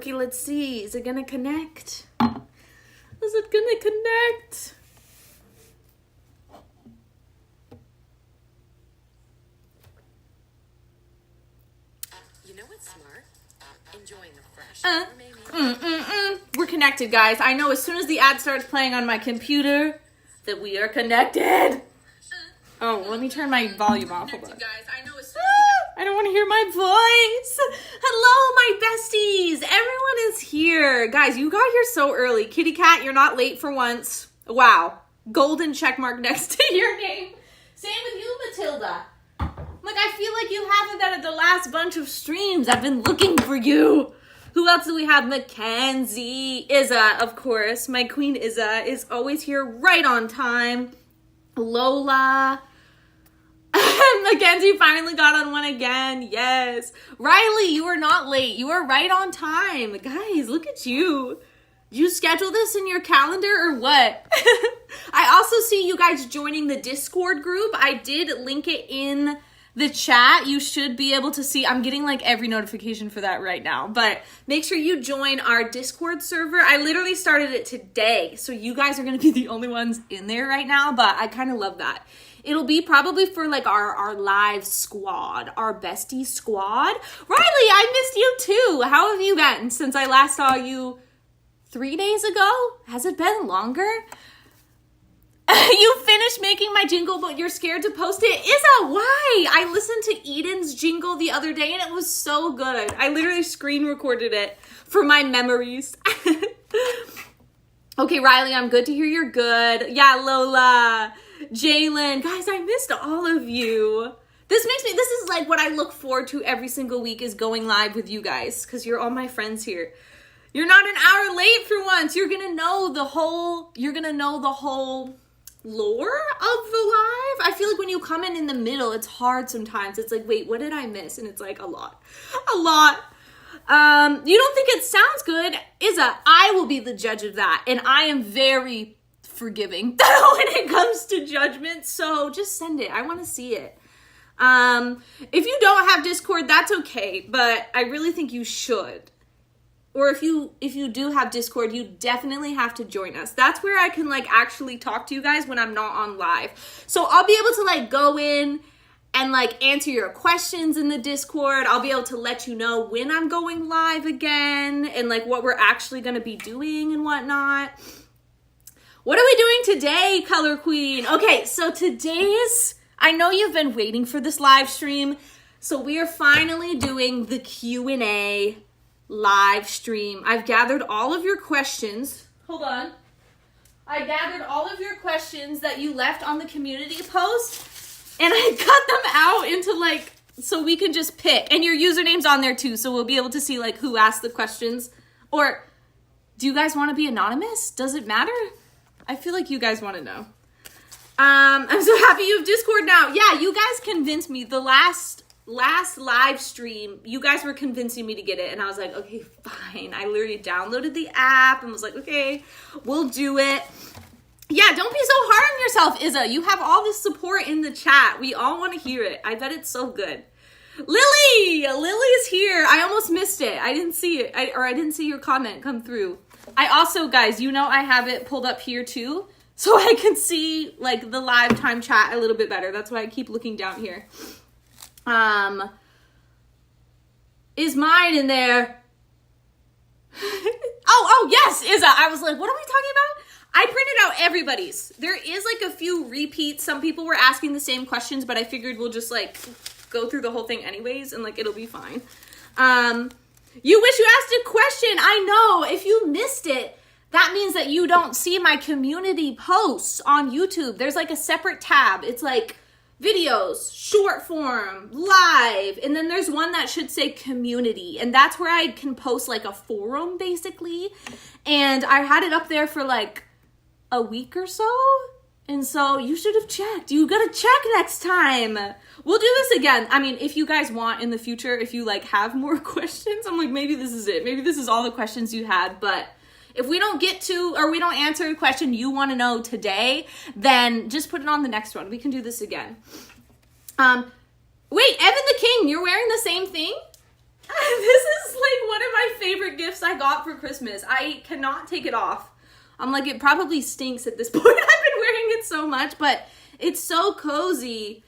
Okay, let's see. Is it gonna connect? Is it gonna connect? You know what's smart? Enjoying the fresh. We're connected, guys. I know as soon as the ad starts playing on my computer that we are connected. Oh, let me turn my volume off. Hold on. Guys, I know as I don't want to hear my voice. Hello, my besties. Everyone is here. Guys, you got here so early. Kitty Cat, you're not late for once. Wow. Golden check mark next to your name. Same with you, Matilda. Like, I feel like you haven't been at the last bunch of streams. I've been looking for you. Who else do we have? Mackenzie. Izza, of course. My queen Izza is always here right on time. Lola. Mackenzie finally got on one again. Yes. Riley, you are not late. You are right on time. Guys, look at you. You schedule this in your calendar or what? I also see you guys joining the Discord group. I did link it in the chat. You should be able to see. I'm getting like every notification for that right now. But make sure you join our Discord server. I literally started it today. So you guys are going to be the only ones in there right now. But I kind of love that. It'll be probably for like our live squad, our bestie squad. Riley, I missed you too. How have you been since I last saw you 3 days ago? Has it been longer? You finished making my jingle, but you're scared to post it? Izza, why? I listened to Eden's jingle the other day and it was so good. I literally screen recorded it for my memories. Okay, Riley, I'm good to hear you're good. Yeah, Lola. Jalen, guys, I missed all of you. This is like what I look forward to every single week is going live with you guys because you're all my friends here. You're not an hour late for once. You're gonna know the whole lore of the live. I feel like when you come in the middle, it's hard sometimes. It's like, wait, what did I miss? And it's like a lot. You don't think it sounds good? Izza, I will be the judge of that. And I am very forgiving when it comes to judgment, so just send it. I want to see it. If you don't have Discord, that's okay, but I really think you should. Or if you do have Discord, you definitely have to join us. That's where I can like actually talk to you guys when I'm not on live. So I'll be able to like go in and like answer your questions in the Discord. I'll be able to let you know when I'm going live again and like what we're actually going to be doing and whatnot. What are we doing today, Color Queen? Okay, so I know you've been waiting for this live stream, so we are finally doing the Q&A live stream. I've gathered all of your questions. Hold on. I gathered all of your questions that you left on the community post, and I cut them out into like, so we can just pick. And your username's on there too, so we'll be able to see like who asked the questions. Or do you guys want to be anonymous? Does it matter? I feel like you guys want to know. I'm so happy you have Discord now. Yeah, you guys convinced me. The last live stream, you guys were convincing me to get it. And I was like, okay, fine. I literally downloaded the app and was like, okay, we'll do it. Yeah, don't be so hard on yourself, Izza. You have all this support in the chat. We all want to hear it. I bet it's so good. Lily's here. I almost missed it. I didn't see it. I didn't see your comment come through. I also, guys, I have it pulled up here too, so I can see like the live time chat a little bit better. That's why I keep looking down here. Is mine in there? oh, yes, Izza. I was like, what are we talking about? I printed out everybody's. There is like a few repeats. Some people were asking the same questions, but I figured we'll just like go through the whole thing anyways, and like it'll be fine. You wish you asked a question. I know. If you missed it, that means that you don't see my community posts on YouTube. There's like a separate tab. It's like videos, short form, live, and then there's one that should say community, and that's where I can post like a forum basically. And I had it up there for like a week or so, and so you should have checked. You gotta check next time. We'll do this again. I mean, if you guys want in the future, if you like have more questions, I'm like, maybe this is it. Maybe this is all the questions you had. But if we don't get to, or we don't answer a question you want to know today, then just put it on the next one. We can do this again. Wait, Evan the King, you're wearing the same thing? This is like one of my favorite gifts I got for Christmas. I cannot take it off. I'm like, it probably stinks at this point. I've been wearing it so much, but it's so cozy.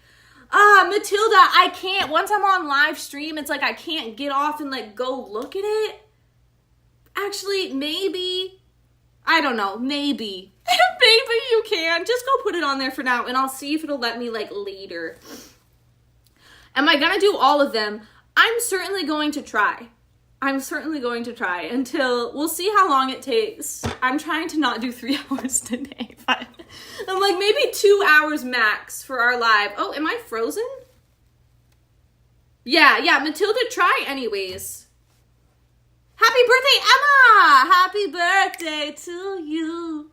Matilda, I can't. Once I'm on live stream, it's like I can't get off and like go look at it. Actually, maybe. I don't know. Maybe. Maybe you can. Just go put it on there for now, and I'll see if it'll let me like later. Am I gonna do all of them? I'm certainly going to try. Until we'll see how long it takes. I'm trying to not do 3 hours today, but I'm like maybe 2 hours max for our live. Oh, am I frozen? Yeah, Matilda, try anyways. Happy birthday, Emma! Happy birthday to you.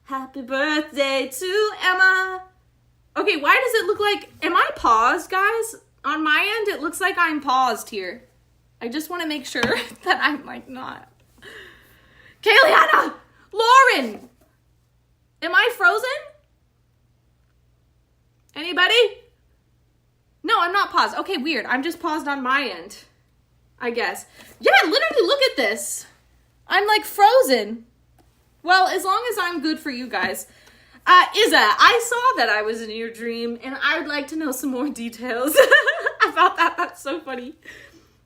Happy birthday to Emma. Okay, why does it look like, am I paused, guys? On my end, it looks like I'm paused here. I just want to make sure that I'm like not. Kaliana! Lauren! Am I frozen? Anybody? No, I'm not paused. Okay, weird. I'm just paused on my end, I guess. Yeah, literally look at this. I'm like frozen. Well, as long as I'm good for you guys. Izza, I saw that I was in your dream, and I would like to know some more details about that. That's so funny.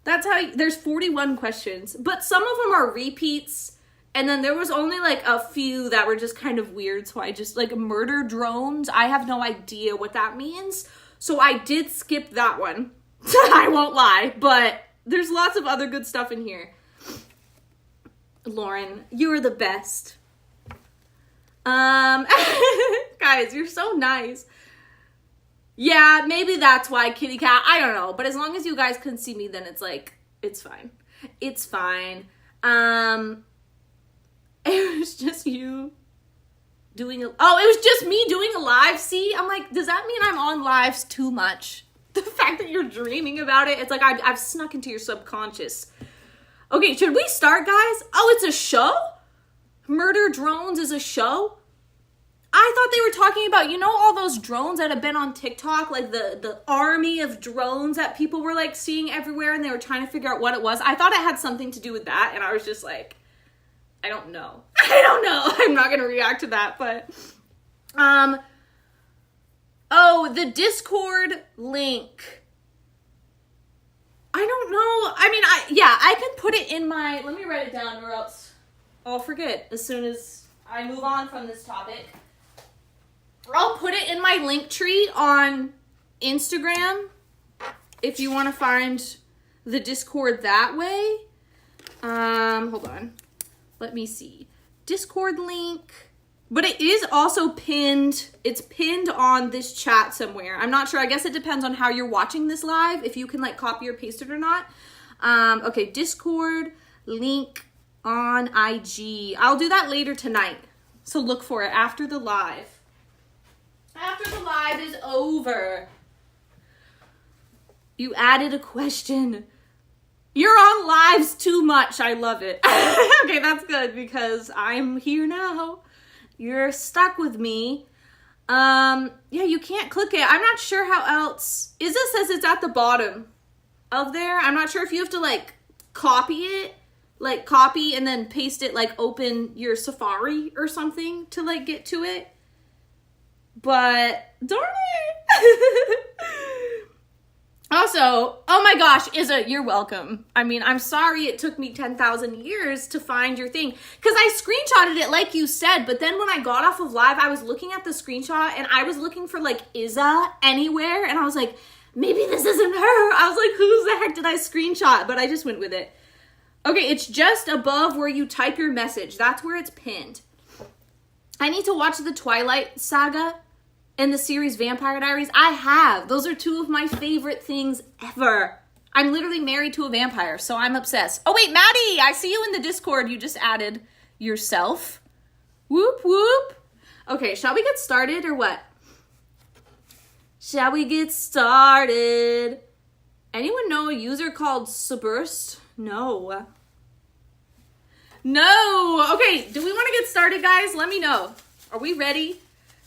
That's how, there's 41 questions, but some of them are repeats, and then there was only like a few that were just kind of weird, so I just, like, murder drones, I have no idea what that means, so I did skip that one. I won't lie, but there's lots of other good stuff in here. Lauren, you are the best. Guys, you're so nice. Yeah, maybe that's why, kitty cat. I don't know. But as long as you guys can see me, then it's like, it's fine. It's fine. It was just you doing it was just me doing a live. See, I'm like, does that mean I'm on lives too much? The fact that you're dreaming about it, it's like I've snuck into your subconscious. Okay, should we start, guys? Oh, it's a show? Murder Drones is a show? I thought they were talking about, you know, all those drones that have been on TikTok, like the army of drones that people were like seeing everywhere, and they were trying to figure out what it was. I thought it had something to do with that, and I was just like, I don't know. I'm not going to react to that, but oh, the Discord link. I don't know. I mean, I can put it in my, let me write it down or else I'll forget as soon as I move on from this topic. I'll put it in my link tree on Instagram if you want to find the Discord that way. Hold on. Let me see. Discord link. But it is also pinned. It's pinned on this chat somewhere. I'm not sure. I guess it depends on how you're watching this live, if you can like copy or paste it or not. Okay, Discord link on IG. I'll do that later tonight. So look for it after the live. After the live is over. You added a question. You're on lives too much. I love it. Okay, that's good because I'm here now. You're stuck with me. Yeah, you can't click it. I'm not sure how else. Izza says it's at the bottom of there. I'm not sure if you have to like copy it. Like copy and then paste it, like open your Safari or something to like get to it. But darn it. Also, oh my gosh, Izza, you're welcome. I mean, I'm sorry it took me 10,000 years to find your thing. Because I screenshotted it like you said, but then when I got off of live, I was looking at the screenshot and I was looking for like Izza anywhere. And I was like, maybe this isn't her. I was like, whose the heck did I screenshot? But I just went with it. Okay, it's just above where you type your message. That's where it's pinned. I need to watch the Twilight Saga and the series Vampire Diaries. I have. Those are two of my favorite things ever. I'm literally married to a vampire, so I'm obsessed. Oh, wait, Maddie, I see you in the Discord. You just added yourself. Whoop, whoop. Okay, shall we get started or what? Shall we get started? Anyone know a user called Suburst? No. Okay, do we want to get started, guys? Let me know. Are we ready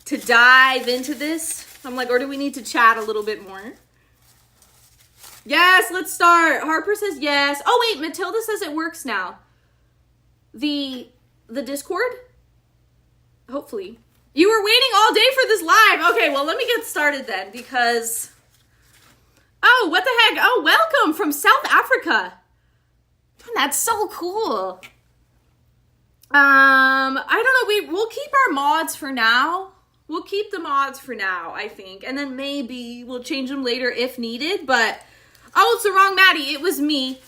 to dive into this? I'm like, or do we need to chat a little bit more? Yes, let's start. Harper says yes. Oh wait, Matilda says it works now. The Discord? Hopefully. You were waiting all day for this live. Okay, well let me get started then because... Oh, what the heck? Oh, welcome from South Africa. That's so cool. I don't know. We'll keep our mods for now. We'll keep the mods for now, I think. And then maybe we'll change them later if needed. But, oh, it's the wrong Maddie. It was me.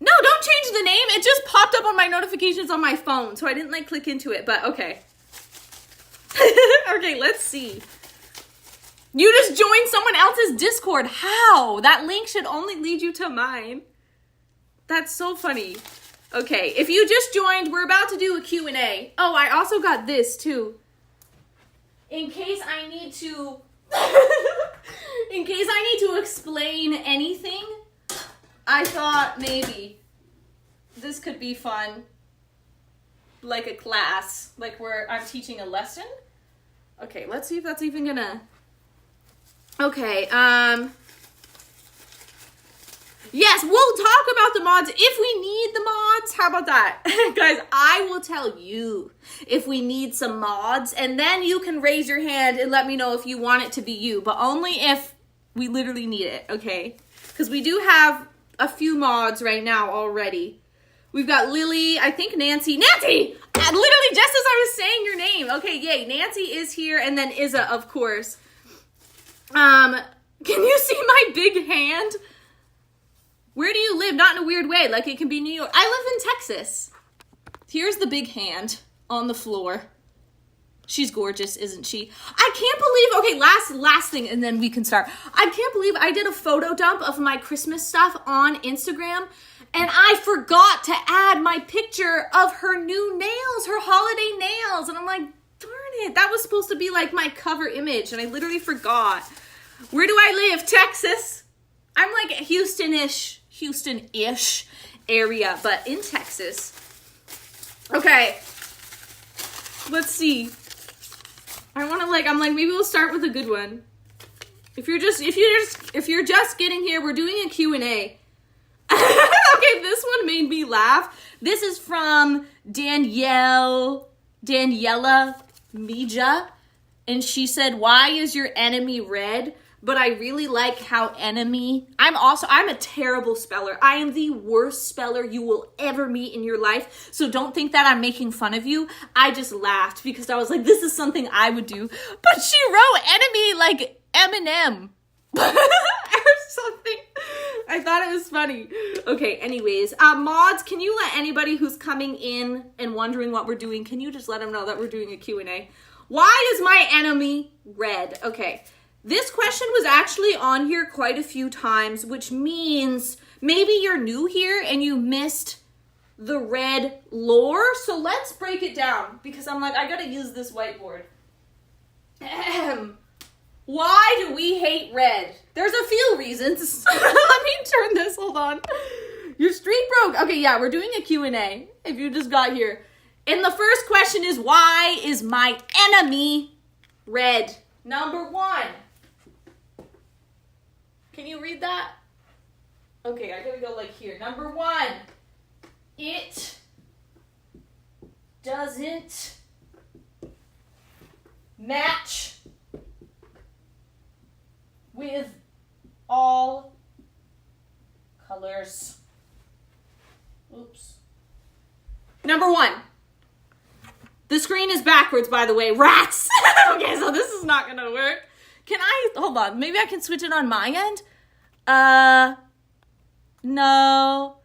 No, don't change the name. It just popped up on my notifications on my phone. So I didn't, like, click into it. But, okay. Okay, let's see. You just joined someone else's Discord. How? That link should only lead you to mine. That's so funny. Okay, if you just joined, we're about to do a Q&A. Oh, I also got this too. In case I need to... in case I need to explain anything, I thought maybe this could be fun. Like a class. Like where I'm teaching a lesson. Okay, let's see if that's even gonna... Okay, yes, we'll talk about the mods if we need the mods. How about that? Guys, I will tell you if we need some mods, and then you can raise your hand and let me know if you want it to be you, but only if we literally need it, okay? Because we do have a few mods right now already. We've got Lily, I think Nancy. Nancy! Literally just as I was saying your name. Okay, yay. Nancy is here, and then Izza, of course. Can you see my big hand? Where do you live? Not in a weird way. Like it can be New York. I live in Texas. Here's the big hand on the floor. She's gorgeous, isn't she? I can't believe, okay, last thing and then we can start. I can't believe I did a photo dump of my Christmas stuff on Instagram and I forgot to add my picture of her new nails, her holiday nails. And I'm like, darn it, that was supposed to be like my cover image and I literally forgot. Where do I live? Texas. I'm like Houston-ish area, but in Texas. Okay. Let's see. I'm like, maybe we'll start with a good one. If you're just getting here, we're doing a Q&A. Okay, this one made me laugh. This is from Daniela Mija, and she said, "Why is your enemy red?" But I really like how enemy... I'm a terrible speller. I am the worst speller you will ever meet in your life. So don't think that I'm making fun of you. I just laughed because I was like, this is something I would do. But she wrote enemy like Eminem. Or something. I thought it was funny. Okay, anyways. Mods, can you let anybody who's coming in and wondering what we're doing, can you just let them know that we're doing a Q&A? Why is my enemy red? Okay. This question was actually on here quite a few times, which means maybe you're new here and you missed the red lore. So let's break it down because I'm like, I gotta use this whiteboard. Why do we hate red? There's a few reasons. Let me turn this, hold on. Your streak broke. Okay, yeah, we're doing a Q&A if you just got here. And the first question is, why is my enemy red? Number one. Can you read that? Okay, I gotta go like here. Number one, it doesn't match with all colors. Oops. Number one, the screen is backwards, by the way. Rats! Okay, so this is not gonna work. Can I, hold on, maybe I can switch it on my end? No.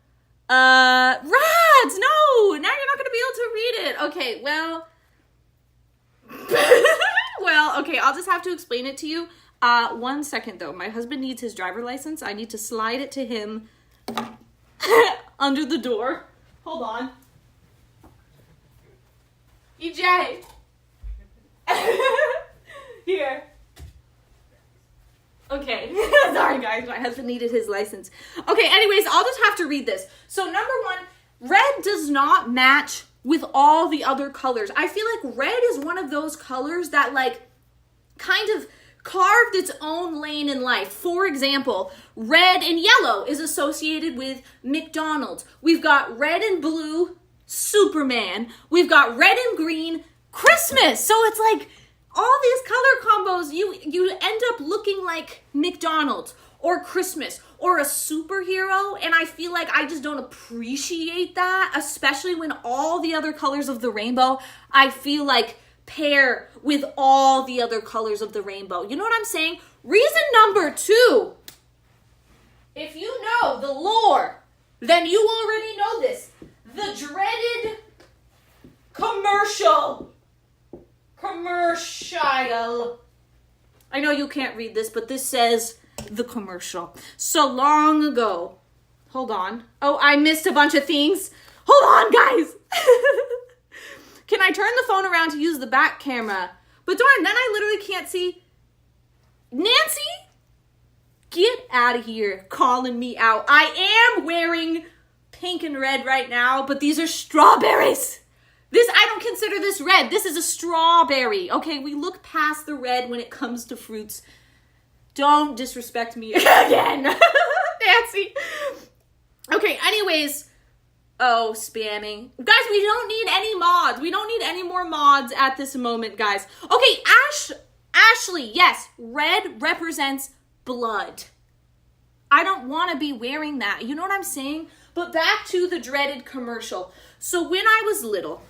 Rats, no! Now you're not gonna be able to read it. Okay, well. Well, okay, I'll just have to explain it to you. 1 second though, my husband needs his driver license. I need to slide it to him under the door. Hold on. EJ. Here. Okay. Sorry, guys. My husband needed his license. Okay, anyways, I'll just have to read this. So, number one, red does not match with all the other colors. I feel like red is one of those colors that, like, kind of carved its own lane in life. For example, red and yellow is associated with McDonald's. We've got red and blue, Superman. We've got red and green, Christmas. So it's like all these color combos, you end up looking like McDonald's or Christmas or a superhero. And I feel like I just don't appreciate that, especially when all the other colors of the rainbow, I feel like pair with all the other colors of the rainbow. You know what I'm saying? Reason number 2. If you know the lore, then you already know this. The dreaded commercial. I know you can't read this, but this says the commercial. So long ago. Hold on. Oh, I missed a bunch of things. Hold on, guys. Can I turn the phone around to use the back camera? But darn, then I literally can't see. Nancy? Get out of here calling me out. I am wearing pink and red right now, but these are strawberries. I don't consider this red. This is a strawberry. Okay, we look past the red when it comes to fruits. Don't disrespect me again, Nancy. Okay, anyways. Oh, spamming. Guys, we don't need any mods. We don't need any more mods at this moment, guys. Okay, Ashley, yes, red represents blood. I don't want to be wearing that. You know what I'm saying? But back to the dreaded commercial. So when I was little,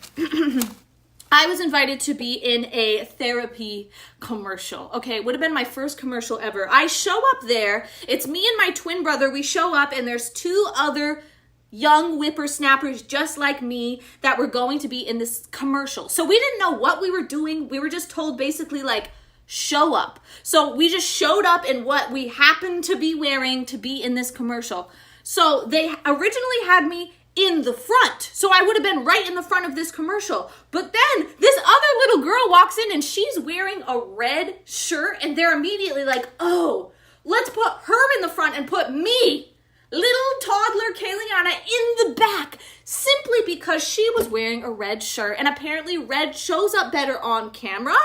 I was invited to be in a therapy commercial. Okay, it would have been my first commercial ever. I show up there. It's me and my twin brother. We show up and there's 2 other young whippersnappers just like me that were going to be in this commercial. So we didn't know what we were doing. We were just told basically like, show up. So we just showed up in what we happened to be wearing to be in this commercial. So they originally had me in the front. So I would have been right in the front of this commercial. But then this other little girl walks in and she's wearing a red shirt and they're immediately like, oh, let's put her in the front and put me, little toddler Kaliana, in the back simply because she was wearing a red shirt and apparently red shows up better on camera.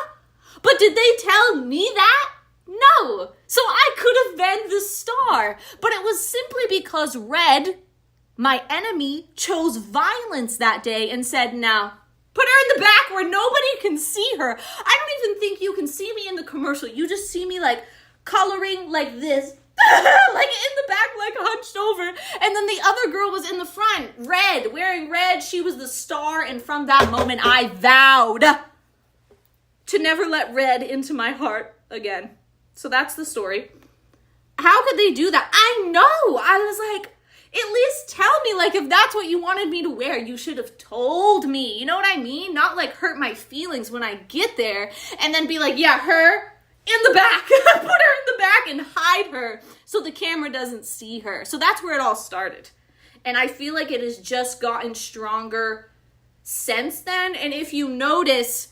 But did they tell me that? No. So I could have been the star. But it was simply because red, my enemy, chose violence that day and said, now, put her in the back where nobody can see her. I don't even think you can see me in the commercial. You just see me like coloring like this. Like in the back, like hunched over. And then the other girl was in the front, red, wearing red. She was the star. And from that moment, I vowed to never let red into my heart again. So that's the story. How could they do that? I know. I was like, at least tell me, like, if that's what you wanted me to wear, you should have told me. You know what I mean? Not like hurt my feelings when I get there and then be like, yeah, her in the back. Put her in the back and hide her so the camera doesn't see her. So that's where it all started. And I feel like it has just gotten stronger since then. And if you notice,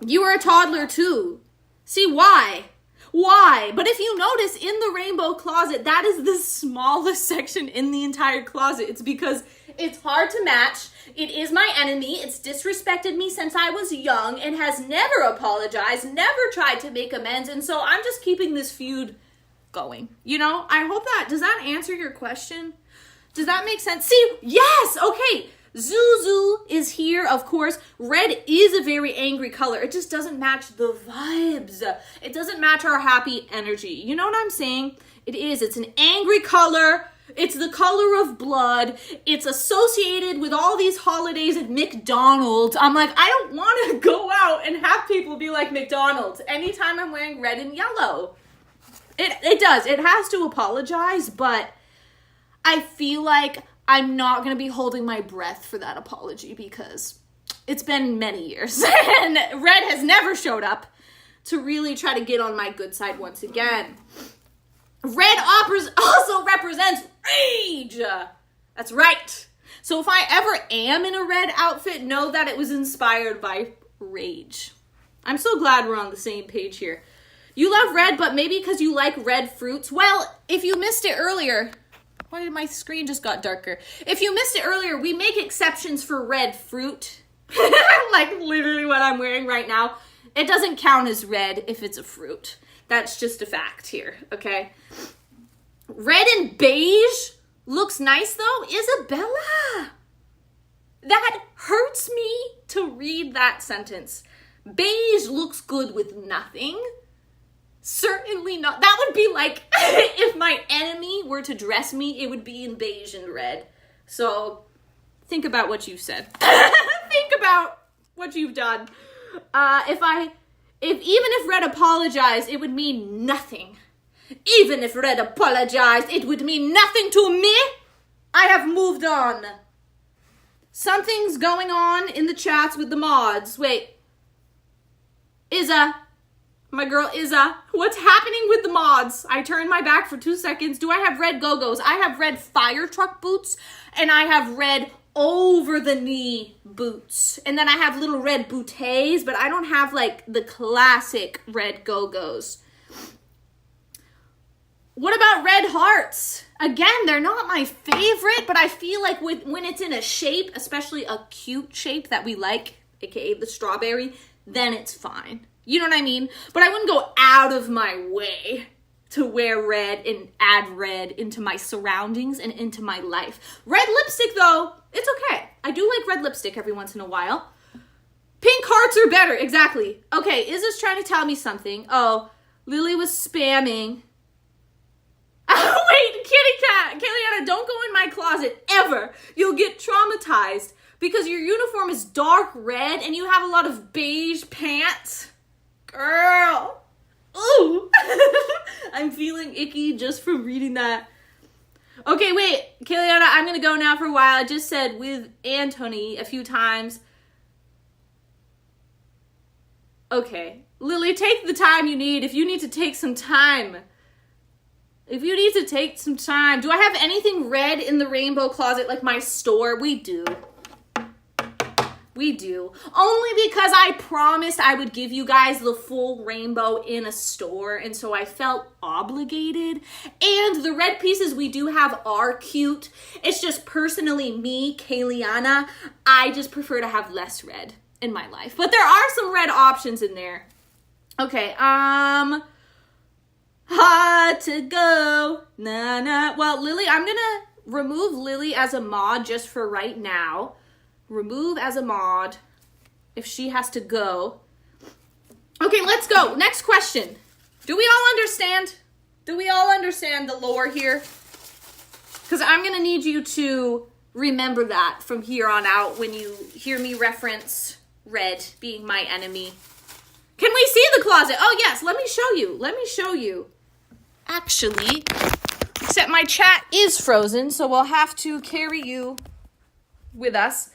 you were a toddler too. See, why? Why? But if you notice in the rainbow closet, that is the smallest section in the entire closet. It's because it's hard to match. It is my enemy. It's disrespected me since I was young and has never apologized, never tried to make amends. And so I'm just keeping this feud going. You know, I hope does that answer your question? Does that make sense? See, yes, okay. Zuzu is here, of course. Red is a very angry color. It just doesn't match the vibes. It doesn't match our happy energy. You know what I'm saying? It is. It's an angry color. It's the color of blood. It's associated with all these holidays at McDonald's. I'm like, I don't want to go out and have people be like McDonald's anytime I'm wearing red and yellow. It does. It has to apologize, but I feel like I'm not going to be holding my breath for that apology because it's been many years and red has never showed up to really try to get on my good side once again. Red also represents rage. That's right. So if I ever am in a red outfit, know that it was inspired by rage. I'm so glad we're on the same page here. You love red, but maybe because you like red fruits. Well, if you missed it earlier, why did my screen just got darker? If you missed it earlier, we make exceptions for red fruit. Like literally what I'm wearing right now. It doesn't count as red if it's a fruit. That's just a fact here, okay? Red and beige looks nice though. Isabella! That hurts me to read that sentence. Beige looks good with nothing. Certainly not. That would be like if my enemy were to dress me, it would be in beige and red. So think about what you've said. Think about what you've done. Even if Red apologized, it would mean nothing. Even if Red apologized, it would mean nothing to me. I have moved on. Something's going on in the chats with the mods. Wait. Izza. My girl Izza. What's happening with the mods? I turned my back for 2 seconds. Do I have red Go-Go's? I have red fire truck boots. And I have red over-the-knee boots. And then I have little red booties. But I don't have, like, the classic red Go-Go's. What about red hearts? Again, they're not my favorite, but I feel like when it's in a shape, especially a cute shape that we like, aka the strawberry, then it's fine. You know what I mean? But I wouldn't go out of my way to wear red and add red into my surroundings and into my life. Red lipstick, though, it's okay. I do like red lipstick every once in a while. Pink hearts are better, exactly. Okay, Izza's trying to tell me something. Oh, Lily was spamming. Oh, wait, kitty cat. Kaliana, don't go in my closet ever. You'll get traumatized because your uniform is dark red and you have a lot of beige pants. Girl. Ooh. I'm feeling icky just from reading that. Okay, wait. Kaliana, I'm going to go now for a while. I just said with Anthony a few times. Okay. Lily, take the time you need if you need to take some time. If you need to take some time. Do I have anything red in the rainbow closet like my store? We do. We do. Only because I promised I would give you guys the full rainbow in a store. And so I felt obligated. And the red pieces we do have are cute. It's just personally me, Kaliana, I just prefer to have less red in my life. But there are some red options in there. Okay, hard to go. Nah, nah. Well, Lily, I'm gonna remove Lily as a mod just for right now. Remove as a mod if she has to go. Okay, let's go. Next question. Do we all understand? Do we all understand the lore here? Because I'm gonna need you to remember that from here on out when you hear me reference red being my enemy. Can we see the closet? Oh, yes. Let me show you. Let me show you. Actually, except my chat is frozen, so we'll have to carry you with us.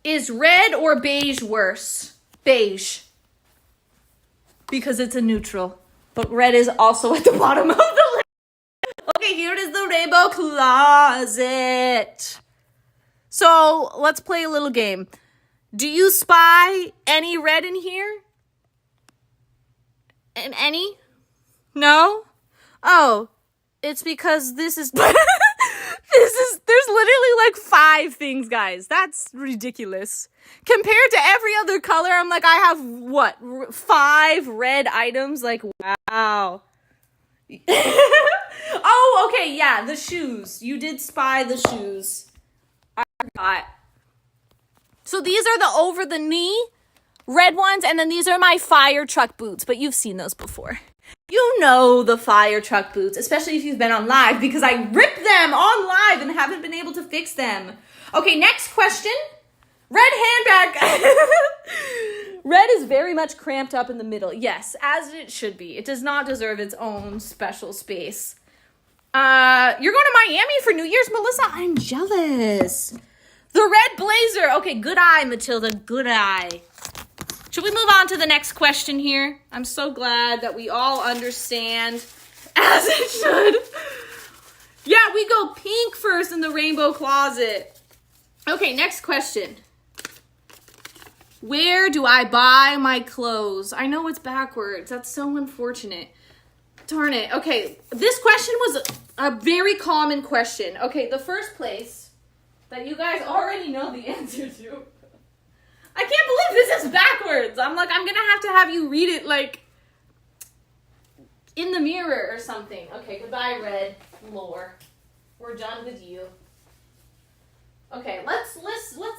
Is red or beige worse? Beige. Because it's a neutral. But red is also at the bottom of the list. Okay, here is the rainbow closet. So, let's play a little game. Do you spy any red in here? And any? No? Oh, it's because this is, there's literally like 5 things, guys. That's ridiculous. Compared to every other color, I'm like, I have what, 5 red items? Like, wow. Oh, okay, yeah, the shoes. You did spy the shoes. I forgot. So these are the over the knee red ones, and then these are my fire truck boots, but you've seen those before. You know the fire truck boots, especially if you've been on live, because I ripped them on live and haven't been able to fix them. Okay, next question. Red handbag. Red is very much cramped up in the middle. Yes, as it should be. It does not deserve its own special space. You're going to Miami for New Year's, Melissa? I'm jealous. The red blazer. Okay, good eye, Matilda. Good eye. Should we move on to the next question here? I'm so glad that we all understand, as it should. Yeah, we go pink first in the rainbow closet. Okay, next question. Where do I buy my clothes? I know it's backwards. That's so unfortunate. Darn it. Okay, this question was a very common question. Okay, the first place that you guys already know the answer to. I can't believe this is backwards. I'm like, I'm gonna have to have you read it like in the mirror or something. Okay, goodbye, red lore. We're done with you. Okay, let's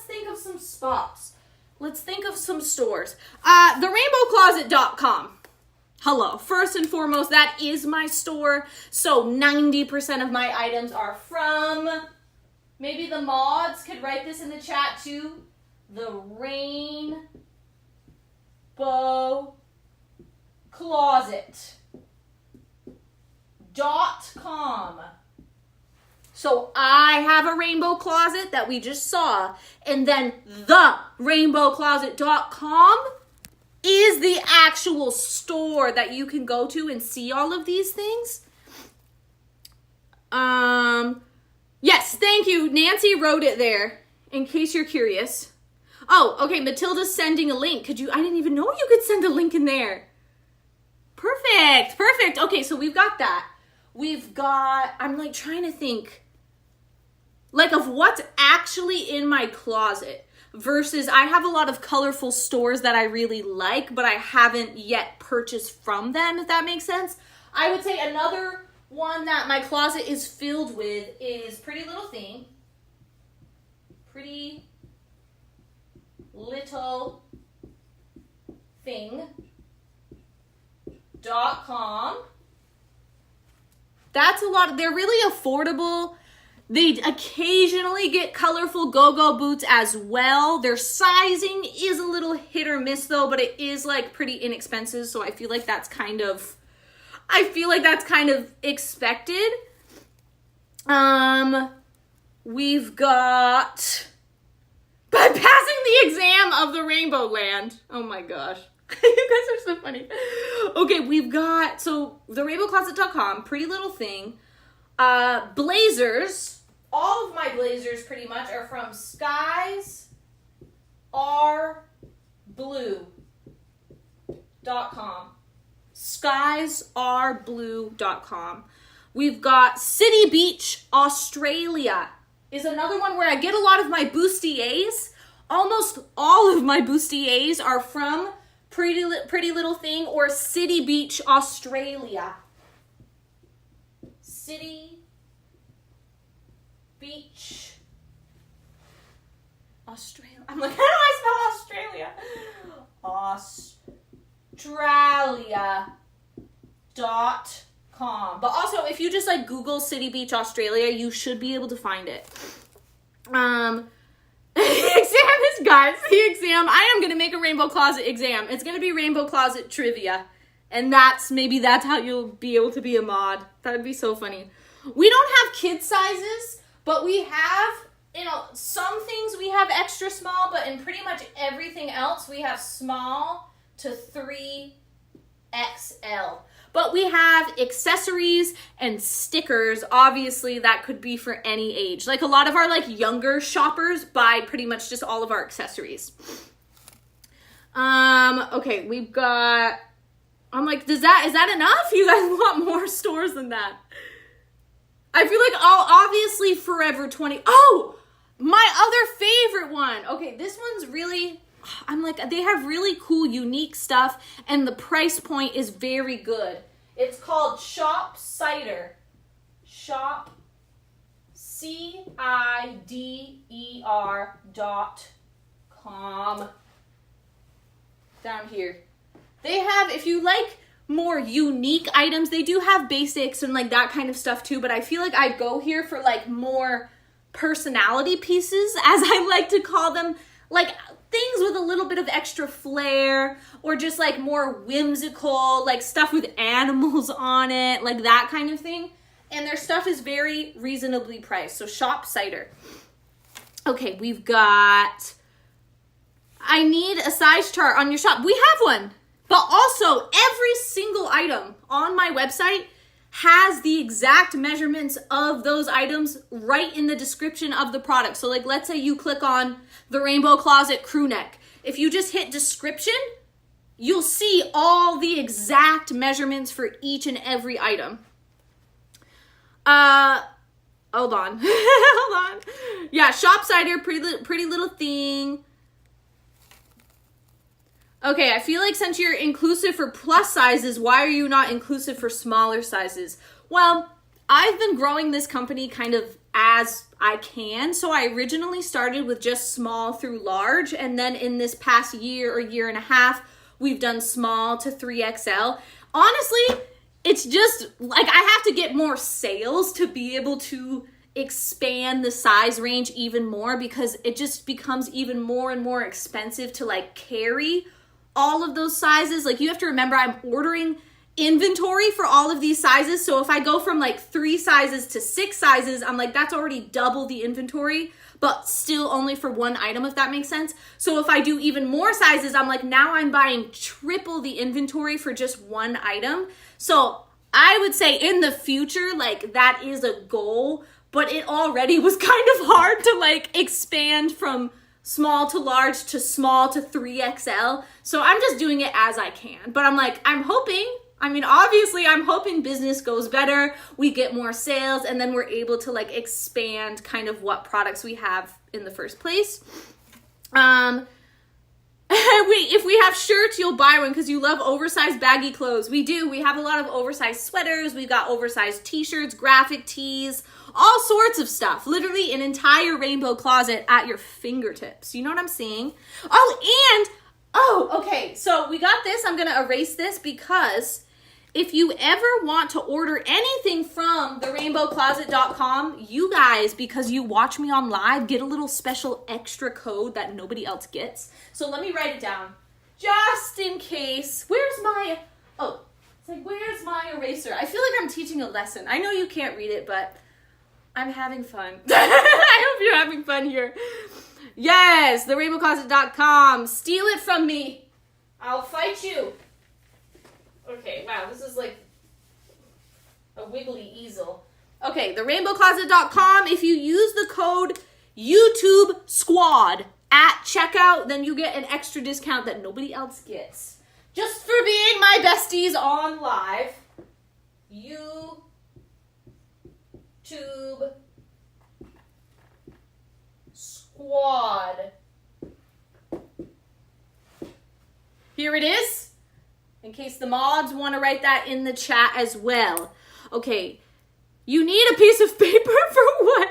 think of some spots. Let's think of some stores. TheRainbowCloset.com. Hello. First and foremost, that is my store. So 90% of my items are from, maybe the mods could write this in the chat too. The Rainbow Closet.com. So I have a rainbow closet that we just saw, and then the rainbowcloset.com is the actual store that you can go to and see all of these things. Yes, thank you. Nancy wrote it there, in case you're curious. Oh, okay, Matilda's sending a link. I didn't even know you could send a link in there. Perfect. Okay, so we've got that. I'm like trying to think like of what's actually in my closet versus I have a lot of colorful stores that I really like, but I haven't yet purchased from them, if that makes sense. I would say another one that my closet is filled with is Pretty Little Thing. Pretty Little Thing.com. That's a lot. They're really affordable. They occasionally get colorful go-go boots as well. Their sizing is a little hit or miss though, but it is like pretty inexpensive. So I feel like that's kind of expected. We've got by passing the exam of the Rainbow Land. Oh my gosh. You guys are so funny. Okay, we've got, so TheRainbowCloset.com, Pretty Little Thing, blazers. All of my blazers pretty much are from SkiesAreBlue.com. SkiesAreBlue.com. We've got City Beach, Australia is another one where I get a lot of my bustiers. Almost all of my bustiers are from Pretty Little Thing or City Beach, Australia. City Beach, Australia. I'm like, how do I spell Australia? Australia.com. But also, if you just like Google City Beach, Australia, you should be able to find it. Exam is, guys, the exam. I am going to make a Rainbow Closet exam. It's going to be Rainbow Closet trivia. And that's how you'll be able to be a mod. That would be so funny. We don't have kid sizes, but we have, some things we have extra small, but in pretty much everything else, we have small to 3XL. But we have accessories and stickers. Obviously, that could be for any age. Like a lot of our younger shoppers buy pretty much just all of our accessories. Okay, we've got, I'm like, is that enough? You guys want more stores than that? I feel like obviously Forever 20. Oh, my other favorite one. Okay, this one's really, I'm like, they have really cool, unique stuff, and the price point is very good. It's called Shop Cider. Shop, CIDER.com. Down here. They have, if you like more unique items, they do have basics and that kind of stuff too, but I feel like I go here for more personality pieces, as I like to call them, things with a little bit of extra flair, or just more whimsical, stuff with animals on it, that kind of thing. And their stuff is very reasonably priced. So Shop Cider. Okay, we've got, I need a size chart on your shop. We have one, but also every single item on my website has the exact measurements of those items right in the description of the product. So let's say you click on the Rainbow Closet crew neck. If you just hit description, you'll see all the exact measurements for each and every item. Hold on. Hold on. Yeah, Shop Cider, Pretty Little Thing. Okay, I feel like since you're inclusive for plus sizes, why are you not inclusive for smaller sizes? Well, I've been growing this company kind of as I can. So I originally started with just small through large. And then in this past year or year and a half, we've done small to 3XL. Honestly, it's just like I have to get more sales to be able to expand the size range even more, because it just becomes even more and more expensive to like carry all of those sizes. Like you have to remember, I'm ordering inventory for all of these sizes. So if I go from like 3 sizes to 6 sizes, I'm like, that's already double the inventory, but still only for one item, if that makes sense. So if I do even more sizes, I'm like, now I'm buying triple the inventory for just one item. So I would say in the future, like that is a goal, but it already was kind of hard to like expand from small to large to small to 3XL. So I'm just doing it as I can. But I'm like, obviously I'm hoping business goes better, we get more sales, and then we're able to like expand kind of what products we have in the first place. If we have shirts, you'll buy one because you love oversized baggy clothes. We do. We have a lot of oversized sweaters. We've got oversized t-shirts, graphic tees, all sorts of stuff. Literally an entire rainbow closet at your fingertips. You know what I'm saying? Okay. So we got this. I'm going to erase this because if you ever want to order anything from therainbowcloset.com, you guys, because you watch me on live, get a little special extra code that nobody else gets. So let me write it down just in case. Where's my eraser? I feel like I'm teaching a lesson. I know you can't read it, but I'm having fun. I hope you're having fun here. Yes, therainbowcloset.com. Steal it from me. I'll fight you. Okay, wow, this is like a wiggly easel. Okay, therainbowcloset.com. If you use the code YouTube Squad at checkout, then you get an extra discount that nobody else gets. Just for being my besties on live. YouTube Squad. Here it is. In case the mods want to write that in the chat as well. Okay, you need a piece of paper for what?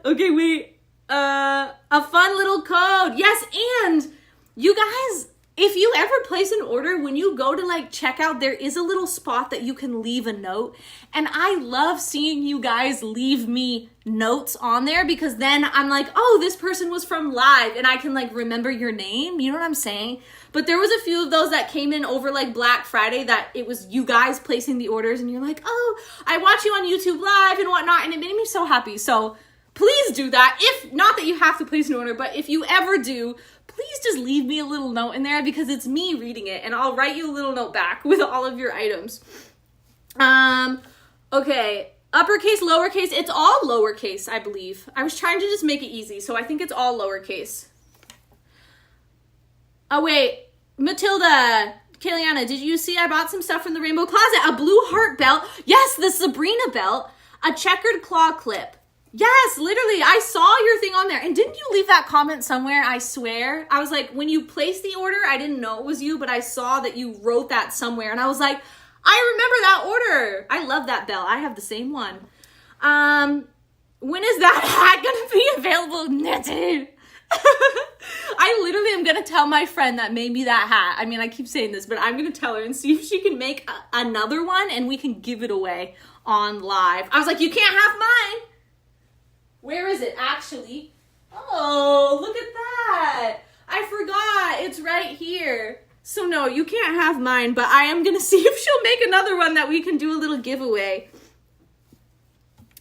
Okay, wait. A fun little code. Yes, and you guys, if you ever place an order, when you go to like checkout, there is a little spot that you can leave a note. And I love seeing you guys leave me notes on there, because then I'm like, oh, this person was from live and I can like remember your name. You know what I'm saying? But there was a few of those that came in over like Black Friday that it was you guys placing the orders and you're like, oh, I watch you on YouTube Live and whatnot. And it made me so happy. So please do that. If not that you have to place an order, but if you ever do, please just leave me a little note in there, because it's me reading it and I'll write you a little note back with all of your items. Okay. Uppercase, lowercase, it's all lowercase, I believe. I was trying to just make it easy, so I think it's all lowercase. Oh, wait. Matilda, Kaliana, did you see I bought some stuff from the Rainbow Closet? A blue heart belt. Yes, the Sabrina belt. A checkered claw clip. Yes, literally, I saw your thing on there. And didn't you leave that comment somewhere? I swear. I was like, when you placed the order, I didn't know it was you, but I saw that you wrote that somewhere. And I was like, I remember that order. I love that belt. I have the same one. When is that hat gonna be available? Nettie? I literally am gonna tell my friend that made me that hat. I mean, I keep saying this, but I'm gonna tell her and see if she can make another one and we can give it away on live. I was like, you can't have mine. Where is it actually? Oh, look at that. I forgot. It's right here. So no, you can't have mine, but I am gonna see if she'll make another one that we can do a little giveaway.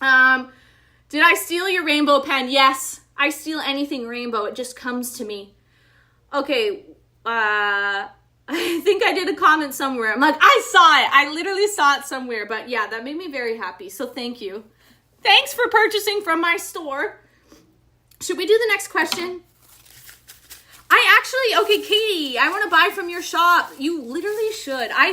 Did I steal your rainbow pen? Yes, I steal anything rainbow. It just comes to me. Okay, I think I did a comment somewhere. I'm like, I saw it. I literally saw it somewhere, but yeah, that made me very happy. So thank you. Thanks for purchasing from my store. Should we do the next question? Okay, Katie, I want to buy from your shop. You literally should. I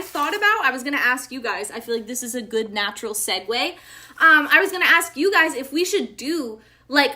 was going to ask you guys. I feel like this is a good natural segue. I was going to ask you guys if we should do like,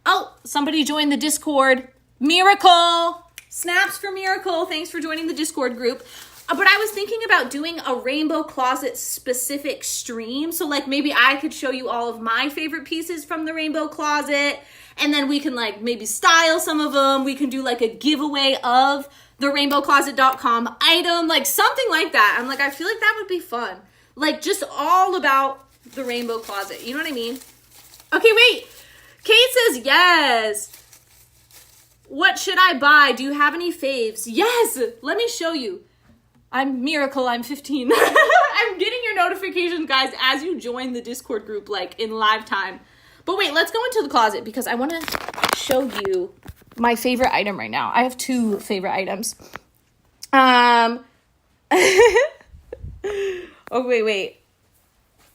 oh, somebody joined the Discord. Miracle. Snaps for Miracle. Thanks for joining the Discord group. But I was thinking about doing a Rainbow Closet specific stream. So like maybe I could show you all of my favorite pieces from the Rainbow Closet. And then we can like maybe style some of them. We can do like a giveaway of the rainbowcloset.com item, like something like that. I'm like, I feel like that would be fun. Like just all about the Rainbow Closet. You know what I mean? Okay, wait. Kate says yes. What should I buy? Do you have any faves? Yes. Let me show you. I'm Miracle. I'm 15. I'm getting your notifications, guys, as you join the Discord group, like in live time. But wait, let's go into the closet because I want to show you my favorite item right now. I have 2 favorite items. Oh, wait.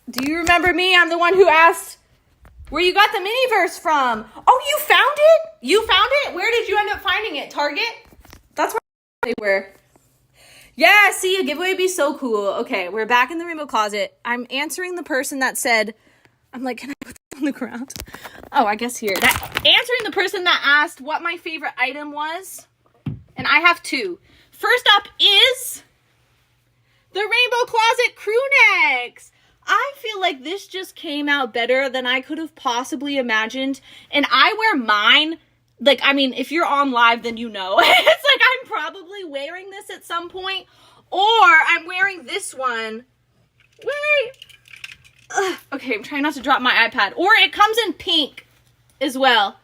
Do you remember me? I'm the one who asked where you got the Miniverse from. Oh, you found it? You found it? Where did you end up finding it? Target? That's where they were. Yeah, see, a giveaway would be so cool. Okay, we're back in the Rainbow Closet. I'm answering the person that said, I'm like, can I put this on the ground? Oh, I guess here. Answering the person that asked what my favorite item was. And I have 2. First up is the Rainbow Closet crew necks. I feel like this just came out better than I could have possibly imagined. And I wear mine. Like, I mean, if you're on live, then you know. It's like I'm probably wearing this at some point. Or I'm wearing this one. Wait. Ugh. Okay, I'm trying not to drop my iPad. Or it comes in pink as well.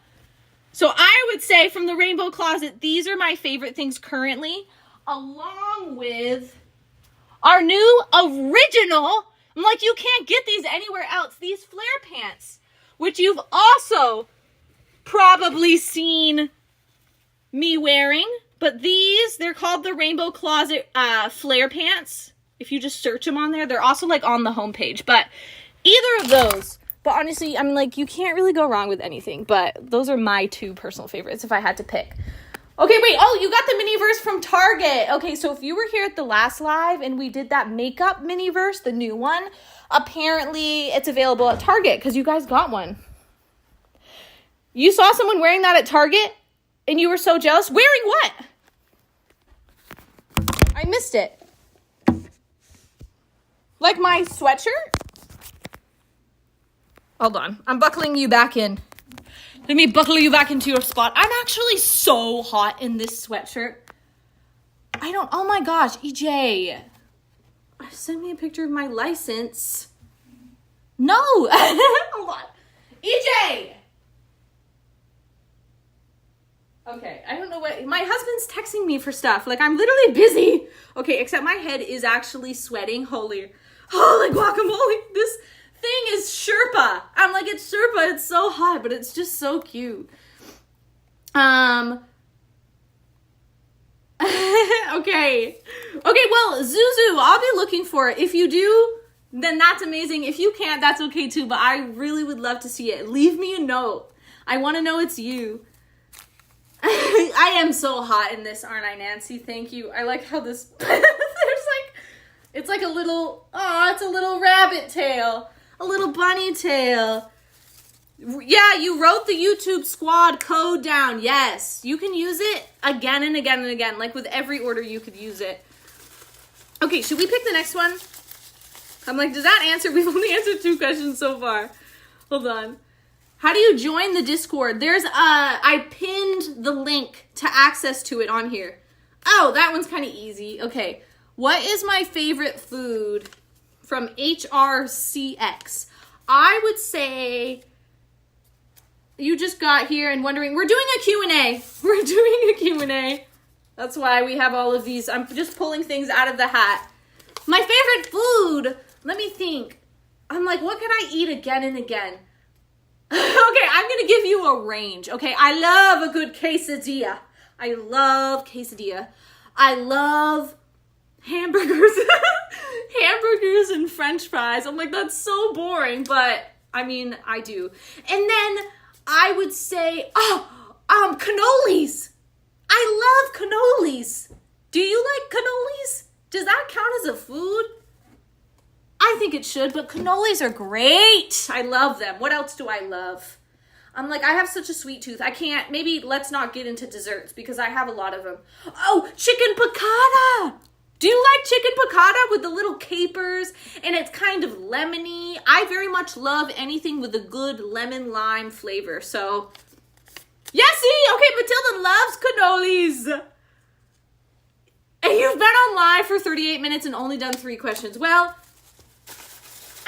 So I would say from the Rainbow Closet, these are my favorite things currently. Along with our new original, I'm like, you can't get these anywhere else. These flare pants, which you've also probably seen me wearing. But these, they're called the Rainbow Closet flare pants. If you just search them on there, they're also like on the homepage. But either of those. But honestly, I'm like, you can't really go wrong with anything. But those are my 2 personal favorites if I had to pick. Okay, wait. Oh, you got the Miniverse from Target. Okay, so if you were here at the last live and we did that makeup Miniverse, the new one, apparently it's available at Target because you guys got one. You saw someone wearing that at Target and you were so jealous? Wearing what? I missed it. Like my sweatshirt? Hold on. I'm buckling you back in. Let me buckle you back into your spot. I'm actually so hot in this sweatshirt. Oh my gosh, EJ. Send me a picture of my license. No. Hold on. EJ. Okay, I don't know what, my husband's texting me for stuff. Like, I'm literally busy. Okay, except my head is actually sweating. Holy guacamole. This thing is Sherpa. I'm like, it's Sherpa. It's so hot, but it's just so cute. Okay. Okay, well, Zuzu, I'll be looking for it. If you do, then that's amazing. If you can't, that's okay too, but I really would love to see it. Leave me a note. I want to know it's you. I am so hot in this, aren't I, Nancy? Thank you. I like how this, it's like a little, it's a little rabbit tail, a little bunny tail. Yeah, you wrote the YouTube squad code down. Yes, you can use it again and again and again. Like with every order, you could use it. Okay, should we pick the next one? I'm like, does that answer? We've only answered 2 questions so far. Hold on. How do you join the Discord? I pinned the link to access to it on here. Oh, that one's kind of easy. Okay. What is my favorite food from HRCX? I would say you just got here and wondering, we're doing a Q&A. We're doing a Q&A. That's why we have all of these. I'm just pulling things out of the hat. My favorite food. Let me think. I'm like, what can I eat again and again? Okay, I'm going to give you a range. Okay, I love a good quesadilla. I love quesadilla. I love hamburgers. Hamburgers and french fries. I'm like, that's so boring, but I mean, I do. And then I would say, cannolis. I love cannolis. Do you like cannolis? Does that count as a food? I think it should, but cannolis are great. I love them. What else do I love? I'm like, I have such a sweet tooth. I can't, maybe let's not get into desserts because I have a lot of them. Oh, chicken piccata. Do you like chicken piccata with the little capers and it's kind of lemony? I very much love anything with a good lemon lime flavor. So, yesy! Okay, Matilda loves cannolis. And you've been on live for 38 minutes and only done 3 questions. Well,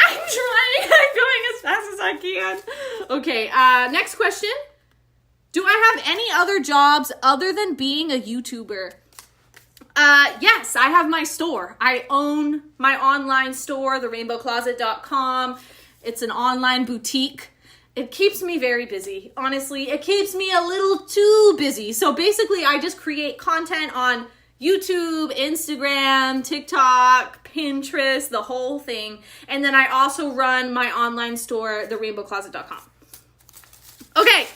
I'm trying. I'm going as fast as I can. Okay, next question. Do I have any other jobs other than being a YouTuber? Yes, I have my store. I own my online store, therainbowcloset.com. It's an online boutique. It keeps me very busy. Honestly, it keeps me a little too busy. So basically, I just create content on YouTube, Instagram, TikTok, Pinterest, the whole thing. And then I also run my online store, therainbowcloset.com. Okay,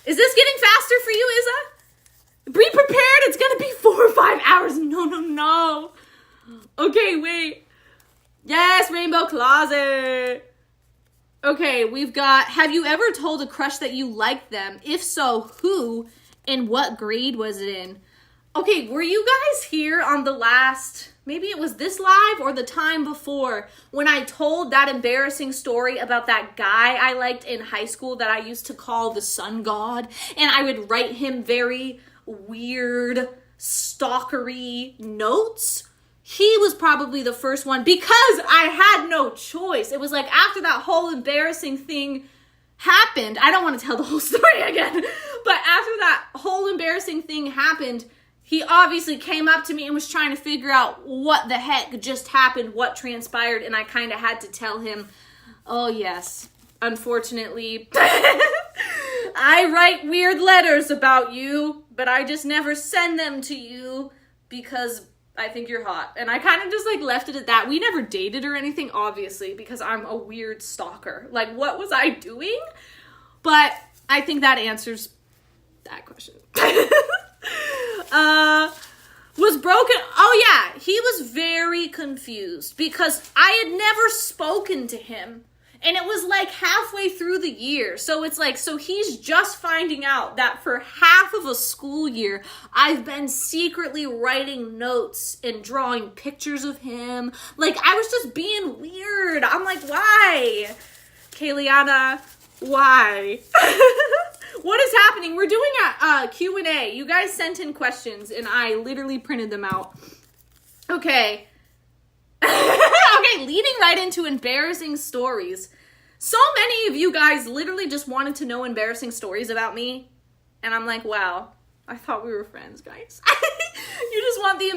is this getting faster for you, Izza? Be prepared, it's gonna be 4 or 5 hours. No. Okay, wait. Yes, Rainbow Closet. Okay, we've got, have you ever told a crush that you liked them? If so, who and what grade was it in? Okay, were you guys here on the last, maybe it was this live or the time before, when I told that embarrassing story about that guy I liked in high school that I used to call the sun god, and I would write him very weird, stalkery notes? He was probably the first one because I had no choice. It was like after that whole embarrassing thing happened, I don't want to tell the whole story again, but after that whole embarrassing thing happened, he obviously came up to me and was trying to figure out what the heck just happened, what transpired, and I kind of had to tell him, oh yes, unfortunately, I write weird letters about you, but I just never send them to you because I think you're hot. And I kind of just like left it at that. We never dated or anything, obviously, because I'm a weird stalker. Like, what was I doing? But I think that answers that question. Was broken. Oh yeah, he was very confused because I had never spoken to him. And it was like halfway through the year. So it's like, so he's just finding out that for half of a school year, I've been secretly writing notes and drawing pictures of him. Like, I was just being weird. I'm like, why? Kaliana, why? What is happening? We're doing a Q&A. You guys sent in questions, and I literally printed them out. Okay. Okay, leading right into embarrassing stories. So many of you guys literally just wanted to know embarrassing stories about me. And I'm like, wow, I thought we were friends, guys. You just want the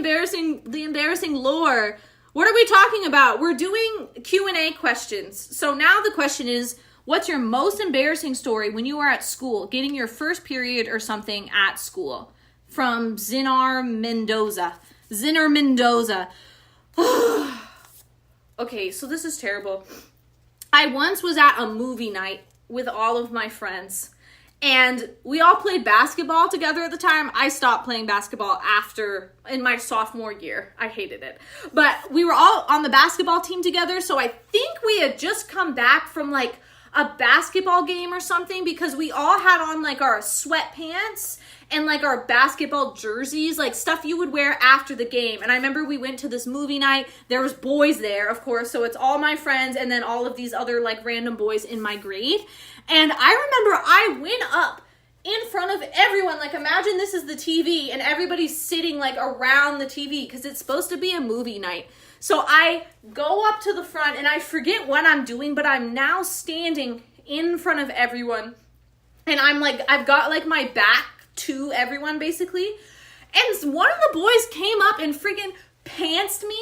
embarrassing lore. What are we talking about? We're doing Q&A questions. So now the question is, what's your most embarrassing story when you were at school, getting your first period or something at school? From Zinner Mendoza. Okay, so this is terrible. I once was at a movie night with all of my friends, and we all played basketball together at the time. I stopped playing basketball in my sophomore year. I hated it. But we were all on the basketball team together, so I think we had just come back from like a basketball game or something because we all had on like our sweatpants and like our basketball jerseys, like stuff you would wear after the game. And I remember we went to this movie night. There was boys there, of course. So it's all my friends and then all of these other like random boys in my grade. And I remember I went up in front of everyone. Like, imagine this is the TV and everybody's sitting like around the TV because it's supposed to be a movie night. So I go up to the front and I forget what I'm doing, but I'm now standing in front of everyone. And I'm like, I've got like my back to everyone basically. And one of the boys came up and freaking pantsed me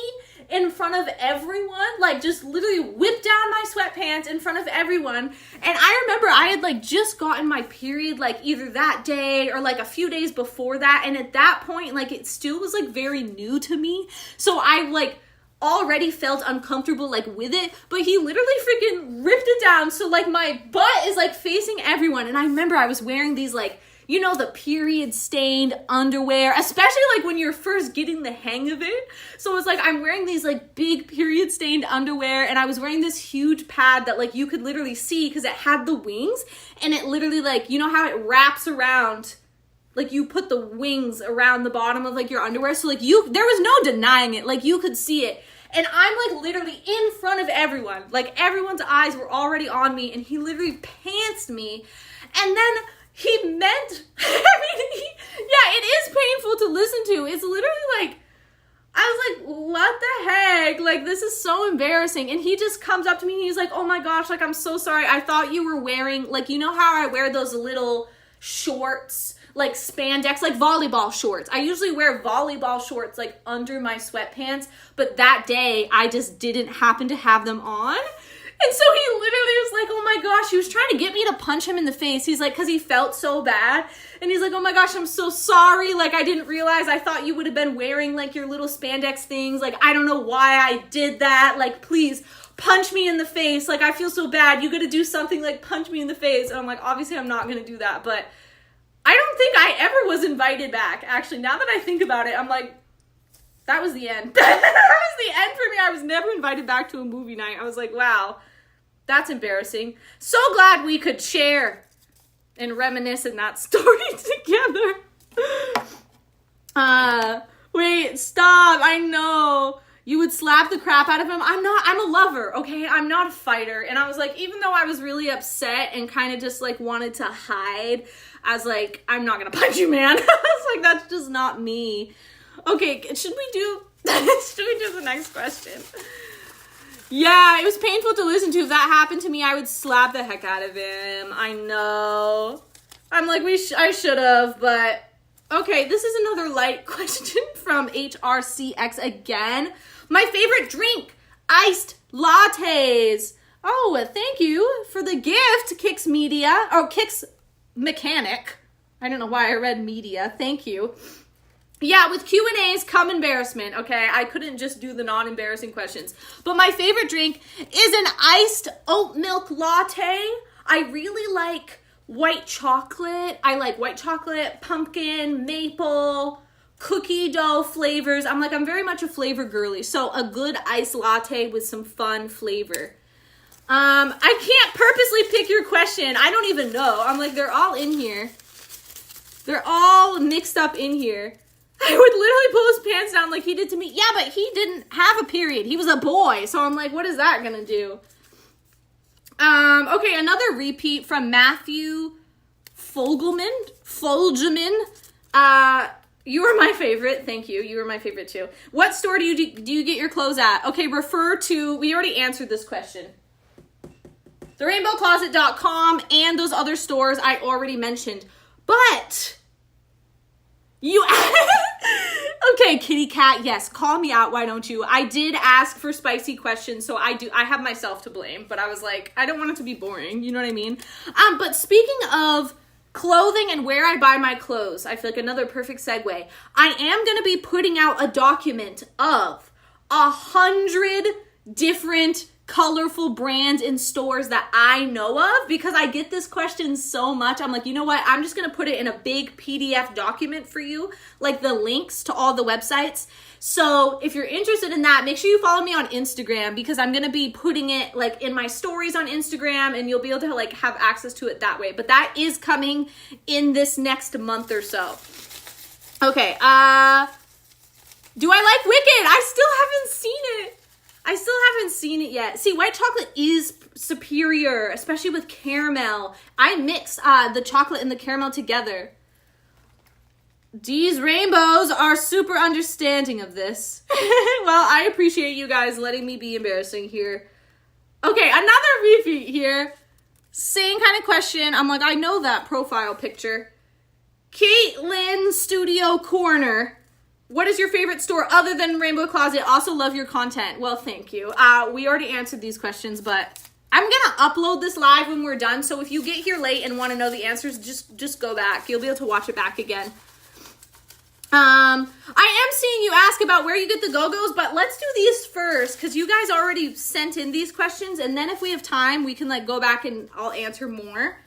in front of everyone, like just literally whipped down my sweatpants in front of everyone. And I remember I had like just gotten my period like either that day or like a few days before that. And at that point, like it still was like very new to me. So I like already felt uncomfortable like with it, but he literally freaking ripped it down. So like my butt is like facing everyone. And I remember I was wearing these like you know, the period stained underwear, especially like when you're first getting the hang of it. So it's like I'm wearing these like big period stained underwear, and I was wearing this huge pad that like you could literally see because it had the wings, and it literally like, you know how it wraps around, like you put the wings around the bottom of like your underwear. So like there was no denying it. Like you could see it. And I'm like literally in front of everyone. Like everyone's eyes were already on me, and he literally pantsed me. And then he meant, yeah, it is painful to listen to. It's literally like, I was like, what the heck? Like, this is so embarrassing. And he just comes up to me and he's like, oh my gosh, like, I'm so sorry. I thought you were wearing, like, you know how I wear those little shorts, like spandex, like volleyball shorts. I usually wear volleyball shorts like under my sweatpants, but that day I just didn't happen to have them on. And so he literally was like, oh my gosh, he was trying to get me to punch him in the face. He's like, because he felt so bad. And he's like, oh my gosh, I'm so sorry. Like, I didn't realize. I thought you would have been wearing like your little spandex things. Like, I don't know why I did that. Like, please punch me in the face. Like, I feel so bad. You got to do something like punch me in the face. And I'm like, obviously I'm not going to do that. But I don't think I ever was invited back. Actually, now that I think about it, I'm like, that was the end. That was the end for me. I was never invited back to a movie night. I was like, wow, that's embarrassing. So glad we could share and reminisce in that story together. Wait, stop. I know. You would slap the crap out of him. I'm a lover, okay? I'm not a fighter. And I was like, even though I was really upset and kind of just like wanted to hide, I was like, I'm not gonna punch you, man. I was like, that's just not me. Okay, should we do the next question? Yeah, it was painful to listen to. If that happened to me, I would slap the heck out of him. I know. I'm like, I should have, but okay, this is another light question from HRCX again. My favorite drink, iced lattes. Oh, thank you for the gift, Kix Media, or Kix Mechanic. I don't know why I read media. Thank you. Yeah, with Q&As come embarrassment, okay? I couldn't just do the non-embarrassing questions. But my favorite drink is an iced oat milk latte. I really like white chocolate. I like white chocolate, pumpkin, maple, cookie dough flavors. I'm very much a flavor girly. So a good iced latte with some fun flavor. I can't purposely pick your question. I don't even know. I'm like, they're all in here. They're all mixed up in here. I would literally pull his pants down like he did to me. Yeah, but he didn't have a period. He was a boy. So I'm like, what is that gonna do? Okay, another repeat from Matthew Folgeman. You were my favorite. Thank you. You were my favorite too. What store do you get your clothes at? Okay, refer to, we already answered this question. TheRainbowCloset.com and those other stores I already mentioned. But you, okay, kitty cat, yes, call me out, why don't you? I did ask for spicy questions, so I have myself to blame, but I was like, I don't want it to be boring, you know what I mean? But speaking of clothing and where I buy my clothes, I feel like another perfect segue. I am going to be putting out a document of 100 different colorful brands in stores that I know of, because I get this question so much. I'm like, you know what? I'm just going to put it in a big PDF document for you, like the links to all the websites. So if you're interested in that, make sure you follow me on Instagram, because I'm going to be putting it like in my stories on Instagram, and you'll be able to like have access to it that way. But that is coming in this next month or so. Okay. Do I like Wicked? I still haven't seen it. Yet. See, white chocolate is superior, especially with caramel. I mix the chocolate and the caramel together. These rainbows are super understanding of this. Well, I appreciate you guys letting me be embarrassing here. Okay, another repeat here. Same kind of question. I'm like, I know that profile picture. Caitlin Studio Corner. What is your favorite store other than Rainbow Closet? Also love your content. Well, thank you. We already answered these questions, but I'm going to upload this live when we're done. So if you get here late and want to know the answers, just go back. You'll be able to watch it back again. I am seeing you ask about where you get the Go-Go's, but let's do these first, because you guys already sent in these questions. And then if we have time, we can like go back and I'll answer more.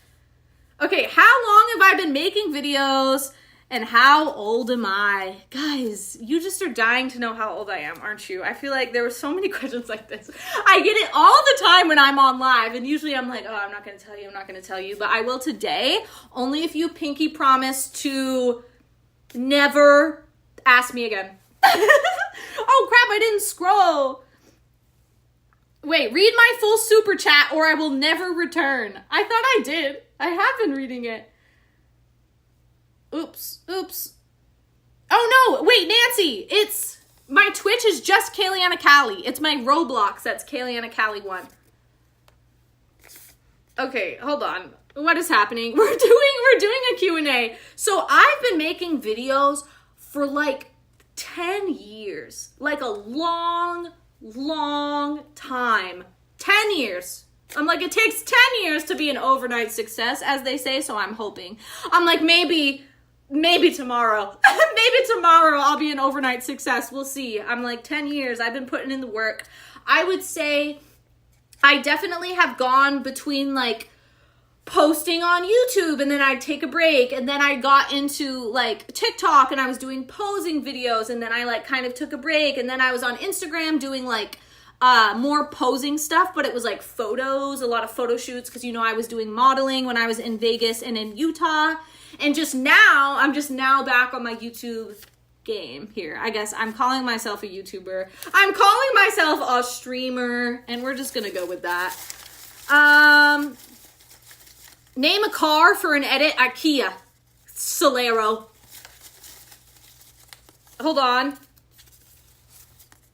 Okay, how long have I been making videos and how old am I? Guys, you just are dying to know how old I am, aren't you? I feel like there were so many questions like this. I get it all the time when I'm on live, and usually I'm like, oh, I'm not going to tell you, but I will today, only if you pinky promise to never ask me again. Oh crap, I didn't scroll. Wait, read my full super chat or I will never return. I thought I did. I have been reading it. Oops. Oh no, wait, Nancy, it's, my Twitch is just Kaliannakali. It's my Roblox that's Kaliannakali 1. Okay, hold on. What is happening? We're doing a Q&A. So I've been making videos for like 10 years. Like a long time. 10 years. I'm like, it takes 10 years to be an overnight success, as they say, so I'm hoping. I'm like, maybe tomorrow. Maybe tomorrow I'll be an overnight success. We'll see. I'm like, 10 years. I've been putting in the work. I would say I definitely have gone between like posting on YouTube and then I'd take a break, and then I got into like TikTok and I was doing posing videos, and then I like kind of took a break, and then I was on Instagram doing like more posing stuff, but it was like photos, a lot of photo shoots, because you know I was doing modeling when I was in Vegas and in Utah, and I'm just now back on my YouTube game here. I guess I'm calling myself a YouTuber. I'm calling myself a streamer, and we're just gonna go with that. Name a car for an edit. IKEA. Solero. Hold on.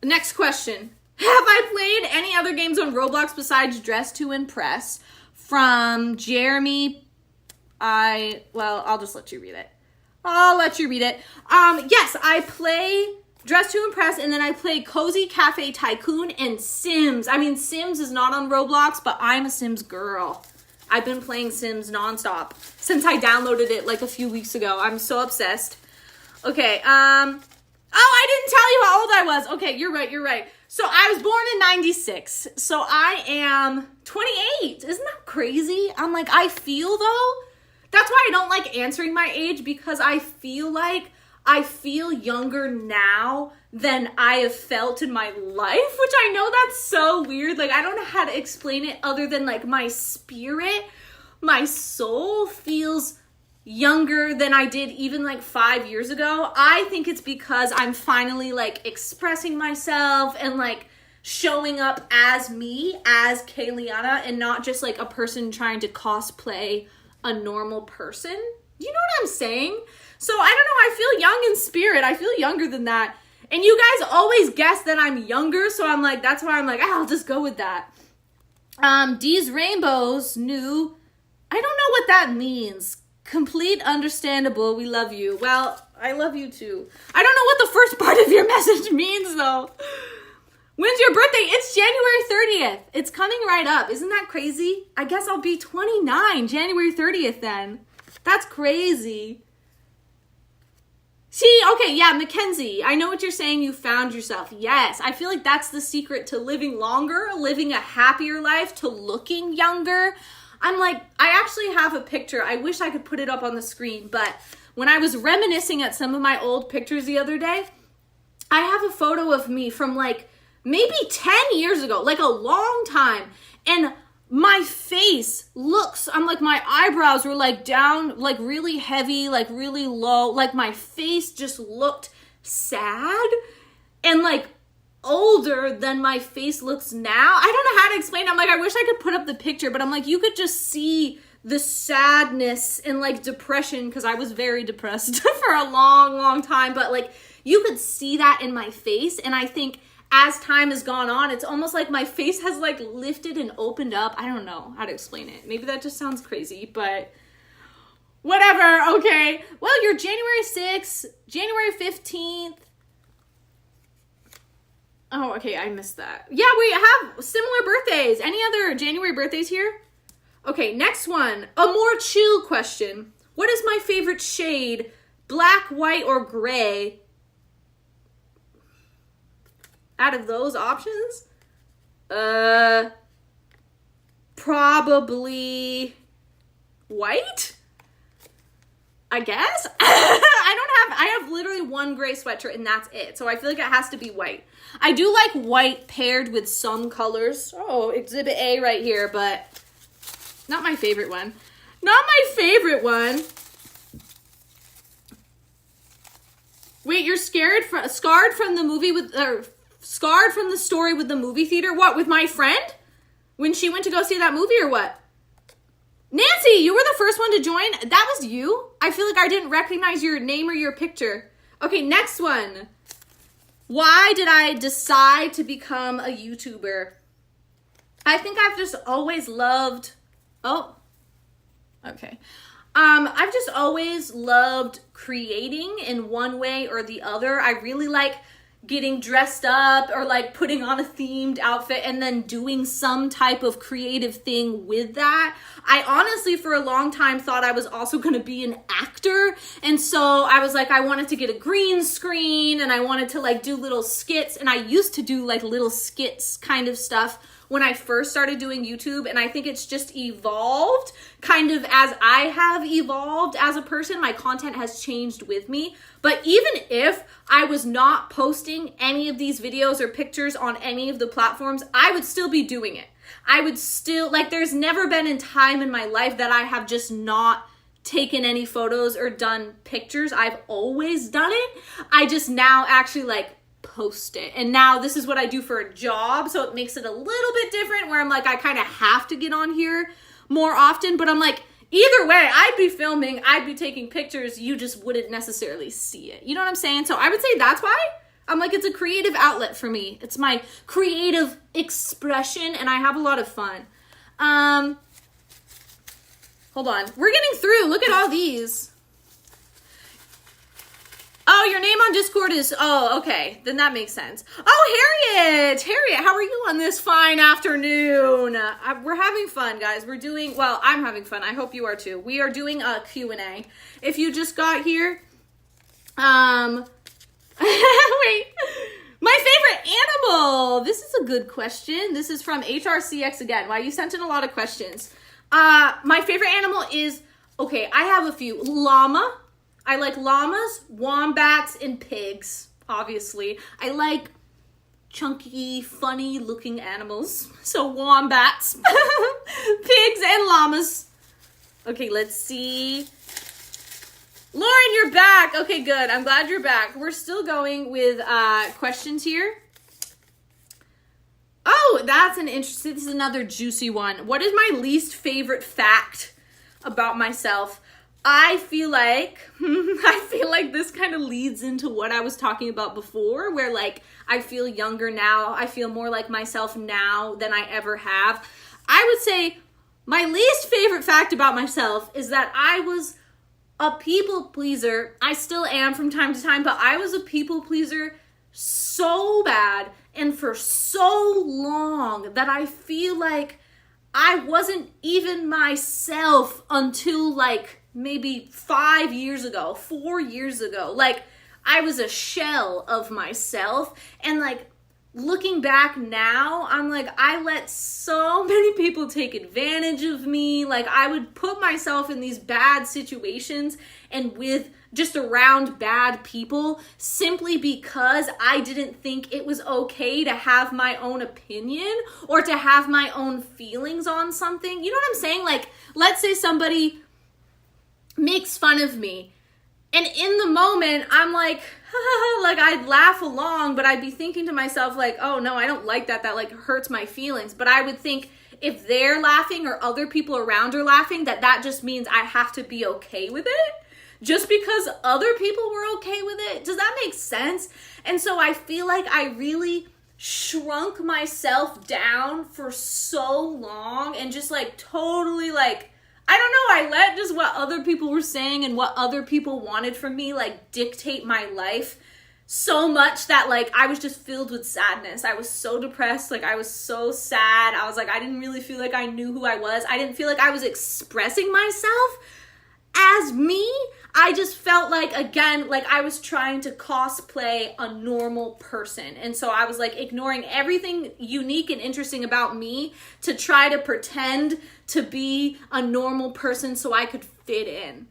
Next question. Have I played any other games on Roblox besides Dress to Impress? From Jeremy. I'll just let you read it. Yes, I play Dress to Impress, and then I play Cozy Cafe Tycoon and Sims. I mean, Sims is not on Roblox, but I'm a Sims girl. I've been playing Sims nonstop since I downloaded it like a few weeks ago. I'm so obsessed. Okay, oh, I didn't tell you how old I was. Okay, you're right. So I was born in 96. So I am 28. Isn't that crazy? I'm like, I feel though, that's why I don't like answering my age, because I feel younger now than I have felt in my life, which I know that's so weird. Like, I don't know how to explain it other than like my spirit, my soul feels younger than I did even like 5 years ago. I think it's because I'm finally like expressing myself and like showing up as me, as Kaliana, and not just like a person trying to cosplay a normal person. You know what I'm saying? So I don't know, I feel young in spirit. I feel younger than that. And you guys always guess that I'm younger, so I'm like, that's why I'm like, I'll just go with that. D's Rainbows new. I don't know what that means. Complete understandable. We love you. Well, I love you too. I don't know what the first part of your message means though. When's your birthday? It's January 30th. It's coming right up. Isn't that crazy? I guess I'll be 29 January 30th then. That's crazy. See, okay, yeah, Mackenzie, I know what you're saying. You found yourself. Yes, I feel like that's the secret to living longer, living a happier life, to looking younger. I'm like, I actually have a picture. I wish I could put it up on the screen, but when I was reminiscing at some of my old pictures the other day, I have a photo of me from like maybe 10 years ago, like a long time, and my face looks, I'm like, my eyebrows were like down, like really heavy, like really low. Like my face just looked sad and like older than my face looks now. I don't know how to explain it. I'm like, I wish I could put up the picture, but I'm like, you could just see the sadness and like depression, because I was very depressed for a long time. But like, you could see that in my face. And I think as time has gone on, it's almost like my face has like lifted and opened up. I don't know how to explain it. Maybe that just sounds crazy, but whatever. Okay. Well, you're January 6th, January 15th. Oh, okay. I missed that. Yeah, we have similar birthdays. Any other January birthdays here? Okay. Next one. A more chill question. What is my favorite shade? Black, white, or gray? Out of those options, probably white? I guess. I have literally one gray sweatshirt and that's it. So I feel like it has to be white. I do like white paired with some colors. Oh, exhibit A right here, but not my favorite one. Not my favorite one. Wait, you're scarred from the movie with, or scarred from the story with the movie theater? What, with my friend? When she went to go see that movie or what? Nancy, you were the first one to join. That was you? I feel like I didn't recognize your name or your picture. Okay, next one. Why did I decide to become a YouTuber? I think I've just always loved, I've just always loved creating in one way or the other. I really like getting dressed up or like putting on a themed outfit and then doing some type of creative thing with that. I honestly, for a long time, thought I was also going to be an actor. And so I was like, I wanted to get a green screen and I wanted to like do little skits. And I used to do like little skits kind of stuff when I first started doing YouTube, and I think it's just evolved kind of as I have evolved as a person. My content has changed with me. But even if I was not posting any of these videos or pictures on any of the platforms, I would still be doing it. I would still, like, there's never been a time in my life that I have just not taken any photos or done pictures. I've always done it. I just now actually like post it. And now this is what I do for a job, so it makes it a little bit different where I'm like, I kind of have to get on here more often, but I'm like, either way, I'd be filming, I'd be taking pictures, you just wouldn't necessarily see it. You know what I'm saying? So I would say that's why. I'm like, it's a creative outlet for me. It's my creative expression, and I have a lot of fun. Hold on. We're getting through. Look at all these. Oh, your name on Discord is, oh, okay. Then that makes sense. Oh, Harriet, how are you on this fine afternoon? We're having fun, guys. We're doing, well, I'm having fun. I hope you are too. We are doing a Q&A. If you just got here, wait, my favorite animal. This is a good question. This is from HRCX again. Wow, you sent in a lot of questions. My favorite animal is, okay, I have a few. Llama. I like llamas, wombats, and pigs, obviously. I like chunky, funny-looking animals. So wombats, pigs, and llamas. Okay, let's see. Lauren, you're back. Okay, good. I'm glad you're back. We're still going with questions here. Oh, that's an interesting, this is another juicy one. What is my least favorite fact about myself? I feel like this kind of leads into what I was talking about before, where like I feel younger now. I feel more like myself now than I ever have. I would say my least favorite fact about myself is that I was a people pleaser. I still am from time to time, but I was a people pleaser so bad and for so long that I feel like I wasn't even myself until like maybe 4 years ago. Like, I was a shell of myself. And like, looking back now, I'm like, I let so many people take advantage of me. Like, I would put myself in these bad situations and with just around bad people simply because I didn't think it was okay to have my own opinion or to have my own feelings on something. You know what I'm saying? Like, let's say somebody makes fun of me, and in the moment I'm like, like I'd laugh along, but I'd be thinking to myself like, oh no, I don't like that like hurts my feelings. But I would think if they're laughing or other people around are laughing, that just means I have to be okay with it just because other people were okay with it. Does that make sense? And so I feel like I really shrunk myself down for so long and just like totally like, I don't know, I let just what other people were saying and what other people wanted from me like dictate my life so much that like I was just filled with sadness. I was so depressed, like I was so sad. I was like, I didn't really feel like I knew who I was. I didn't feel like I was expressing myself. as me, I just felt like, again, like I was trying to cosplay a normal person. And so I was like ignoring everything unique and interesting about me to try to pretend to be a normal person so I could fit in.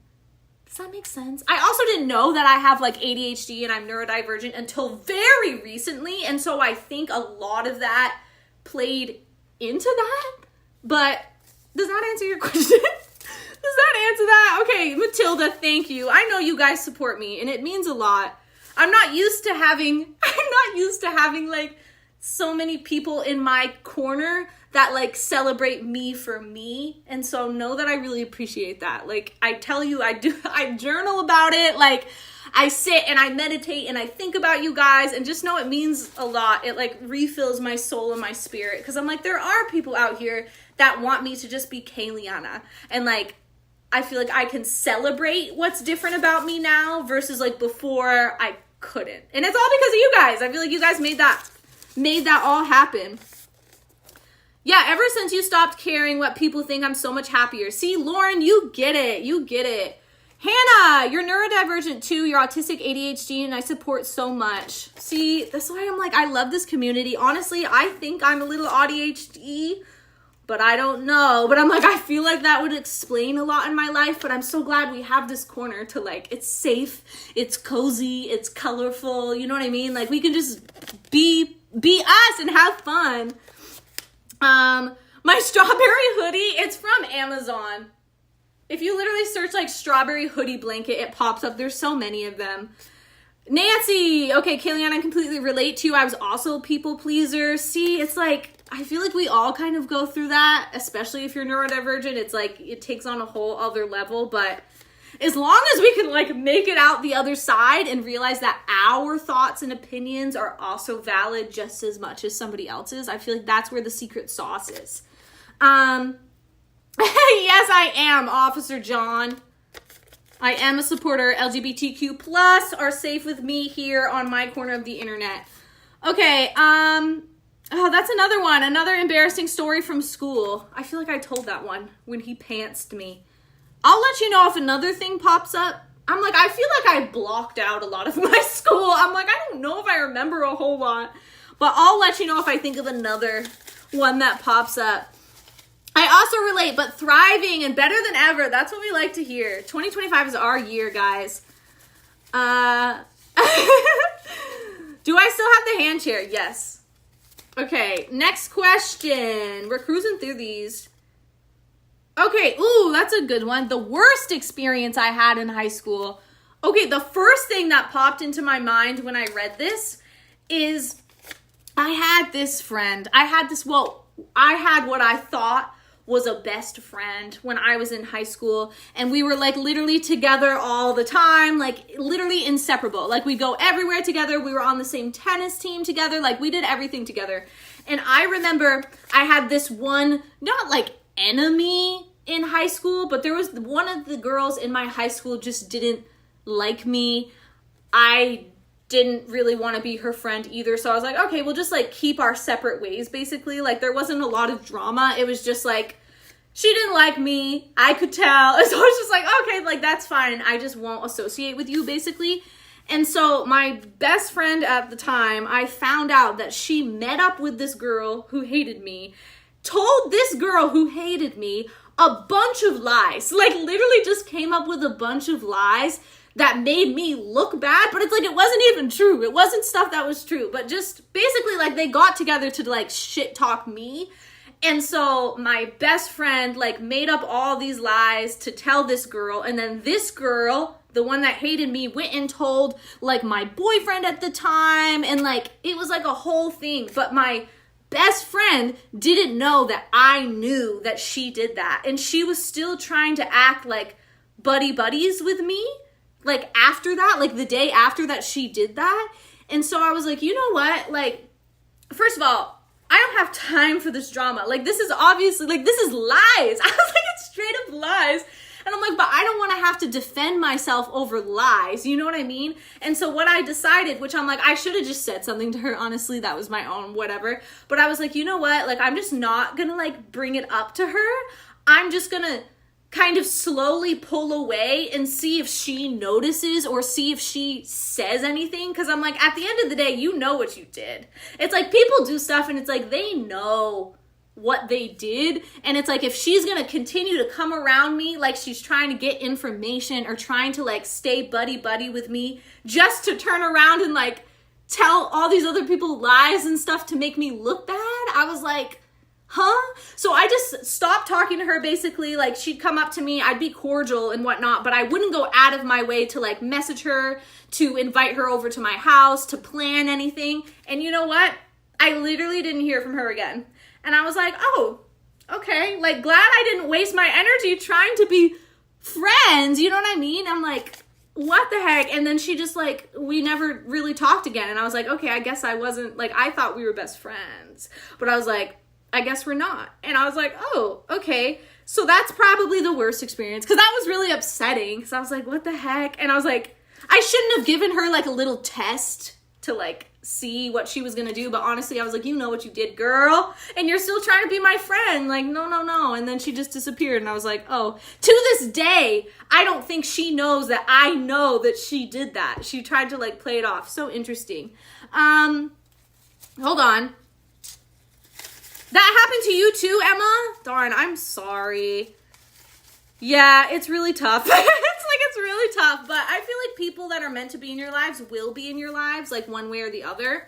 Does that make sense? I also didn't know that I have like ADHD and I'm neurodivergent until very recently. And so I think a lot of that played into that. But does that answer your question? Does that answer that? Okay, Matilda, thank you. I know you guys support me and it means a lot. I'm not used to having like so many people in my corner that like celebrate me for me. And so know that I really appreciate that. Like I tell you, I journal about it. Like I sit and I meditate and I think about you guys and just know it means a lot. It like refills my soul and my spirit. Cause I'm like, there are people out here that want me to just be Kaliana. And like, I feel like I can celebrate what's different about me now versus like before I couldn't. And it's all because of you guys. I feel like you guys made that all happen. Yeah, ever since you stopped caring what people think, I'm so much happier. See, Lauren, you get it. You get it. Hannah, you're neurodivergent too. You're autistic, ADHD, and I support so much. See, that's why I'm like, I love this community. Honestly, I think I'm a little ADHD, but I don't know. But I'm like, I feel like that would explain a lot in my life, but I'm so glad we have this corner to like, it's safe, it's cozy, it's colorful, you know what I mean? Like we can just be us and have fun. My strawberry hoodie, it's from Amazon. If you literally search like strawberry hoodie blanket, it pops up. There's so many of them. Nancy, okay, Kaliana, I completely relate to you. I was also a people pleaser. See, it's like, I feel like we all kind of go through that, especially if you're neurodivergent. It's like, it takes on a whole other level, but as long as we can like make it out the other side and realize that our thoughts and opinions are also valid just as much as somebody else's, I feel like that's where the secret sauce is. Yes, I am, Officer John. I am a supporter. LGBTQ plus are safe with me here on my corner of the internet. Okay, oh, that's another one. Another embarrassing story from school. I feel like I told that one when he pantsed me. I'll let you know if another thing pops up. I'm like, I feel like I blocked out a lot of my school. I'm like, I don't know if I remember a whole lot, but I'll let you know if I think of another one that pops up. I also relate, but thriving and better than ever. That's what we like to hear. 2025 is our year, guys. Do I still have the hand chair? Yes. Okay, next question. We're cruising through these. Okay, ooh, that's a good one. The worst experience I had in high school. Okay, the first thing that popped into my mind when I read this is I had this friend. I had what I thought was a best friend when I was in high school, and we were like literally together all the time, like literally inseparable. Like we'd go everywhere together. We were on the same tennis team together. Like we did everything together. And I remember I had this one, not like enemy in high school, but there was one of the girls in my high school just didn't like me. I didn't really want to be her friend either. So I was like, okay, we'll just like keep our separate ways basically. Like there wasn't a lot of drama. It was just like, she didn't like me. I could tell. And so I was just like, okay, like that's fine. I just won't associate with you basically. And so my best friend at the time, I found out that she met up with this girl who hated me, told this girl who hated me a bunch of lies, like literally just came up with a bunch of lies that made me look bad, but it's like, it wasn't even true. It wasn't stuff that was true, but just basically like they got together to like shit talk me. And so my best friend like made up all these lies to tell this girl. And then this girl, the one that hated me, went and told like my boyfriend at the time. And like, it was like a whole thing, but my best friend didn't know that I knew that she did that. And she was still trying to act like buddies with me. Like after that, like the day after that she did that. And so I was like, you know what? Like, first of all, I don't have time for this drama. Like this is obviously, like this is lies. I was like, it's straight up lies. And I'm like, but I don't want to have to defend myself over lies. You know what I mean? And so what I decided, which I'm like, I should have just said something to her. Honestly, that was my own whatever. But I was like, you know what? Like, I'm just not going to like bring it up to her. I'm just going to kind of slowly pull away and see if she notices or see if she says anything. Because I'm like, at the end of the day, you know what you did. It's like people do stuff and it's like they know what they did. And it's like if she's going to continue to come around me like she's trying to get information or trying to like stay buddy with me just to turn around and like tell all these other people lies and stuff to make me look bad, I was like, huh? So I just stopped talking to her basically. Like she'd come up to me, I'd be cordial and whatnot, but I wouldn't go out of my way to like message her, to invite her over to my house, to plan anything. And you know what? I literally didn't hear from her again. And I was like, oh, okay. Like glad I didn't waste my energy trying to be friends. You know what I mean? I'm like, what the heck? And then she just like, we never really talked again. And I was like, okay, I guess I wasn't, like, I thought we were best friends. But I was like, I guess we're not. And I was like, oh, okay. So that's probably the worst experience. Because that was really upsetting. Because I was like, what the heck? And I was like, I shouldn't have given her like a little test to like see what she was going to do. But honestly, I was like, you know what you did, girl. And you're still trying to be my friend. Like, no. And then she just disappeared. And I was like, oh, to this day, I don't think she knows that I know that she did that. She tried to like play it off. So interesting. Hold on. That happened to you too, Emma? Darn, I'm sorry. Yeah, it's really tough. It's really tough. But I feel like people that are meant to be in your lives will be in your lives, like one way or the other.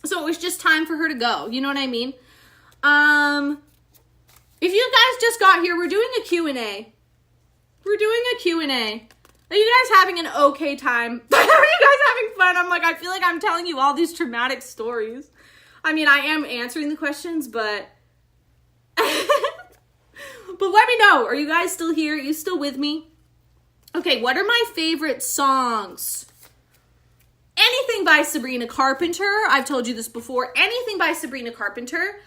So it was just time for her to go. You know what I mean? If you guys just got here, we're doing a Q&A. We're doing a Q&A. Are you guys having an okay time? Are you guys having fun? I'm like, I feel like I'm telling you all these traumatic stories. I mean, I am answering the questions, but but let me know. Are you guys still here? Are you still with me? Okay, what are my favorite songs? Anything by Sabrina Carpenter. I've told you this before. Anything by Sabrina Carpenter.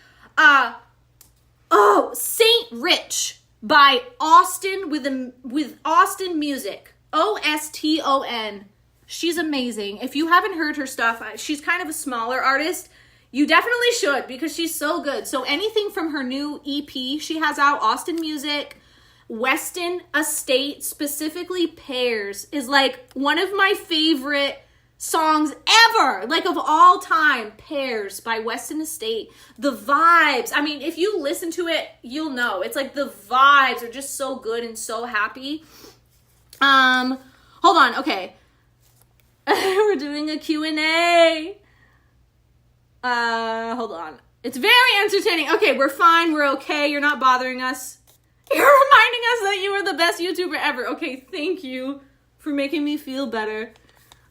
Saint Rich by Austin with Austin Music. Oston. She's amazing. If you haven't heard her stuff, she's kind of a smaller artist. You definitely should because she's so good. So anything from her new EP she has out, Austin Music, Weston Estate, specifically Pears, is like one of my favorite songs ever, like of all time. Pears by Weston Estate. The vibes, I mean, if you listen to it, you'll know. It's like the vibes are just so good and so happy. Hold on, okay. We're doing a Q&A. Hold on. It's very entertaining. Okay, we're fine. We're okay. You're not bothering us. You're reminding us that you are the best YouTuber ever. Okay, thank you for making me feel better.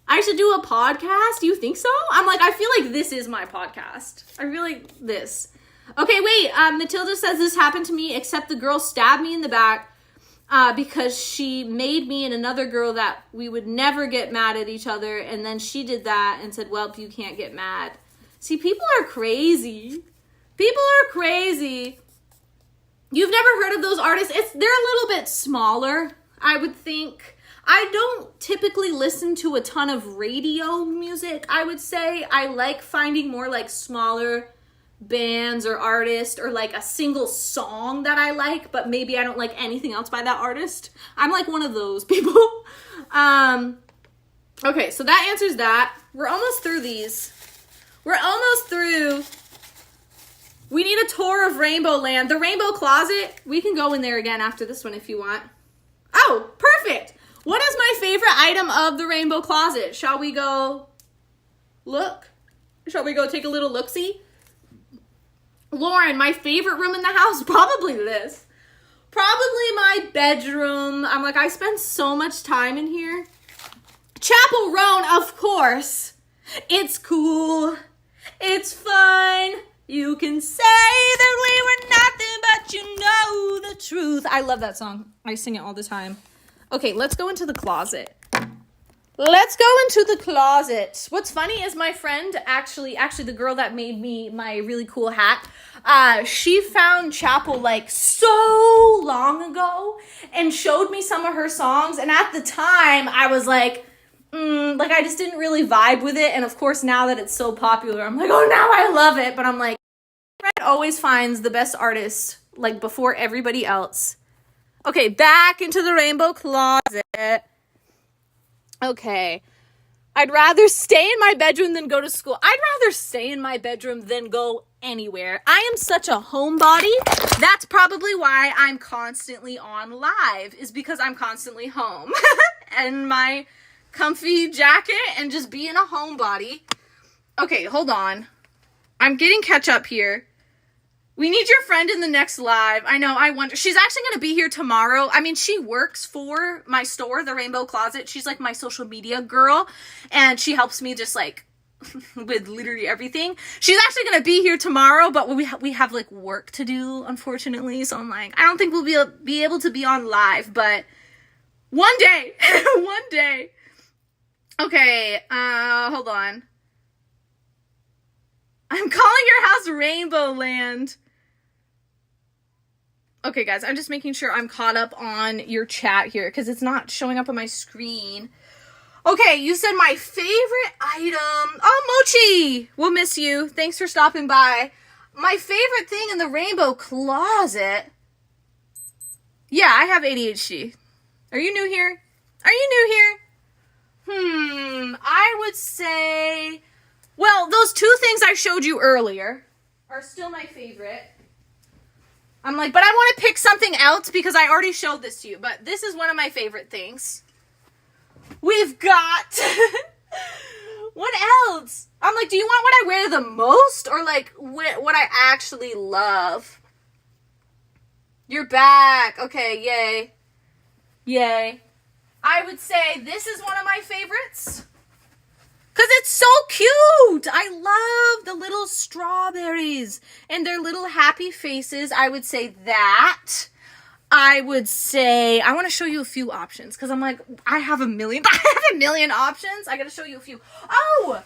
I should do a podcast? You think so? I'm like, I feel like this is my podcast. I feel like this. Okay, wait. Matilda says this happened to me, except the girl stabbed me in the back because she made me and another girl that we would never get mad at each other. And then she did that and said, well, you can't get mad. See, people are crazy. People are crazy. You've never heard of those artists? They're a little bit smaller, I would think. I don't typically listen to a ton of radio music, I would say. I like finding more like smaller bands or artists or like a single song that I like, but maybe I don't like anything else by that artist. I'm like one of those people. Okay, so that answers that. We're almost through these. We're almost through. We need a tour of Rainbow Land. The Rainbow Closet, we can go in there again after this one if you want. Oh, perfect. What is my favorite item of the Rainbow Closet? Shall we go look? Shall we go take a little look-see? Lauren, my favorite room in the house? Probably this. Probably my bedroom. I'm like, I spend so much time in here. Chapel Roan, of course. It's cool. It's fun. You can say that we were nothing, but you know the truth. I love that song. I sing it all the time. Okay, let's go into the closet. Let's go into the closet. What's funny is my friend, actually the girl that made me my really cool hat, she found Chapel like so long ago and showed me some of her songs. And at the time, I was like I just didn't really vibe with it. And of course, now that it's so popular, I'm like, oh, now I love it. But I'm like, my friend always finds the best artist like before everybody else. Okay, back into the rainbow closet. Okay. I'd rather stay in my bedroom than go to school. I'd rather stay in my bedroom than go anywhere. I am such a homebody. That's probably why I'm constantly on live, is because I'm constantly home. And my comfy jacket and just being a homebody. Okay, hold on. I'm getting catch up here. We need your friend in the next live. I know, I wonder. She's actually going to be here tomorrow. I mean, she works for my store, the Rainbow Closet. She's like my social media girl. And she helps me just like with literally everything. She's actually going to be here tomorrow, but we have like work to do, unfortunately. So I'm like, I don't think we'll be able to be on live, but one day, one day. Okay, hold on. I'm calling your house Rainbow Land. Okay, guys, I'm just making sure I'm caught up on your chat here because it's not showing up on my screen. Okay, you said my favorite item. Oh, Mochi, we'll miss you. Thanks for stopping by. My favorite thing in the rainbow closet. Yeah, I have ADHD. Are you new here? Are you new here? I would say, well, those two things I showed you earlier are still my favorite. I'm like, but I want to pick something else because I already showed this to you. But this is one of my favorite things. We've got... What else? I'm like, do you want what I wear the most? Or like what I actually love? You're back. Okay, yay. Yay. I would say this is one of my favorites. Because it's so cute. I love the little strawberries and their little happy faces. I would say that. I would say, I want to show you a few options because I'm like, I have a million options. I got to show you a few. Oh.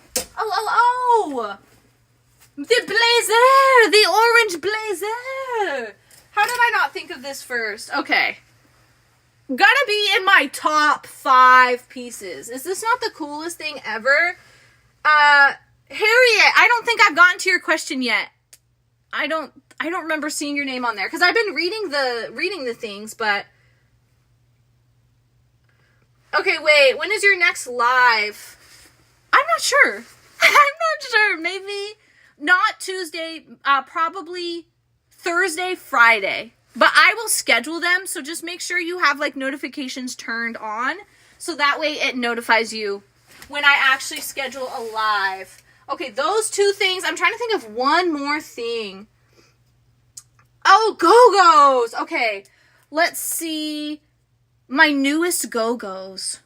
The blazer, the orange blazer. How did I not think of this first? Okay. Gotta be in my top 5 pieces. Is this not the coolest thing ever? Harriet, I don't think I've gotten to your question yet. I don't remember seeing your name on there because I've been reading the things, but okay, wait, when is your next live? I'm not sure. I'm not sure. Maybe not Tuesday, probably Thursday, Friday. But I will schedule them, so just make sure you have like notifications turned on so that way it notifies you when I actually schedule a live. Okay, those 2 things. I'm trying to think of one more thing. Oh, Go-Go's. Okay, let's see. My newest Go-Go's.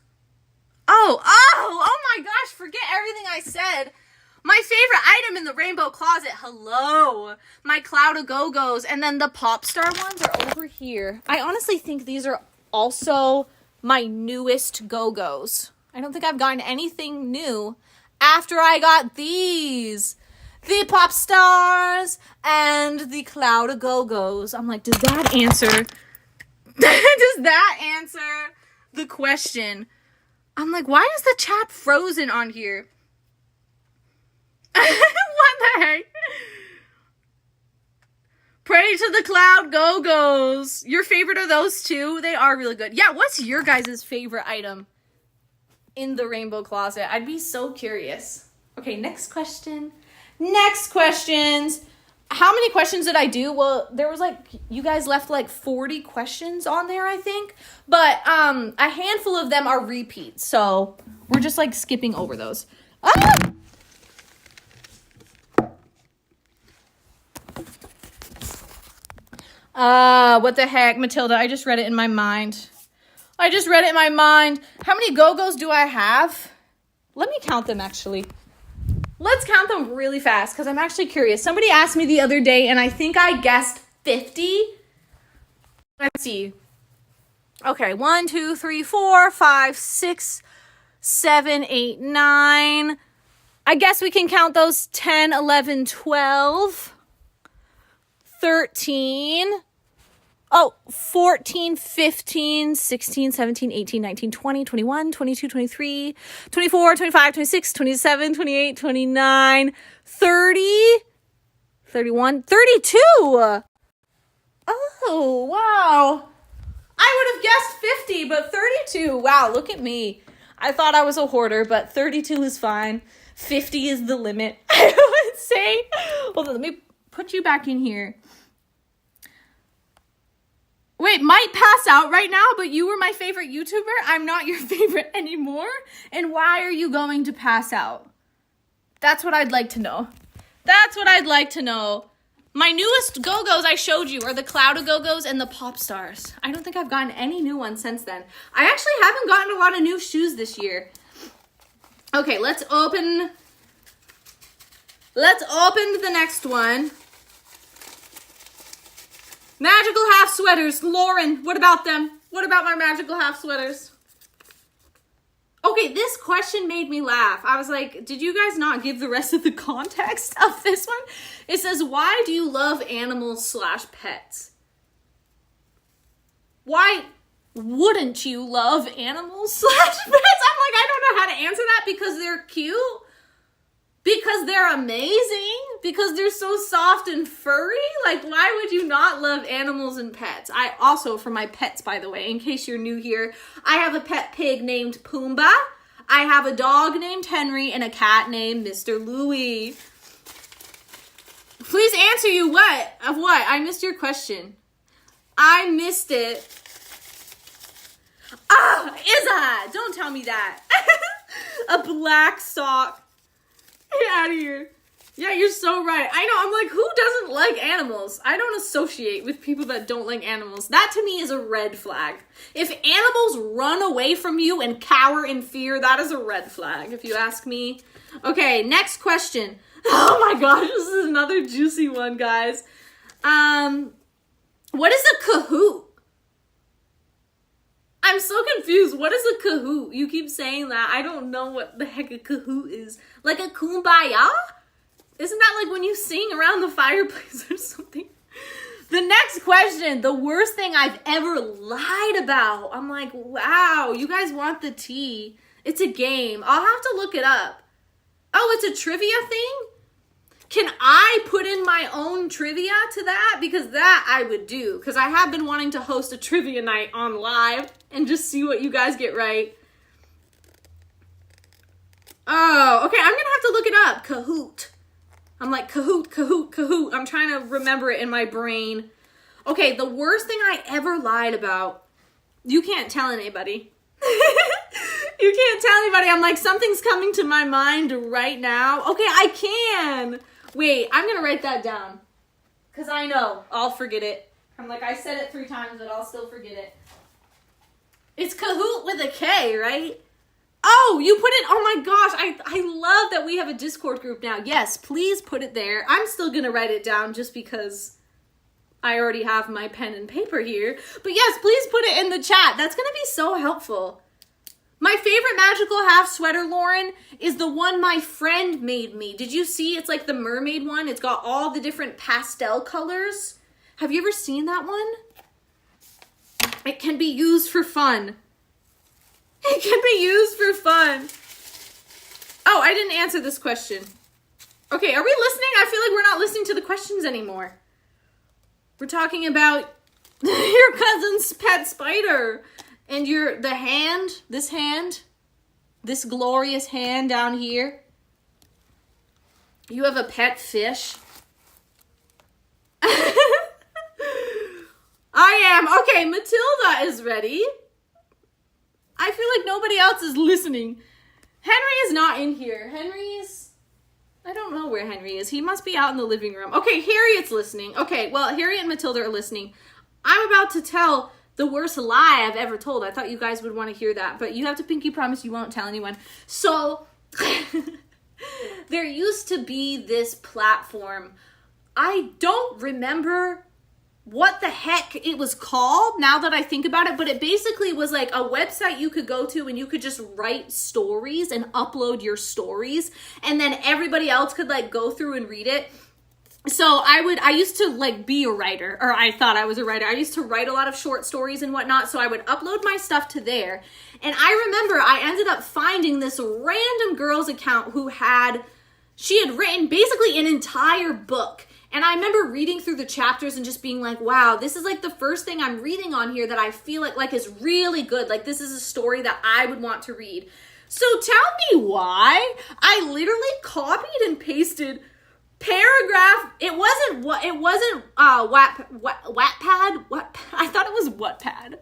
Oh my gosh, forget everything I said. My favorite item in the rainbow closet. Hello. My cloud of Go-Go's. And then the pop star ones are over here. I honestly think these are also my newest Go-Go's. I don't think I've gotten anything new after I got these. The pop stars and the cloud of Go-Go's. I'm like, does that answer the question? I'm like, why is the chat frozen on here? What the heck? Pray to the cloud Go-Go's. Your favorite are those 2? They are really good. Yeah, what's your guys' favorite item in the rainbow closet? I'd be so curious. Okay, next question. Next questions. How many questions did I do? Well, there was like, you guys left like 40 questions on there, I think. But a handful of them are repeats. So we're just like skipping over those. What the heck, Matilda? I just read it in my mind. How many Go-Go's do I have? Let me count them, actually. Let's count them really fast, because I'm actually curious. Somebody asked me the other day, and I think I guessed 50. Let's see. Okay, 1, 2, 3, 4, 5, 6, 7, 8, 9. I guess we can count those 10, 11, 12. 13, 14, 15, 16, 17, 18, 19, 20, 21, 22, 23, 24, 25, 26, 27, 28, 29, 30, 31, 32. Oh, wow. I would have guessed 50, but 32. Wow, look at me. I thought I was a hoarder, but 32 is fine. 50 is the limit. I would say. Hold on, let me put you back in here. Wait, might pass out right now, but you were my favorite YouTuber. I'm not your favorite anymore. And why are you going to pass out? That's what I'd like to know. That's what I'd like to know. My newest Go-Go's I showed you are the Cloud of Go-Go's and the Pop Stars. I don't think I've gotten any new ones since then. I actually haven't gotten a lot of new shoes this year. Okay, let's open the next one. Magical half sweaters. Lauren, what about them? What about my magical half sweaters? Okay, this question made me laugh. I was like, did you guys not give the rest of the context of this one? It says, why do you love animals / pets? Why wouldn't you love animals / pets? I'm like, I don't know how to answer that because they're cute. Because they're amazing? Because they're so soft and furry? Like, why would you not love animals and pets? I also, for my pets, by the way, in case you're new here, I have a pet pig named Pumbaa. I have a dog named Henry and a cat named Mr. Louie. Please answer you what? Of what? I missed your question. I missed it. Ah, Izza! Don't tell me that. A black sock. Get out of here. Yeah, you're so right. I know, I'm like, who doesn't like animals? I don't associate with people that don't like animals. That to me is a red flag. If animals run away from you and cower in fear, that is a red flag, if you ask me. Okay, next question. Oh my gosh, this is another juicy one, guys. What is a Kahoot? I'm so confused. What is a Kahoot? You keep saying that. I don't know what the heck a Kahoot is. Like a kumbaya? Isn't that like when you sing around the fireplace or something? The next question, the worst thing I've ever lied about. I'm like, wow, you guys want the tea. It's a game. I'll have to look it up. Oh, it's a trivia thing? Can I put in my own trivia to that? Because that I would do. Because I have been wanting to host a trivia night on live and just see what you guys get right. Oh, okay. I'm going to have to look it up. Kahoot. I'm like, Kahoot, Kahoot, Kahoot. I'm trying to remember it in my brain. Okay, the worst thing I ever lied about. You can't tell anybody. You can't tell anybody. I'm like, something's coming to my mind right now. Okay, I can. Wait, I'm going to write that down. Because I know I'll forget it. I'm like, I said it 3 times, but I'll still forget it. It's Kahoot with a K, right? Oh, you put it, oh my gosh, I love that we have a Discord group now. Yes, please put it there. I'm still going to write it down just because I already have my pen and paper here. But yes, please put it in the chat. That's going to be so helpful. My favorite magical half sweater, Lauren, is the one my friend made me. Did you see? It's like the mermaid one. It's got all the different pastel colors. Have you ever seen that one? It can be used for fun. It can be used for fun. Oh, I didn't answer this question. Okay, are we listening? I feel like we're not listening to the questions anymore. We're talking about your cousin's pet spider. And this glorious hand down here. You have a pet fish. I am. Okay, Matilda is ready. I feel like nobody else is listening. Henry is not in here. I don't know where Henry is. He must be out in the living room. Okay, Harriet's listening. Okay, well, Harriet and Matilda are listening. I'm about to tell the worst lie I've ever told. I thought you guys would want to hear that, but you have to pinky promise you won't tell anyone. So, there used to be this platform. I don't remember what the heck it was called now that I think about it, but it basically was like a website you could go to and you could just write stories and upload your stories, and then everybody else could like go through and read it. So I used to like be a writer, or I thought I was a writer. I used to write a lot of short stories and whatnot, so I would upload my stuff to there. And I remember I ended up finding this random girl's account she had written basically an entire book. And I remember reading through the chapters and just being like, wow, this is like the first thing I'm reading on here that I feel like is really good. Like this is a story that I would want to read. So tell me why I literally copied and pasted paragraph. It wasn't Wattpad. I thought it was Wattpad.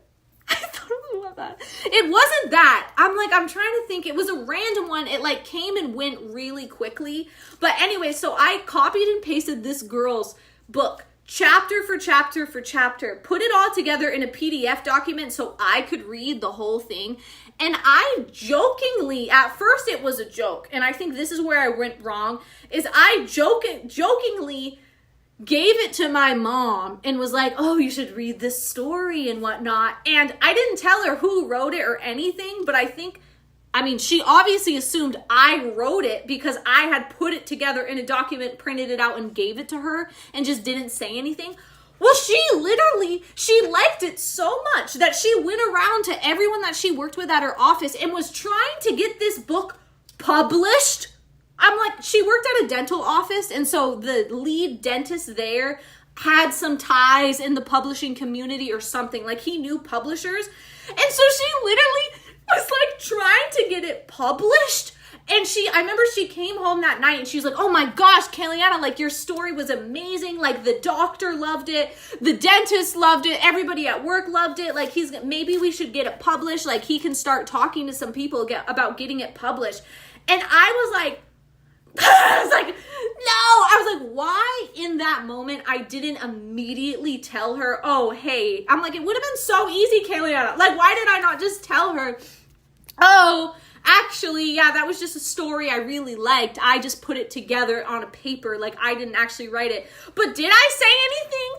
I thought it was Wattpad. It wasn't that. I'm trying to think. It was a random one. It like came and went really quickly. But anyway, so I copied and pasted this girl's book, chapter for chapter for chapter, put it all together in a PDF document so I could read the whole thing. And I jokingly, at first it was a joke, and I think this is where I went wrong, is I jokingly gave it to my mom and was like, oh, you should read this story and whatnot. And I didn't tell her who wrote it or anything, but she obviously assumed I wrote it because I had put it together in a document, printed it out, and gave it to her and just didn't say anything. Well, she liked it so much that she went around to everyone that she worked with at her office and was trying to get this book published. She worked at a dental office, and so the lead dentist there had some ties in the publishing community or something. Like, he knew publishers. And so she literally was, like, trying to get it published. And I remember she came home that night and she was like, oh my gosh, Kaliana, like your story was amazing. Like the doctor loved it. The dentist loved it. Everybody at work loved it. Like maybe we should get it published. Like he can start talking to some people about getting it published. And I was like, no. I was like, why in that moment I didn't immediately tell her, oh, hey. I'm like, it would have been so easy, Kaliana. Like, why did I not just tell her, oh, actually, yeah, that was just a story I really liked. I just put it together on a paper. Like, I didn't actually write it. But did I say anything?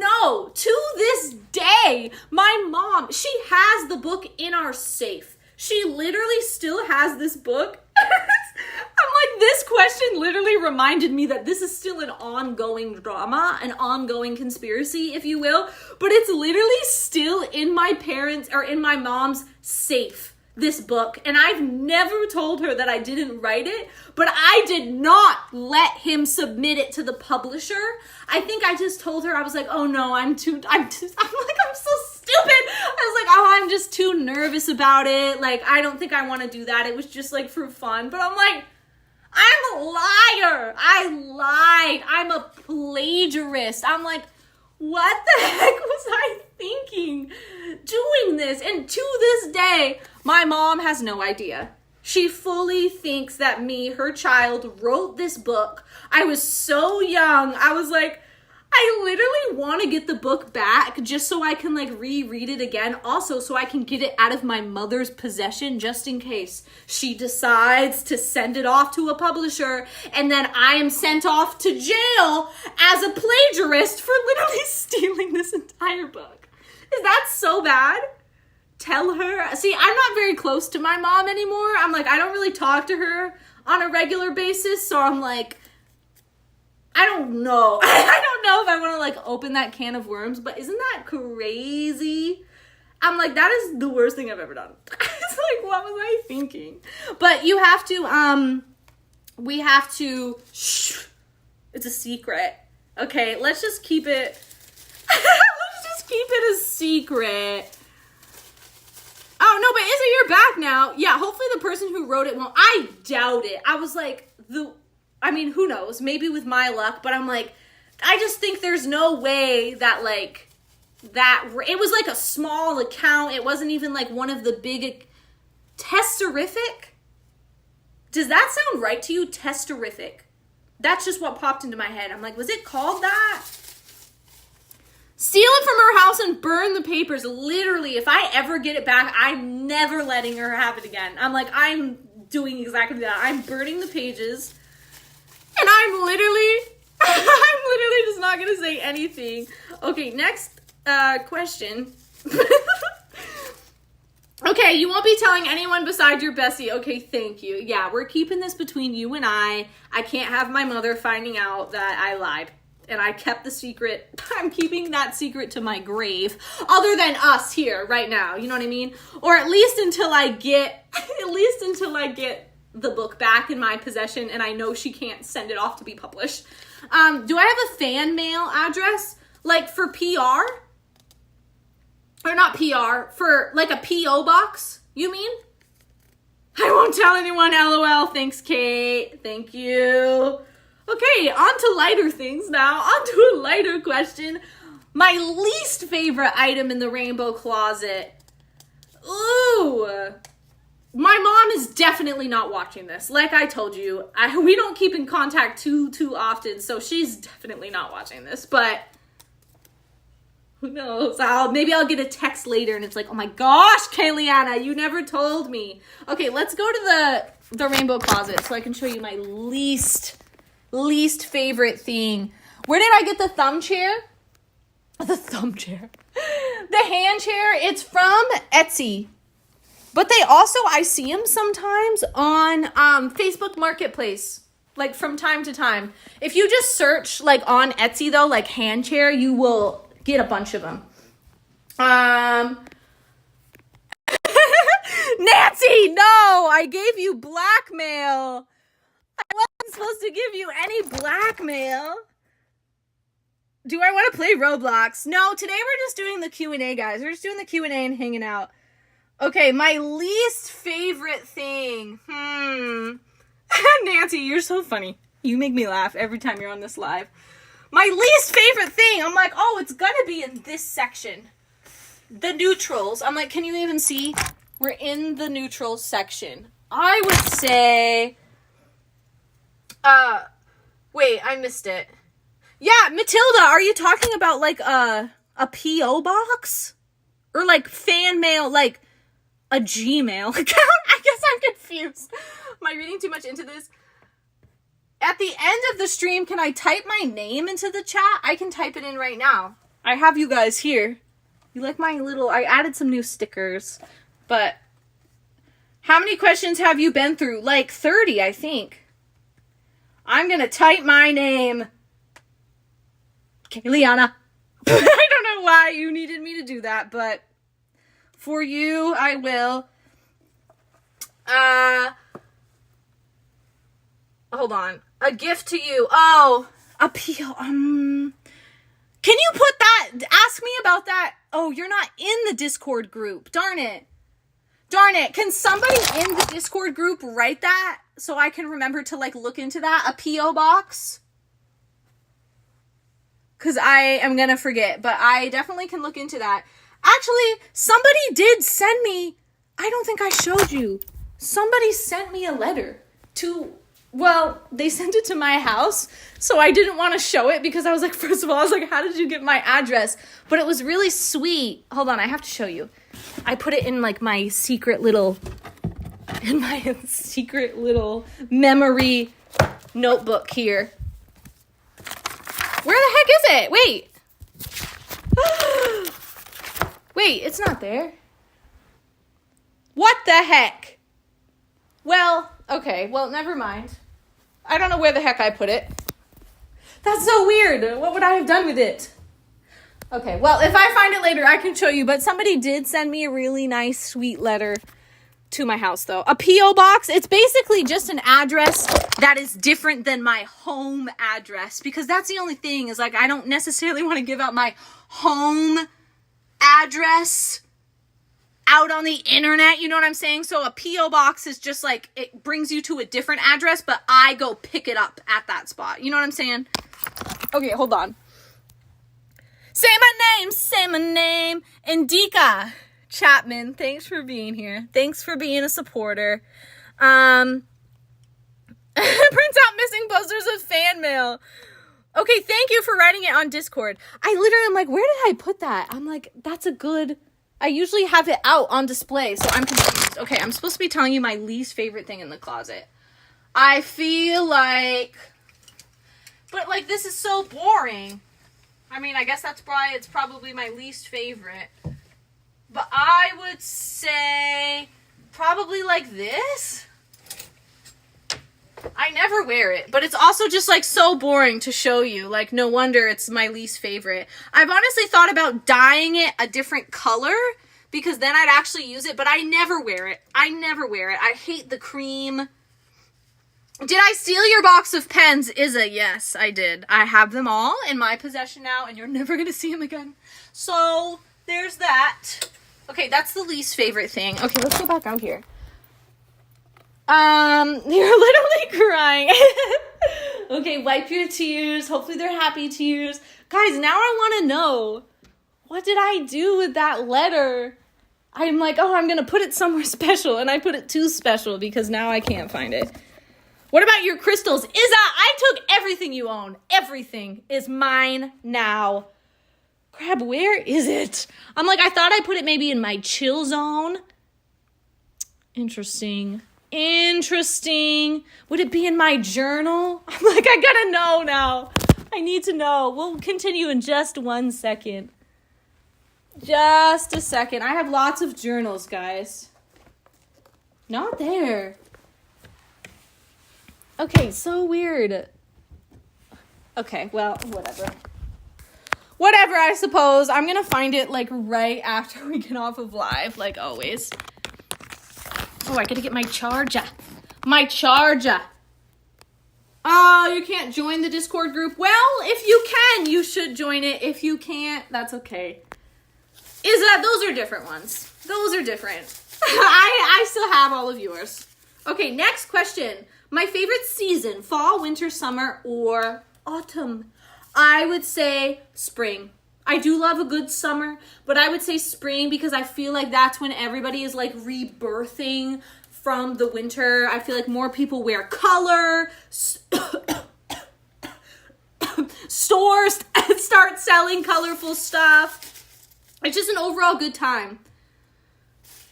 No. To this day, my mom, she has the book in our safe. She literally still has this book. I'm like, this question literally reminded me that this is still an ongoing drama, an ongoing conspiracy, if you will. But it's literally still in my mom's safe. This book, and I've never told her that I didn't write it, but I did not let him submit it to the publisher. I think I just told her, I was like, oh no, I'm so stupid. I was like, oh, I'm just too nervous about it. Like, I don't think I want to do that. It was just like for fun. But I'm like, I'm a liar. I lied. I'm a plagiarist. I'm like, what the heck was I thinking doing this? And to this day, my mom has no idea. She fully thinks that her child, wrote this book. I was so young. I was like, I literally want to get the book back just so I can like reread it again. Also, so I can get it out of my mother's possession just in case she decides to send it off to a publisher and then I am sent off to jail as a plagiarist for literally stealing this entire book. Is that so bad? Tell her. See, I'm not very close to my mom anymore. I'm like, I don't really talk to her on a regular basis. So I'm like, I don't know. I don't know if I want to like open that can of worms, but isn't that crazy? I'm like, that is the worst thing I've ever done. It's like, what was I thinking? But you have to, we have to, shh, it's a secret. Okay, let's just keep it, let's just keep it a secret. Oh, no, but Izzy, you're back now. Yeah, hopefully the person who wrote it won't. I doubt it. I was like, who knows? Maybe with my luck, but I'm like, I just think there's no way that, like, it was like a small account. It wasn't even like one of the big, Testorific? Does that sound right to you? Testorific. That's just what popped into my head. I'm like, was it called that? Steal it from her house and burn the papers. Literally, if I ever get it back, I'm never letting her have it again. I'm like, I'm doing exactly that. I'm burning the pages. And I'm literally just not going to say anything. Okay, next question. Okay, you won't be telling anyone besides your bestie. Okay, thank you. Yeah, we're keeping this between you and I. I can't have my mother finding out that I lied. And I kept the secret. I'm keeping that secret to my grave. Other than us here right now. You know what I mean? Or at least until I get the book back in my possession and I know she can't send it off to be published. Do I have a fan mail address? Like for PR? Or not PR, for like a P.O. box, you mean? I won't tell anyone, LOL. Thanks, Kate. Thank you. Okay, on to lighter things now. On to a lighter question. My least favorite item in the rainbow closet. Ooh. My mom is definitely not watching this. Like I told you, we don't keep in contact too often, so she's definitely not watching this, but who knows? Maybe I'll get a text later and it's like, oh my gosh, Kaliana, you never told me. Okay, let's go to the rainbow closet so I can show you my least favorite thing. Where did I get the thumb chair? The thumb chair. The hand chair. It's from Etsy. But they also, I see them sometimes on Facebook Marketplace. Like from time to time. If you just search like on Etsy though, like hand chair, you will get a bunch of them. Nancy, no, I gave you blackmail. I wasn't supposed to give you any blackmail. Do I want to play Roblox? No, today we're just doing the Q&A, guys. We're just doing the Q&A and hanging out. Okay, my least favorite thing. Nancy, you're so funny. You make me laugh every time you're on this live. My least favorite thing, I'm like, oh, it's gonna be in this section. The neutrals. I'm like, can you even see? We're in the neutrals section. I would say, wait, I missed it. Yeah, Matilda, are you talking about like a P.O. box? Or like fan mail, like a Gmail? I guess I'm confused. Am I reading too much into this? At the end of the stream, can I type my name into the chat? I can type it in right now. I have you guys here. You like my little... I added some new stickers. But how many questions have you been through? Like 30, I think. I'm going to type my name. Kaliana. I don't know why you needed me to do that, but for you, I will. Hold on. A gift to you. Oh, appeal. Can you put that? Ask me about that. Oh, you're not in the Discord group. Darn it. Darn it. Can somebody in the Discord group write that so I can remember to like look into that? A P.O. box? Because I am going to forget, but I definitely can look into that. Actually, somebody did send me, I don't think I showed you. Somebody sent me a letter to... Well, they sent it to my house, so I didn't want to show it because I was like, first of all, I was like, how did you get my address? But it was really sweet. Hold on, I have to show you. I put it in like my secret little memory notebook here. Where the heck is it? Wait. Wait, it's not there. What the heck? Well, okay, well, never mind. I don't know where the heck I put it. That's so weird. What would I have done with it? Okay, well, if I find it later, I can show you. But somebody did send me a really nice, sweet letter to my house, though. A P.O. box. It's basically just an address that is different than my home address. Because that's the only thing is, like, I don't necessarily want to give out my home address out on the internet, you know what I'm saying? So a P.O. box is just like, it brings you to a different address, but I go pick it up at that spot. You know what I'm saying? Okay, hold on. Say my name. Indika Chapman, thanks for being here. Thanks for being a supporter. Prints out missing posters of fan mail. Okay, thank you for writing it on Discord. I literally am like, where did I put that? I'm like, that's a good... I usually have it out on display, so I'm confused. Okay, I'm supposed to be telling you my least favorite thing in the closet. I feel like... But, like, this is so boring. I mean, I guess it's probably my least favorite. But I would say probably like this. I never wear it, but it's also just like so boring to show you. Like, no wonder it's my least favorite. I've honestly thought about dyeing it a different color because then I'd actually use it, but I never wear it. I hate the cream. Did I steal your box of pens? Yes, I did. I have them all in my possession now, and you're never going to see them again. So, there's that. Okay, that's the least favorite thing. Okay, let's go back out here. You're literally crying. Okay, wipe your tears. Hopefully they're happy tears. Guys, now I want to know, what did I do with that letter? I'm like, oh, I'm going to put it somewhere special, and I put it too special because now I can't find it. What about your crystals? I took everything you own. Everything is mine now. Crap, where is it? I'm like, I thought I put it maybe in my chill zone. Interesting. Would it be in my journal? I'm like, I gotta know now. I need to know. We'll continue in just 1 second. Just a second. I have lots of journals, guys. Not there. Okay, so weird. Okay, well, whatever. Whatever, I suppose. I'm gonna find it, like, right after we get off of live, like always. Oh, I gotta get my charger. Oh, you can't join the Discord group? Well, if you can, you should join it. If you can't, that's okay. Those are different ones. Those are different. I still have all of yours. Okay, next question. My favorite season, fall, winter, summer, or autumn? I would say spring. I do love a good summer, but I would say spring because I feel like that's when everybody is like rebirthing from the winter. I feel like more people wear color. Stores start selling colorful stuff. It's just an overall good time.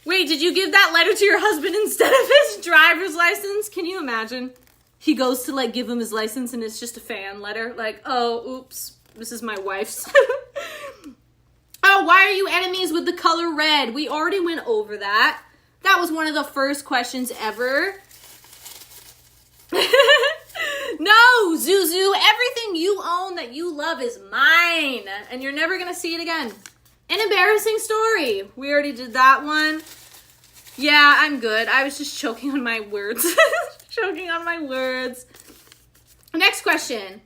Wait, did you give that letter to your husband instead of his driver's license? Can you imagine? He goes to, like, give him his license and it's just a fan letter. Like, oh, oops, this is my wife's. Oh, why are you enemies with the color red? We already went over that. That was one of the first questions ever. No, Zuzu, everything you own that you love is mine. And you're never going to see it again. An embarrassing story. We already did that one. Yeah, I'm good. I was just choking on my words. Next question.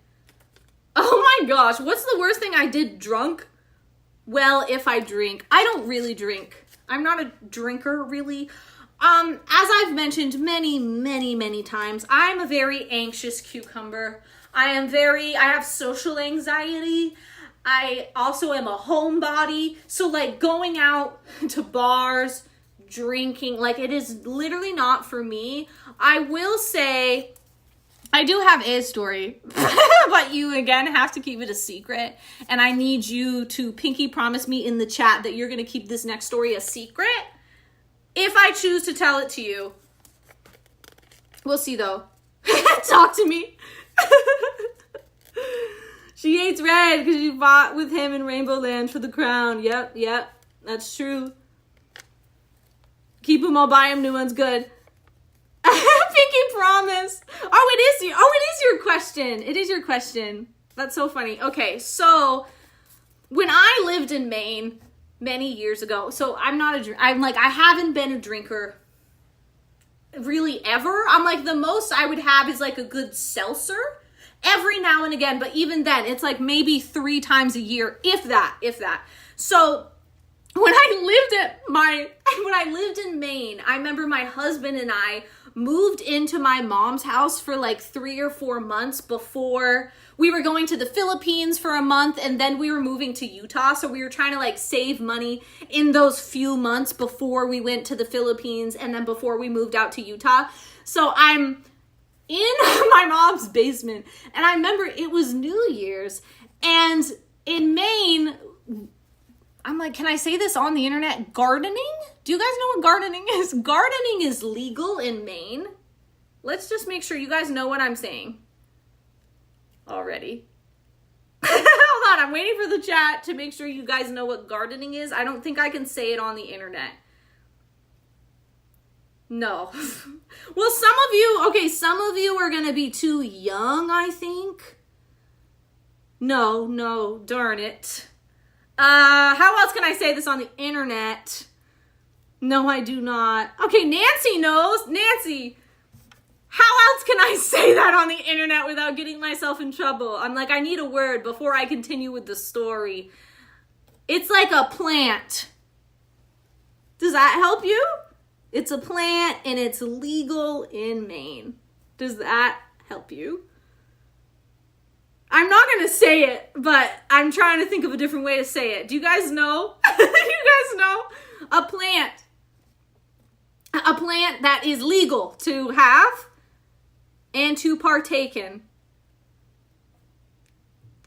Oh my gosh. What's the worst thing I did drunk? Well, if I drink. I don't really drink. I'm not a drinker, really. As I've mentioned many times, I'm a very anxious cucumber. I have social anxiety. I also am a homebody, so like going out to bars, drinking, like it is literally not for me. I will say, I do have a story, but you again have to keep it a secret. And I need you to pinky promise me in the chat that you're going to keep this next story a secret. If I choose to tell it to you, we'll see though. Talk to me. She hates red because she fought with him in Rainbow Land for the crown. Yep, that's true. Keep them, I'll buy them, new one's good. Pinky promise. Oh, it is your question. It is your question. That's so funny. Okay, so when I lived in Maine many years ago, so I haven't been a drinker really ever. I'm like, the most I would have is like a good seltzer. Every now and again, but even then, it's like maybe 3 times a year, if that. So when I lived in Maine, I remember my husband and I moved into my mom's house for like 3 or 4 months before we were going to the Philippines for a month, and then we were moving to Utah. So we were trying to like save money in those few months before we went to the Philippines and then before we moved out to Utah. So I'm in my mom's basement, and I remember it was New Year's, and in Maine, I'm like, can I say this on the internet? Gardening? Do you guys know what gardening is? Gardening is legal in Maine. Let's just make sure you guys know what I'm saying already. Hold on, I'm waiting for the chat to make sure you guys know what gardening is. I don't think I can say it on the internet. No. Well, some of you are going to be too young, I think. No, darn it. How else can I say this on the internet? No, I do not. Okay, Nancy knows. Nancy, how else can I say that on the internet without getting myself in trouble? I'm like, I need a word before I continue with the story. It's like a plant. Does that help you? It's a plant and it's legal in Maine. Does that help you? I'm not going to say it, but I'm trying to think of a different way to say it. Do you guys know? You guys know? A plant. A plant that is legal to have and to partake in.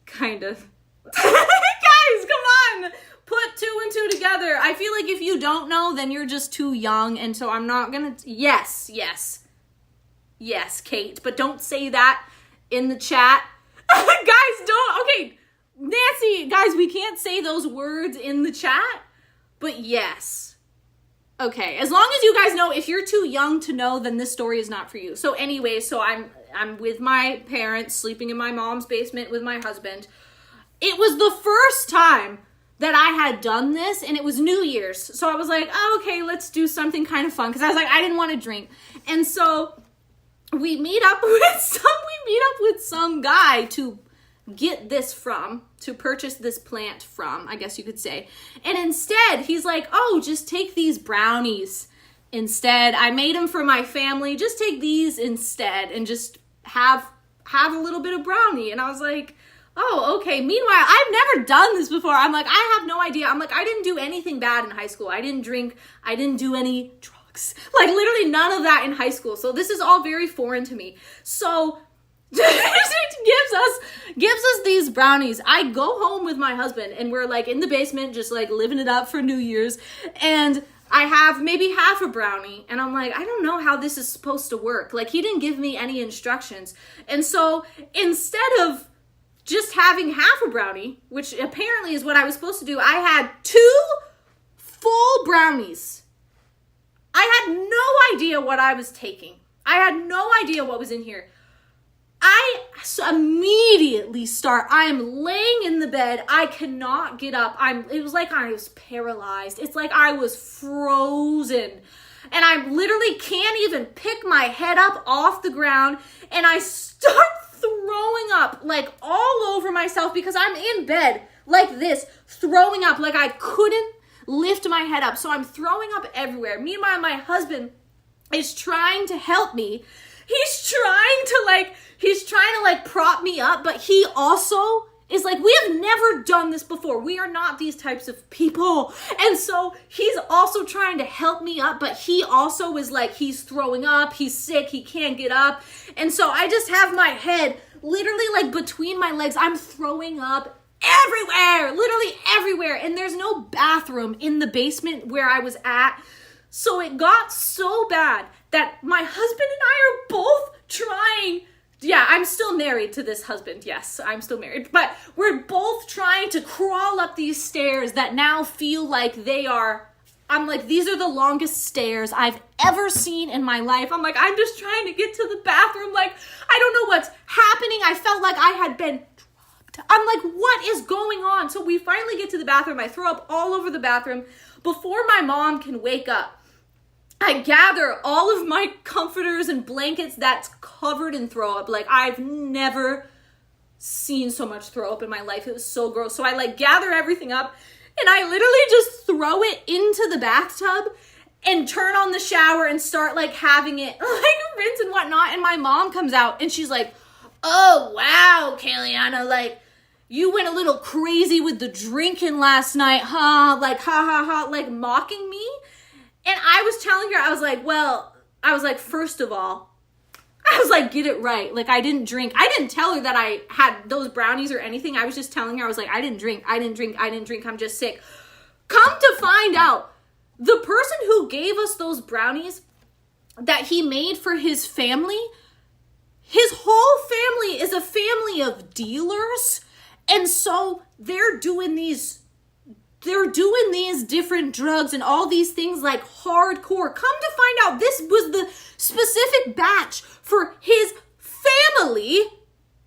Kind of. Guys, come on. Put two and two together. I feel like if you don't know, then you're just too young. And so I'm not going to. Yes, Kate. But don't say that in the chat. Guys, don't. Okay, Nancy, guys, we can't say those words in the chat. But yes. Okay, as long as you guys know, if you're too young to know, then this story is not for you. So anyway, so I'm with my parents, sleeping in my mom's basement with my husband. It was the first time that I had done this, and it was New Year's. So I was like, oh, okay, let's do something kind of fun, because I was like, I didn't want to drink. And so we meet up with some guy to get this from, to purchase this plant from, I guess you could say. And instead, he's like, oh, just take these brownies instead. I made them for my family. Just take these instead and just have a little bit of brownie. And I was like, oh, okay. Meanwhile, I've never done this before. I'm like, I have no idea. I'm like, I didn't do anything bad in high school. I didn't drink. I didn't do any drugs. Like literally none of that in high school. So this is all very foreign to me. So it gives us these brownies. I go home with my husband and we're like in the basement, just like living it up for New Year's. And I have maybe half a brownie. And I'm like, I don't know how this is supposed to work. Like he didn't give me any instructions. And so instead of just having half a brownie, which apparently is what I was supposed to do, I had 2 full brownies. I had no idea what I was taking. I had no idea what was in here. I immediately I am laying in the bed. I cannot get up. It was like I was paralyzed. It's like I was frozen. And I literally can't even pick my head up off the ground. And I start throwing up like all over myself because I'm in bed like this, throwing up like I couldn't lift my head up. So I'm throwing up everywhere. Meanwhile, my husband is trying to help me. He's trying to prop me up, but he also is like, we have never done this before. We are not these types of people. And so he's also trying to help me up, but he also is like, he's throwing up, he's sick, he can't get up. And so I just have my head literally like between my legs. I'm throwing up everywhere, literally everywhere. And there's no bathroom in the basement where I was at. So it got so bad that my husband and I are both trying. Yeah, I'm still married to this husband. Yes, I'm still married. But we're both trying to crawl up these stairs that now feel like I'm like, these are the longest stairs I've ever seen in my life. I'm like, I'm just trying to get to the bathroom. Like, I don't know what's happening. I felt like I had been drugged. I'm like, what is going on? So we finally get to the bathroom. I throw up all over the bathroom. Before my mom can wake up, I gather all of my comforters and blankets that's covered in throw up. Like, I've never seen so much throw up in my life. It was so gross. So I like gather everything up and I literally just throw it into the bathtub and turn on the shower and start like having it like rinse and whatnot. And my mom comes out and she's like, oh, wow, Kaliana, like, you went a little crazy with the drinking last night, huh? Like, ha, ha, ha, like mocking me. And I was telling her, I was like, first of all, I was like, get it right. Like, I didn't drink. I didn't tell her that I had those brownies or anything. I was just telling her, I was like, I didn't drink. I'm just sick. Come to find out, the person who gave us those brownies that he made for his family, his whole family is a family of dealers. And so they're doing these different drugs and all these things like hardcore. Come to find out, this was the specific batch for his family.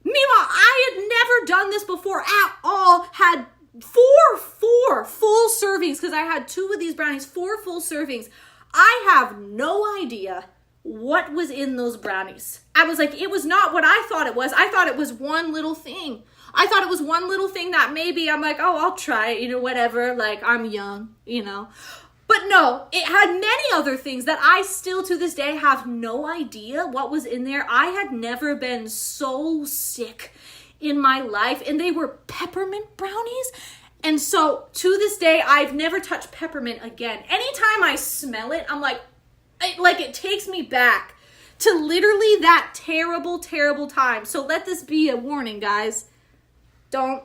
Meanwhile, I had never done this before at all. Had four full servings because I had 2 of these brownies, 4 full servings. I have no idea what was in those brownies. I was like, it was not what I thought it was. I thought it was one little thing. I thought it was one little thing that maybe I'm like, oh, I'll try it, whatever. Like, I'm young, But no, it had many other things that I still to this day have no idea what was in there. I had never been so sick in my life, and they were peppermint brownies. And so to this day, I've never touched peppermint again. Anytime I smell it, I'm like it takes me back to literally that terrible, terrible time. So let this be a warning, guys. Don't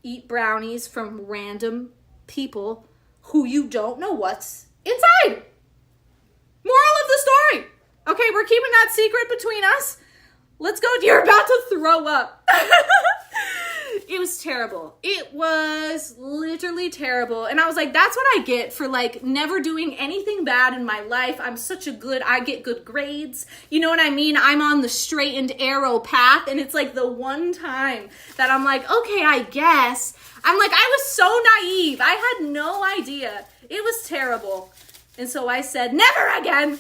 eat brownies from random people who you don't know what's inside. Moral of the story. Okay, we're keeping that secret between us. Let's go. You're about to throw up. It was terrible. It was literally terrible. And I was like, that's what I get for never doing anything bad in my life. I get good grades. You know what I mean? I'm on the straight and arrow path. And it's the one time that I'm like, okay, I guess. I was so naive. I had no idea. It was terrible. And so I said, never again.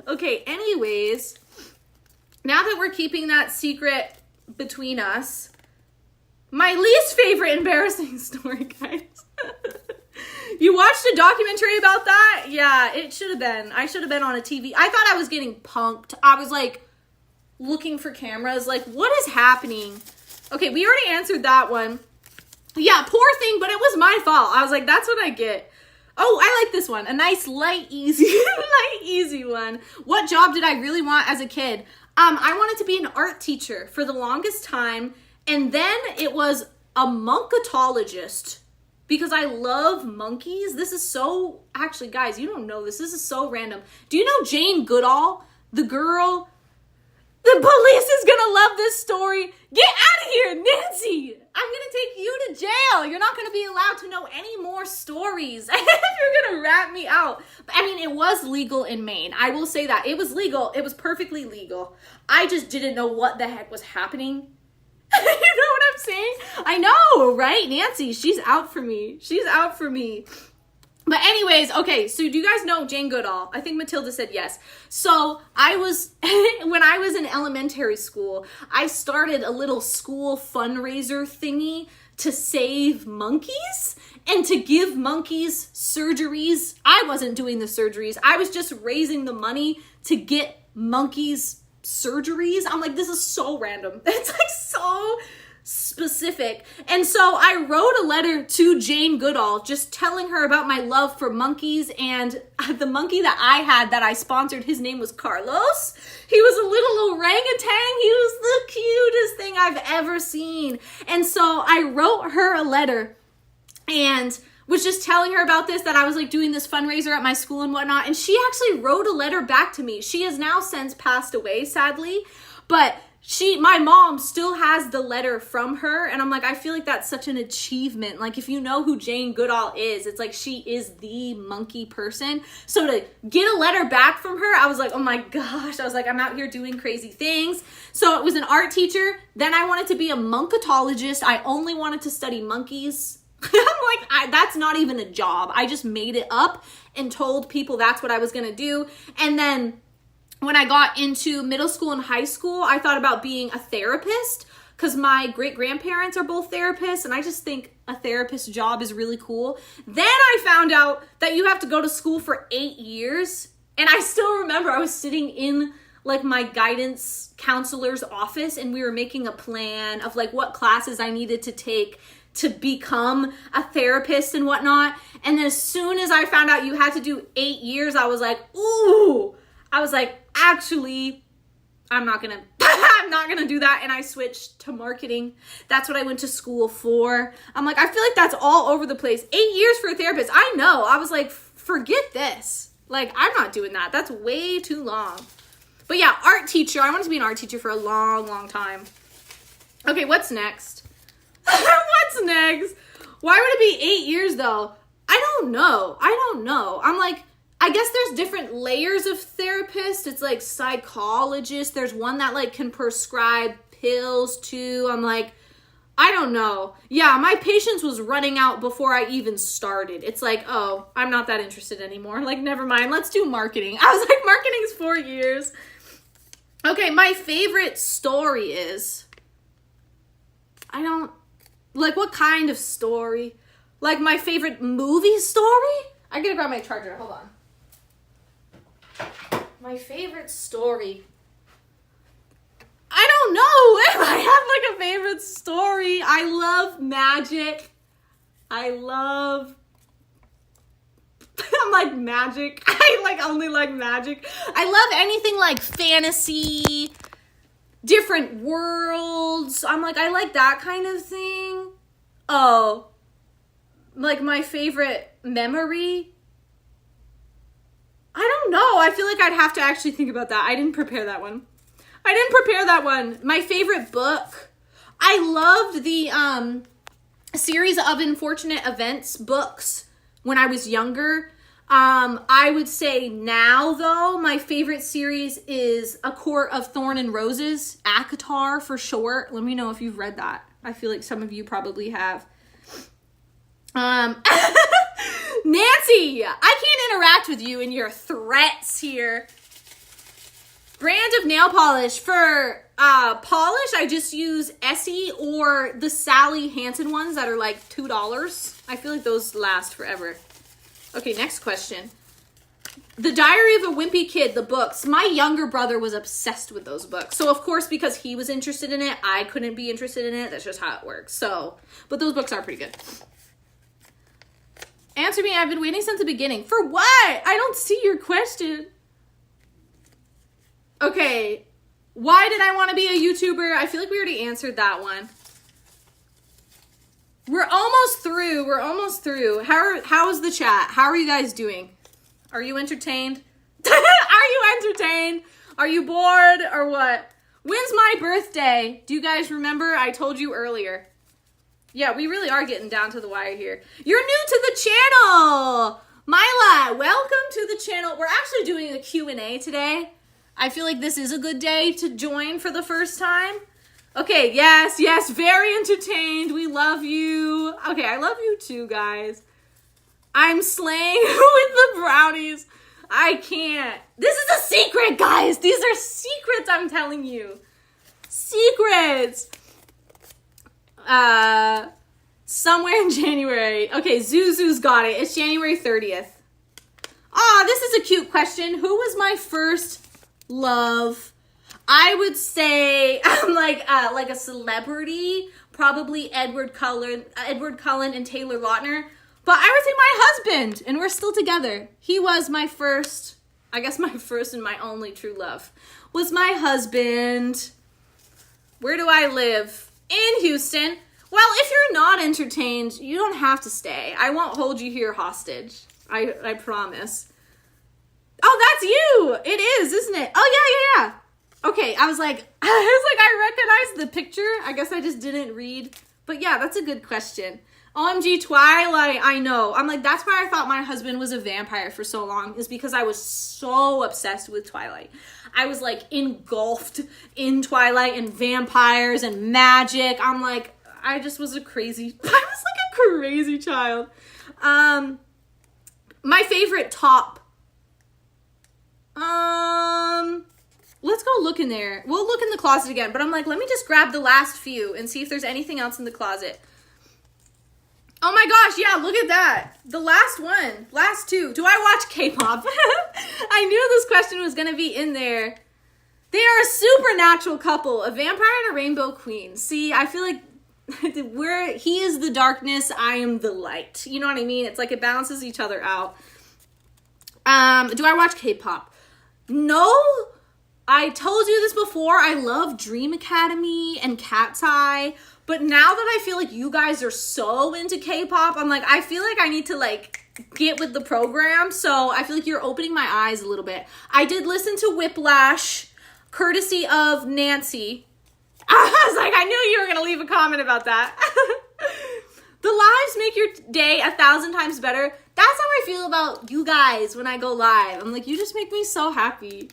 Okay, anyways, now that we're keeping that secret between us, my least favorite embarrassing story, guys. You watched a documentary about that? Yeah, it should have been. I should have been on a TV. I thought I was getting punked. I was looking for cameras. What is happening? Okay, we already answered that one. Yeah, poor thing, but it was my fault. I was like, that's what I get. Oh, I like this one. A nice, light, easy one. What job did I really want as a kid? I wanted to be an art teacher for the longest time. And then it was a monkatologist because I love monkeys. This is so, actually, guys, you don't know this. This is so random. Do you know Jane Goodall, the girl? The police is going to love this story. Get out of here, Nancy. I'm going to take you to jail. You're not going to be allowed to know any more stories. You're going to rat me out. But, it was legal in Maine. I will say that. It was legal. It was perfectly legal. I just didn't know what the heck was happening. You know what I'm saying? I know, right? Nancy, she's out for me. She's out for me. But anyways, okay, so do you guys know Jane Goodall? I think Matilda said yes. So when I was in elementary school, I started a little school fundraiser thingy to save monkeys and to give monkeys surgeries. I wasn't doing the surgeries. I was just raising the money to get monkeys surgeries. I'm like, this is so random. It's so specific. And so I wrote a letter to Jane Goodall just telling her about my love for monkeys, and the monkey that I had that I sponsored, his name was Carlos. He was a little orangutan. He was the cutest thing I've ever seen. And so I wrote her a letter and was just telling her about this, that I was doing this fundraiser at my school and whatnot. And she actually wrote a letter back to me. She has now since passed away, sadly, but my mom still has the letter from her. And I'm like, I feel like that's such an achievement. If you know who Jane Goodall is, it's she is the monkey person. So to get a letter back from her, I was like, oh my gosh. I was like, I'm out here doing crazy things. So it was an art teacher. Then I wanted to be a monkatologist. I only wanted to study monkeys. I'm like, that's not even a job. I just made it up and told people that's what I was going to do. And then when I got into middle school and high school, I thought about being a therapist because my great-grandparents are both therapists, and I just think a therapist job is really cool. Then I found out that you have to go to school for 8 years, and I still remember I was sitting in my guidance counselor's office, and we were making a plan of what classes I needed to take to become a therapist and whatnot. And then as soon as I found out you had to do 8 years, I was like, ooh. I was like, actually, I'm not gonna do that. And I switched to marketing. That's what I went to school for. I'm like, I feel like that's all over the place. 8 years for a therapist. I know. I was like, forget this. I'm not doing that. That's way too long. But yeah, art teacher. I wanted to be an art teacher for a long, long time. Okay, what's next? What's next? Why would it be 8 years though? I don't know. I'm like, I guess there's different layers of therapists. It's psychologists. There's one that can prescribe pills too. I'm like, I don't know. Yeah, my patience was running out before I even started. It's like, oh, I'm not that interested anymore. Like, never mind. Let's do marketing. I was like, marketing's 4 years. Okay, my favorite story is... Like, what kind of story? Like, my favorite movie story? I gotta grab my charger. Hold on. My favorite story... I don't know if I have, like, a favorite story. I love magic. I'm like magic. I, like, only like magic. I love anything, like, fantasy, different worlds. I'm like, I like that kind of thing. Oh. Like, my favorite memory? I don't know. I feel like I'd have to actually think about that. I didn't prepare that one. My favorite book. I loved the series of Unfortunate Events books when I was younger. I would say now, though, my favorite series is A Court of Thorn and Roses, ACOTAR for short. Let me know if you've read that. I feel like some of you probably have. Nancy, I can't interact with you and your threats here. Brand of nail polish. For polish, I just use Essie or the Sally Hansen ones that are like $2. I feel like those last forever. Okay, next question. The Diary of a Wimpy Kid, the books. My younger brother was obsessed with those books. So, of course, because he was interested in it, I couldn't be interested in it. That's just how it works. So, but those books are pretty good. Answer me, I've been waiting since the beginning. For what? I don't see your question. Okay, why did I want to be a YouTuber? I feel like we already answered that one. We're almost through. How is the chat? How are you guys doing? Are you entertained? Are you bored or what? When's my birthday? Do you guys remember? I told you earlier. Yeah, we really are getting down to the wire here. You're new to the channel. Myla, welcome to the channel. We're actually doing a Q&A today. I feel like this is a good day to join for the first time. Okay, yes, very entertained. We love you. Okay, I love you too, guys. I'm slaying with the brownies. I can't. This is a secret, guys. These are secrets, I'm telling you. Secrets. Somewhere in January. Okay, Zuzu's got it. It's January 30th. Ah, this is a cute question. Who was my first love? I would say I'm like a celebrity, probably Edward Cullen and Taylor Lautner. But I would say my husband, and we're still together. He was my first, I guess my first and my only true love, was my husband. Where do I live? In Houston. Well, if you're not entertained, you don't have to stay. I won't hold you here hostage. I promise. Oh, that's you. It is, isn't it? Oh, yeah. Okay, I was like, I recognized the picture. I guess I just didn't read. But yeah, that's a good question. OMG Twilight, I know. I'm like, that's why I thought my husband was a vampire for so long, is because I was so obsessed with Twilight. I was like engulfed in Twilight and vampires and magic. I'm like, I just was I was like a crazy child. My favorite top. Let's go look in there. We'll look in the closet again, but I'm like, let me just grab the last few and see if there's anything else in the closet. Oh my gosh, yeah, look at that. The last two. Do I watch K-pop? I knew this question was gonna be in there. They are a supernatural couple, a vampire and a rainbow queen. See, I feel like he is the darkness, I am the light. You know what I mean? It's like it balances each other out. Do I watch K-pop? No. I told you this before. I love Dream Academy and Cat's Eye. But now that I feel like you guys are so into K-pop, I'm like, I feel like I need to like get with the program. So I feel like you're opening my eyes a little bit. I did listen to Whiplash, courtesy of Nancy. I was like, I knew you were going to leave a comment about that. The lives make your day 1,000 times better. That's how I feel about you guys when I go live. I'm like, you just make me so happy.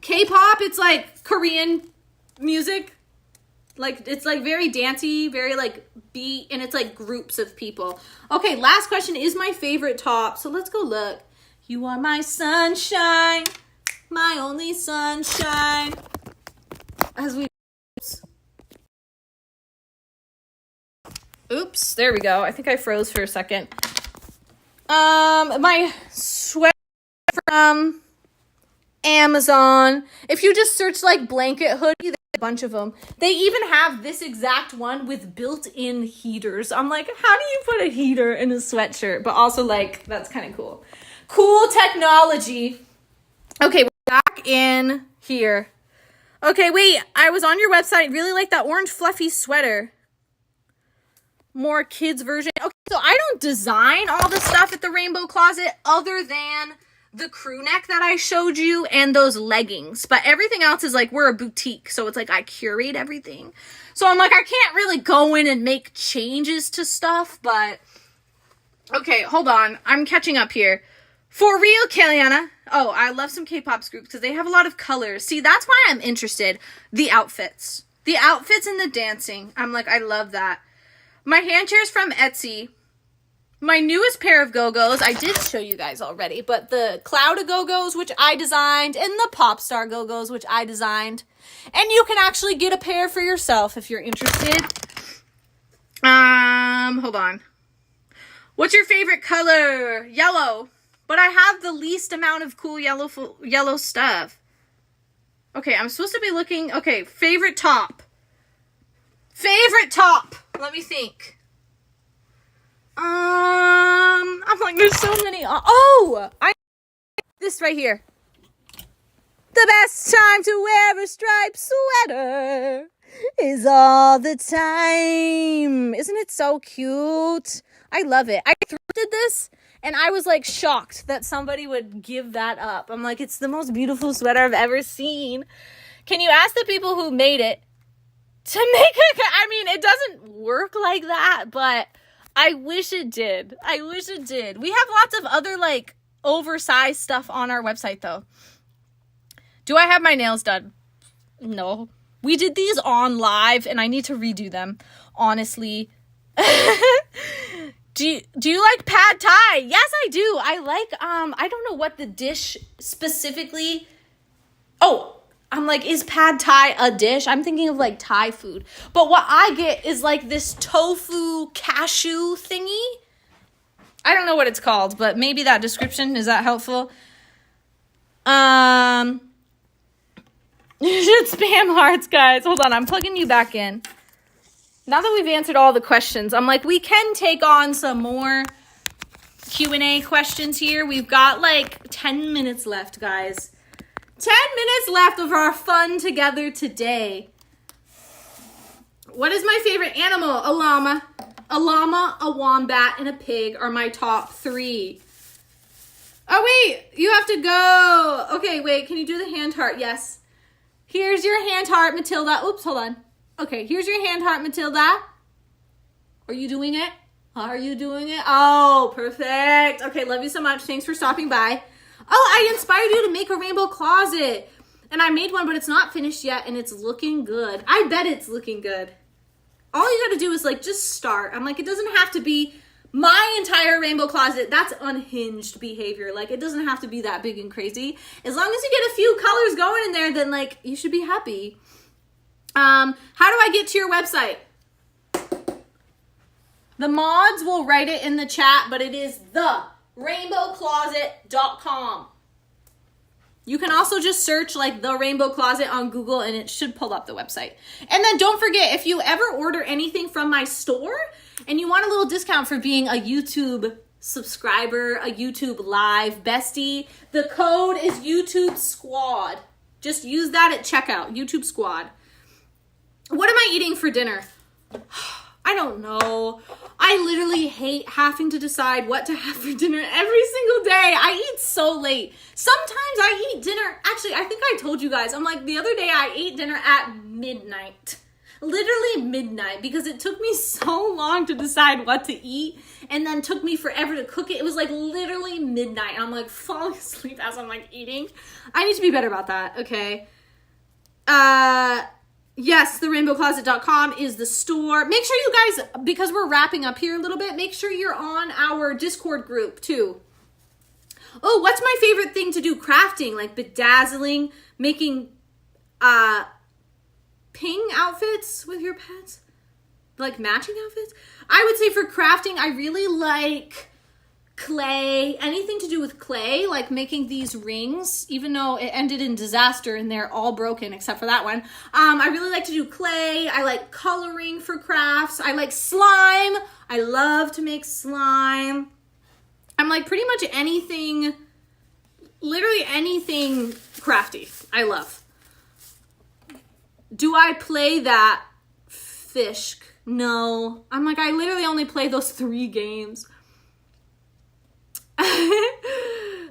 K-pop, it's like Korean music. Like, it's like very dancey, very like beat, and it's like groups of people. Okay, last question is my favorite top. So let's go look. You are my sunshine, my only sunshine. As we oops, there we go. I think I froze for a second. My sweater from Amazon. If you just search like blanket hoodie, there's a bunch of them. They even have this exact one with built-in heaters. I'm like, how do you put a heater in a sweatshirt? But also like, that's kind of cool. Cool technology. Okay, we're back in here. Okay, wait, I was on your website. Really like that orange fluffy sweater. More kids version. Okay, so I don't design all the stuff at the Rainbow Closet other than the crew neck that I showed you and those leggings. But everything else is like, we're a boutique. So it's like I curate everything. So I'm like, I can't really go in and make changes to stuff. But okay, hold on. I'm catching up here. For real, Kaliana. Oh, I love some K-pop groups because they have a lot of colors. See, that's why I'm interested. The outfits. The outfits and the dancing. I'm like, I love that. My hand chair's from Etsy. My newest pair of Go-Go's, I did show you guys already, but the Cloud Go-Go's, which I designed, and the Popstar Go-Go's, which I designed. And you can actually get a pair for yourself if you're interested. Hold on. What's your favorite color? Yellow. But I have the least amount of cool yellow stuff. Okay, I'm supposed to be looking... Okay, favorite top. Favorite top. Let me think. I'm like, there's so many. Oh, this right here. The best time to wear a striped sweater is all the time. Isn't it so cute? I love it. I thrifted this and I was like shocked that somebody would give that up. I'm like, it's the most beautiful sweater I've ever seen. Can you ask the people who made it to make it? I mean, it doesn't work like that, but I wish it did. I wish it did. We have lots of other like oversized stuff on our website though. Do I have my nails done? No. We did these on live and I need to redo them, honestly. Do you like pad thai? Yes, I do. I like, I don't know what the dish specifically. Oh, I'm like, is pad thai a dish? I'm thinking of like Thai food. But what I get is like this tofu cashew thingy. I don't know what it's called, but maybe that description, is that helpful? You should spam hearts, guys. Hold on, I'm plugging you back in. Now that we've answered all the questions, I'm like, we can take on some more Q&A questions here. We've got like 10 minutes left, guys. 10 minutes left of our fun together today. What is my favorite animal? A llama. A llama, a wombat, and a pig are my top 3. Oh, wait. You have to go. Okay, wait. Can you do the hand heart? Yes. Here's your hand heart, Matilda. Oops, hold on. Okay, here's your hand heart, Matilda. Are you doing it? Are you doing it? Oh, perfect. Okay, love you so much. Thanks for stopping by. Oh, I inspired you to make a rainbow closet. And I made one, but it's not finished yet, and it's looking good. I bet it's looking good. All you gotta do is, like, just start. I'm like, it doesn't have to be my entire rainbow closet. That's unhinged behavior. Like, it doesn't have to be that big and crazy. As long as you get a few colors going in there, then, like, you should be happy. How do I get to your website? The mods will write it in the chat, but it is therainbowcloset.com. You can also just search like the Rainbow Closet on Google and it should pull up the website. And then don't forget, if you ever order anything from my store and you want a little discount for being a YouTube subscriber, a YouTube live bestie, the code is YouTube Squad. Just use that at checkout, YouTube Squad. What am I eating for dinner? I don't know. I literally hate having to decide what to have for dinner every single day. I eat so late. Sometimes I eat dinner. Actually, I think I told you guys. I'm like, the other day I ate dinner at midnight. Literally midnight, because it took me so long to decide what to eat and then took me forever to cook it. It was like literally midnight. And I'm like falling asleep as I'm like eating. I need to be better about that. Okay. Yes, the rainbowcloset.com is the store. Make sure you guys, because we're wrapping up here a little bit, make sure you're on our Discord group too. Oh, what's my favorite thing to do? Crafting, like bedazzling, making ping outfits with your pets, like matching outfits. I would say for crafting, I really like clay, anything to do with clay, like making these rings, even though it ended in disaster and they're all broken except for that one. I really like to do clay. I like coloring for crafts. I like slime. I love to make slime. I'm like pretty much anything, literally anything crafty. I love. Do I play that fish? No. I'm like, I literally only play those 3 games.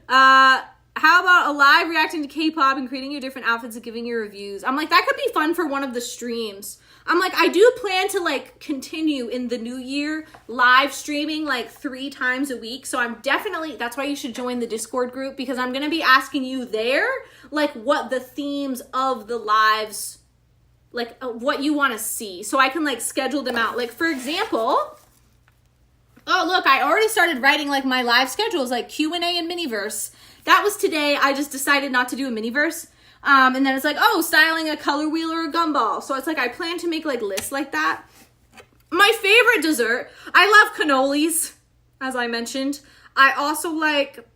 How about a live reacting to K-pop and creating your different outfits and giving your reviews? I'm like, that could be fun for one of the streams. I'm like, I do plan to like continue in the new year live streaming like 3 times a week. So I'm definitely, that's why you should join the Discord group, because I'm going to be asking you there, like what the themes of the lives, like what you want to see. So I can like schedule them out. Like for example, oh, look, I already started writing like my live schedules, like Q&A and Miniverse. That was today. I just decided not to do a Miniverse. And then it's like, oh, styling a color wheel or a gumball. So it's like, I plan to make like lists like that. My favorite dessert, I love cannolis, as I mentioned. I also like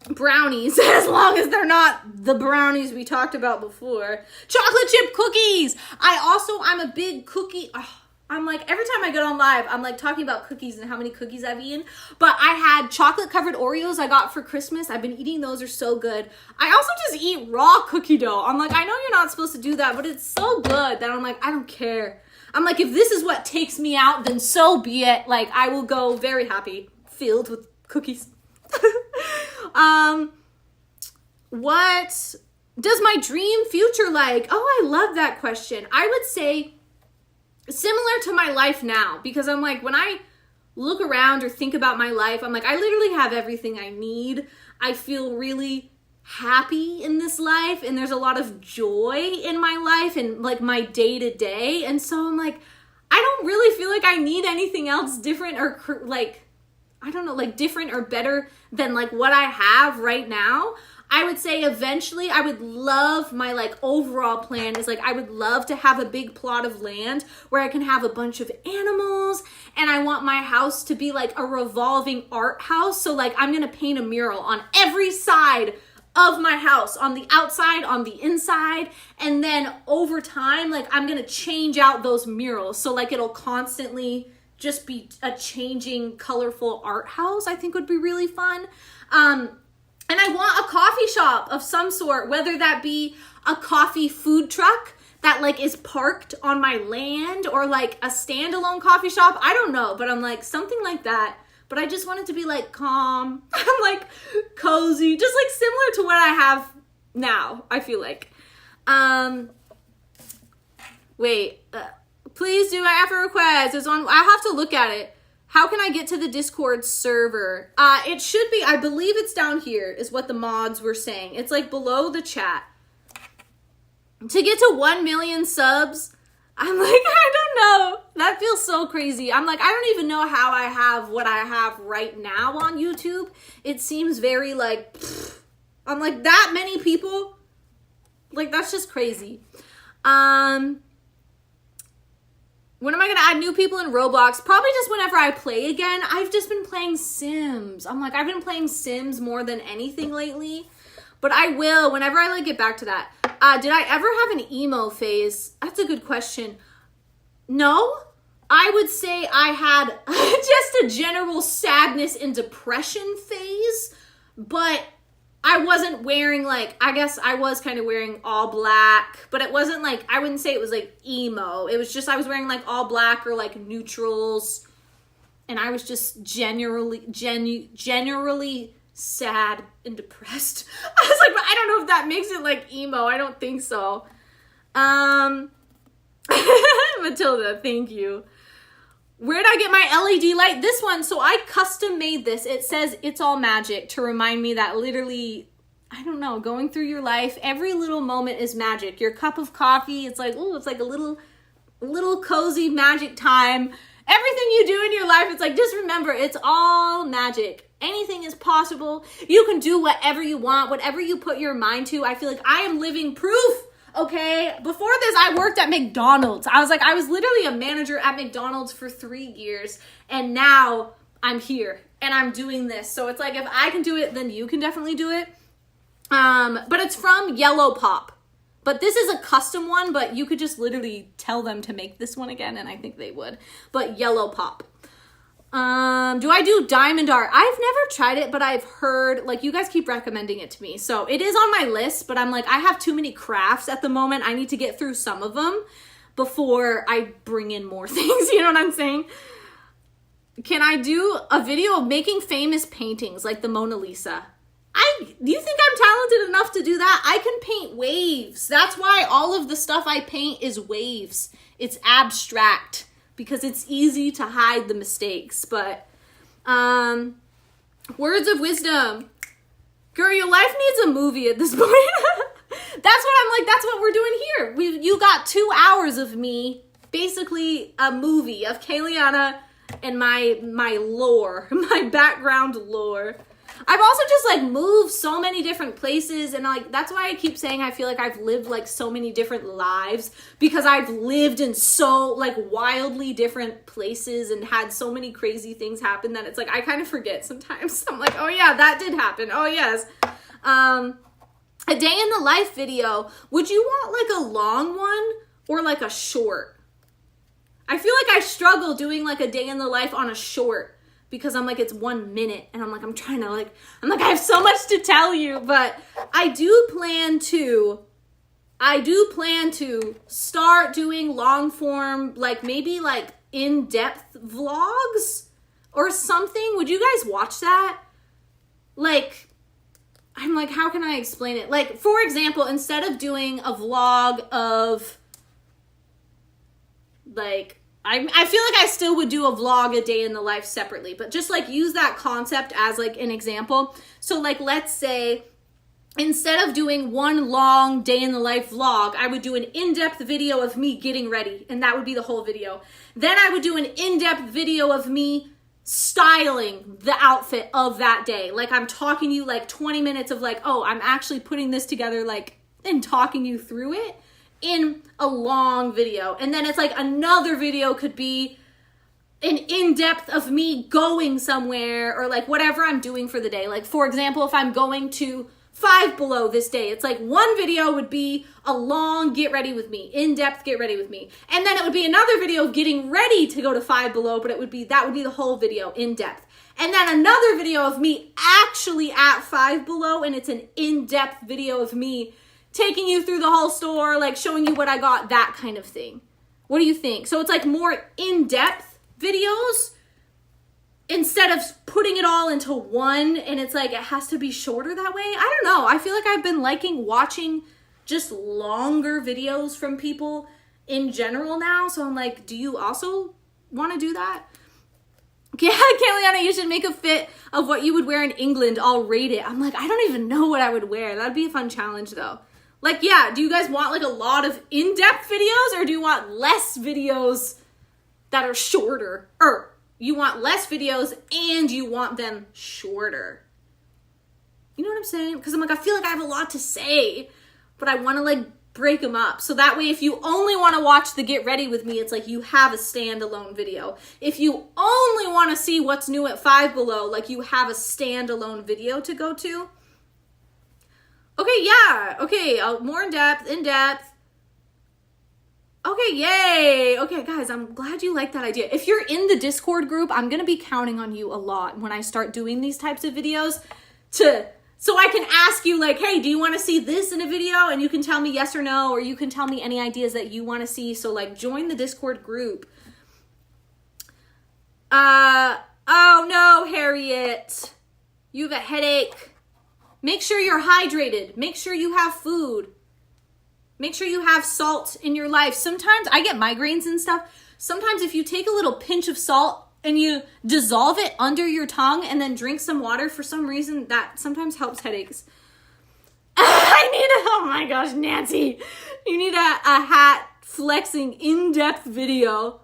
brownies, as long as they're not the brownies we talked about before. Chocolate chip cookies. I'm a big cookie. I'm like, every time I get on live, I'm like talking about cookies and how many cookies I've eaten. But I had chocolate covered Oreos I got for Christmas. I've been eating those, are so good. I also just eat raw cookie dough. I'm like, I know you're not supposed to do that, but it's so good that I'm like, I don't care. I'm like, if this is what takes me out, then so be it. Like, I will go very happy, filled with cookies. What does my dream future like? Oh, I love that question. I would say similar to my life now, because I'm like, when I look around or think about my life, I'm like, I literally have everything I need. I feel really happy in this life, and there's a lot of joy in my life and like my day to day. And so I'm like, I don't really feel like I need anything else different or like, I don't know, like different or better than like what I have right now. I would say eventually I would love, my like overall plan is like, I would love to have a big plot of land where I can have a bunch of animals, and I want my house to be like a revolving art house. So like I'm going to paint a mural on every side of my house, on the outside, on the inside. And then over time, like I'm going to change out those murals. So like it'll constantly just be a changing, colorful art house. I think would be really fun. And I want a coffee shop of some sort, whether that be a coffee food truck that like is parked on my land, or like a standalone coffee shop. I don't know, but I'm like something like that. But I just want it to be like calm, I'm like cozy, just like similar to what I have now, I feel like. Please do I have a request. It's on, I have to look at it. How can I get to the Discord server? It should be, I believe it's down here is what the mods were saying. It's like below the chat. To get to 1 million subs, I'm like, I don't know. That feels so crazy. I'm like, I don't even know how I have what I have right now on YouTube. It seems very like, I'm like, that many people? Like, that's just crazy. When am I going to add new people in Roblox? Probably just whenever I play again. I've just been playing Sims. I'm like, I've been playing Sims more than anything lately. But I will, whenever I like get back to that. Did I ever have an emo phase? That's a good question. No. I would say I had just a general sadness and depression phase. But I wasn't wearing like, I guess I was kind of wearing all black, but it wasn't like, I wouldn't say it was like emo. It was just, I was wearing like all black or like neutrals. And I was just generally sad and depressed. I was like, but I don't know if that makes it like emo. I don't think so. Matilda, thank you. Where'd I get my LED light? This one. So I custom made this. It says It's All Magic to remind me that literally I don't know, going through your life, every little moment is magic. Your cup of coffee, it's like, ooh, it's like a little cozy magic time. Everything you do in your life, it's like, just remember, it's all magic. Anything is possible. You can do whatever you want, whatever you put your mind to. I feel like I am living proof. Okay, before this, I worked at McDonald's. I was literally a manager at McDonald's for 3 years, and now I'm here and I'm doing this. So it's like, if I can do it, then you can definitely do it. But it's from Yellow Pop. But this is a custom one, but you could just literally tell them to make this one again, and I think they would. But Yellow Pop. Do I do diamond art? I've never tried it, but I've heard, like, you guys keep recommending it to me. So it is on my list, but I'm like, I have too many crafts at the moment. I need to get through some of them before I bring in more things. You know what I'm saying? Can I do a video of making famous paintings like the Mona Lisa? Do you think I'm talented enough to do that? I can paint waves. That's why all of the stuff I paint is waves. It's abstract because it's easy to hide the mistakes. But words of wisdom. Girl, your life needs a movie at this point. That's what I'm like, that's what we're doing here. You got 2 hours of me, basically a movie of Kaliana and my lore, my background lore. I've also just like moved so many different places, and like that's why I keep saying I feel like I've lived like so many different lives, because I've lived in so like wildly different places and had so many crazy things happen that it's like I kind of forget sometimes. I'm like, oh yeah, that did happen. Oh yes. A day in the life video. Would you want like a long one or like a short? I feel like I struggle doing like a day in the life on a short, because I'm like, it's 1 minute, and I'm like, I have so much to tell you. But I do plan to start doing long form, like maybe like in-depth vlogs or something. Would you guys watch that? Like, I'm like, how can I explain it? Like, for example, instead of doing a vlog of like, I feel like I still would do a vlog a day in the life separately, but just like use that concept as like an example. So like, let's say instead of doing one long day in the life vlog, I would do an in-depth video of me getting ready, and that would be the whole video. Then I would do an in-depth video of me styling the outfit of that day. Like I'm talking to you like 20 minutes of like, oh, I'm actually putting this together, like, and talking you through it in a long video. And then it's like another video could be an in-depth of me going somewhere, or like whatever I'm doing for the day. Like for example, if I'm going to Five Below this day, it's like one video would be a long get ready with me, in-depth get ready with me. And then it would be another video getting ready to go to Five Below, but that would be the whole video in depth. And then another video of me actually at Five Below, and it's an in-depth video of me taking you through the whole store, like showing you what I got, that kind of thing. What do you think? So it's like more in-depth videos instead of putting it all into one, and it's like it has to be shorter that way. I don't know. I feel like I've been liking watching just longer videos from people in general now. So I'm like, do you also want to do that? Yeah, Kaliana, you should make a fit of what you would wear in England. I'll rate it. I'm like, I don't even know what I would wear. That'd be a fun challenge though. Like, yeah, do you guys want like a lot of in-depth videos, or do you want less videos that are shorter? Or you want less videos and you want them shorter? You know what I'm saying? Because I'm like, I feel like I have a lot to say, but I want to like break them up. So that way, if you only want to watch the get ready with me, it's like you have a standalone video. If you only want to see what's new at Five Below, like you have a standalone video to go to. Okay, yeah. Okay, more in depth. Okay, yay. Okay, guys, I'm glad you like that idea. If you're in the Discord group, I'm going to be counting on you a lot when I start doing these types of videos so I can ask you like, hey, do you want to see this in a video? And you can tell me yes or no, or you can tell me any ideas that you want to see. So like join the Discord group. Oh no, Harriet. You have a headache. Make sure you're hydrated. Make sure you have food. Make sure you have salt in your life. Sometimes I get migraines and stuff. Sometimes if you take a little pinch of salt and you dissolve it under your tongue and then drink some water, for some reason that sometimes helps headaches. oh my gosh, Nancy. You need a hat flexing in-depth video.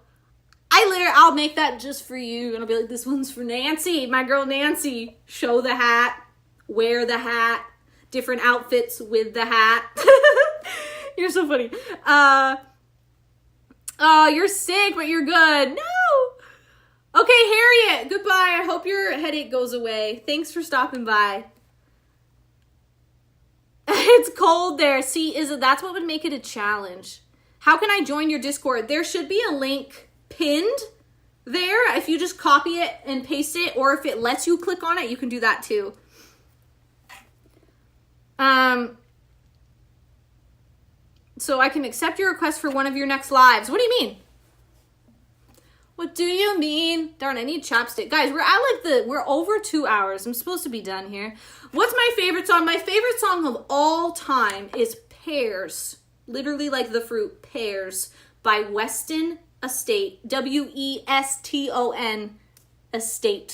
I'll make that just for you. And I'll be like, this one's for Nancy, my girl Nancy. Show the hat, wear the hat, different outfits with the hat. You're so funny. Oh, you're sick, but you're good. No. Okay, Harriet, goodbye. I hope your headache goes away. Thanks for stopping by. It's cold there. See, that's what would make it a challenge. How can I join your Discord? There should be a link pinned there. If you just copy it and paste it, or if it lets you click on it, you can do that too. So I can accept your request for one of your next lives. What do you mean? What do you mean? Darn, I need chapstick. Guys, we're over 2 hours. I'm supposed to be done here. What's my favorite song? My favorite song of all time is Pears. Literally like the fruit, Pears, by Weston Estate. Weston Estate. Estate.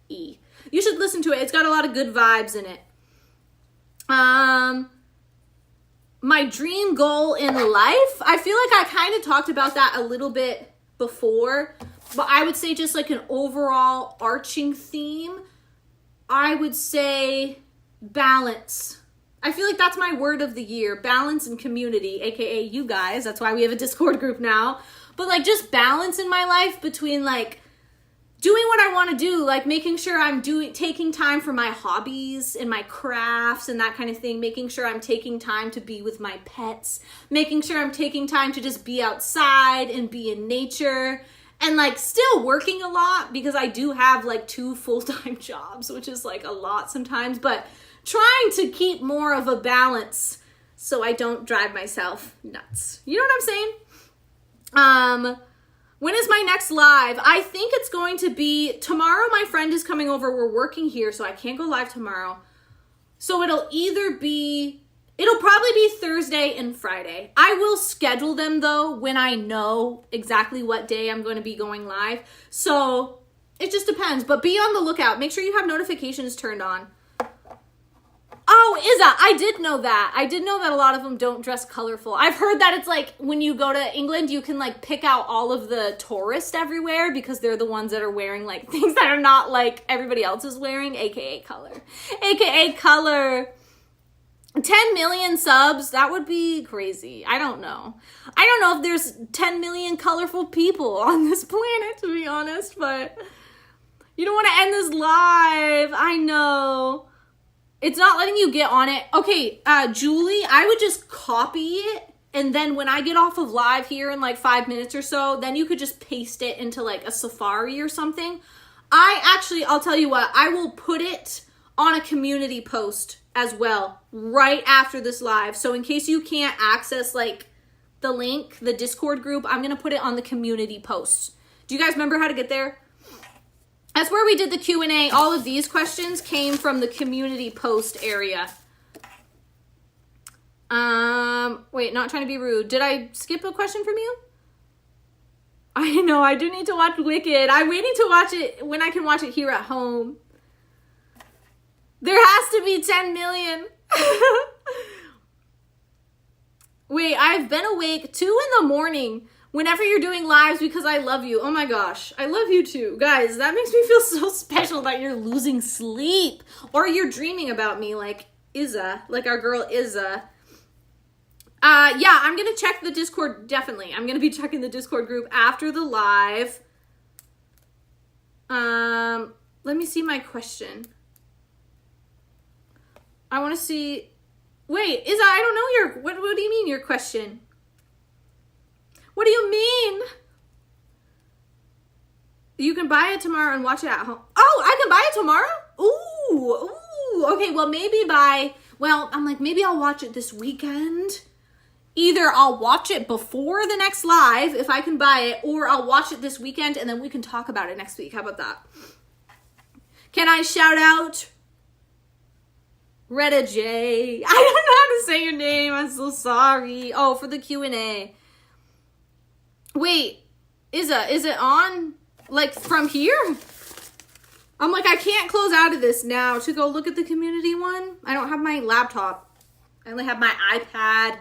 You should listen to it. It's got a lot of good vibes in it. My dream goal in life, I feel like I kind of talked about that a little bit before, but I would say just like an overall arching theme, I would say balance. I feel like that's my word of the year, balance and community, aka you guys. That's why we have a Discord group now. But like just balance in my life between like doing what I want to do, like making sure I'm taking time for my hobbies and my crafts and that kind of thing, making sure I'm taking time to be with my pets, making sure I'm taking time to just be outside and be in nature, and like still working a lot because I do have like 2 full-time jobs, which is like a lot sometimes, but trying to keep more of a balance so I don't drive myself nuts. You know what I'm saying? When is my next live? I think it's going to be tomorrow. My friend is coming over. We're working here, so I can't go live tomorrow. So it'll probably be Thursday and Friday. I will schedule them though when I know exactly what day I'm going to be going live. So it just depends, but be on the lookout. Make sure you have notifications turned on. Oh, Izza, I did know that. I did know that a lot of them don't dress colorful. I've heard that it's like when you go to England, you can like pick out all of the tourists everywhere because they're the ones that are wearing like things that are not like everybody else is wearing, aka color. AKA color. 10 million subs, that would be crazy. I don't know if there's 10 million colorful people on this planet, to be honest, but you don't want to end this live. I know. It's not letting you get on it. Okay, Julie, I would just copy it, and then when I get off of live here in like 5 minutes or so, then you could just paste it into like a Safari or something. I'll tell you what, I will put it on a community post as well right after this live. So in case you can't access like the link, the Discord group, I'm going to put it on the community posts. Do you guys remember how to get there? That's where we did the Q&A. All of these questions came from the community post area. Wait, not trying to be rude. Did I skip a question from you? I know, I do need to watch Wicked. I'm waiting to watch it when I can watch it here at home. There has to be 10 million. Wait, I've been awake 2 in the morning whenever you're doing lives because I love you. Oh my gosh, I love you too. Guys, that makes me feel so special that you're losing sleep. Or you're dreaming about me like Izza, like our girl Izza. Yeah, I'm going to check the Discord, definitely. I'm going to be checking the Discord group after the live. Let me see my question. I want to see... Wait, Izza, I don't know your... What do you mean, your question? What do you mean? You can buy it tomorrow and watch it at home. Oh, I can buy it tomorrow? Ooh. Okay, well, maybe I'll watch it this weekend. Either I'll watch it before the next live, if I can buy it, or I'll watch it this weekend, and then we can talk about it next week. How about that? Can I shout out Retta J? I don't know how to say your name. I'm so sorry. Oh, for the Q&A. Wait, is it on, like, from here? I'm like, I can't close out of this now to go look at the community one. I don't have my laptop. I only have my iPad.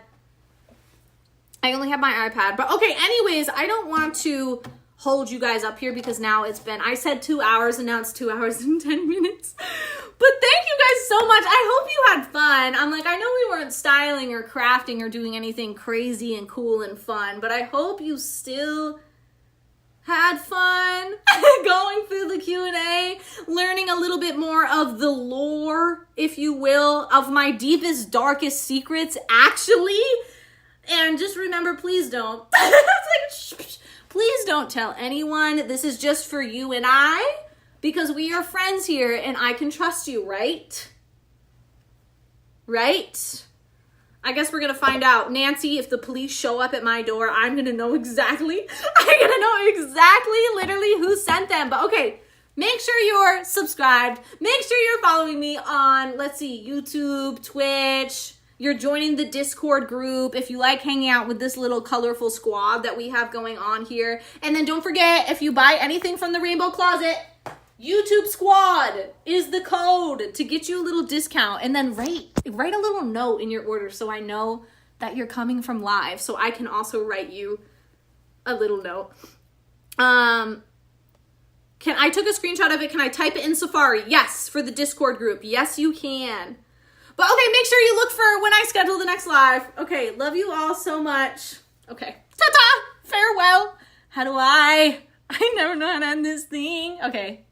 But okay, anyways, I don't want to hold you guys up here because now I said 2 hours and now it's 2 hours and 10 minutes. But thank you guys so much. I hope you had fun. I'm like, I know we weren't styling or crafting or doing anything crazy and cool and fun, but I hope you still had fun going through the Q&A, learning a little bit more of the lore, if you will, of my deepest, darkest secrets, actually. And just remember, please don't. Please don't tell anyone. This is just for you and I, because we are friends here and I can trust you, right? Right? I guess we're going to find out. Nancy, if the police show up at my door, I'm going to know exactly literally who sent them. But okay, make sure you're subscribed. Make sure you're following me on, let's see, YouTube, Twitch. You're joining the Discord group if you like hanging out with this little colorful squad that we have going on here. And then don't forget, if you buy anything from the Rainbow Closet, YouTube Squad is the code to get you a little discount. And then write a little note in your order so I know that you're coming from live, so I can also write you a little note. I took a screenshot of it. Can I type it in Safari? Yes, for the Discord group. Yes, you can. But okay, make sure you look for when I schedule the next live. Okay, love you all so much. Okay, ta-ta, farewell. How do I never know how to end this thing. Okay.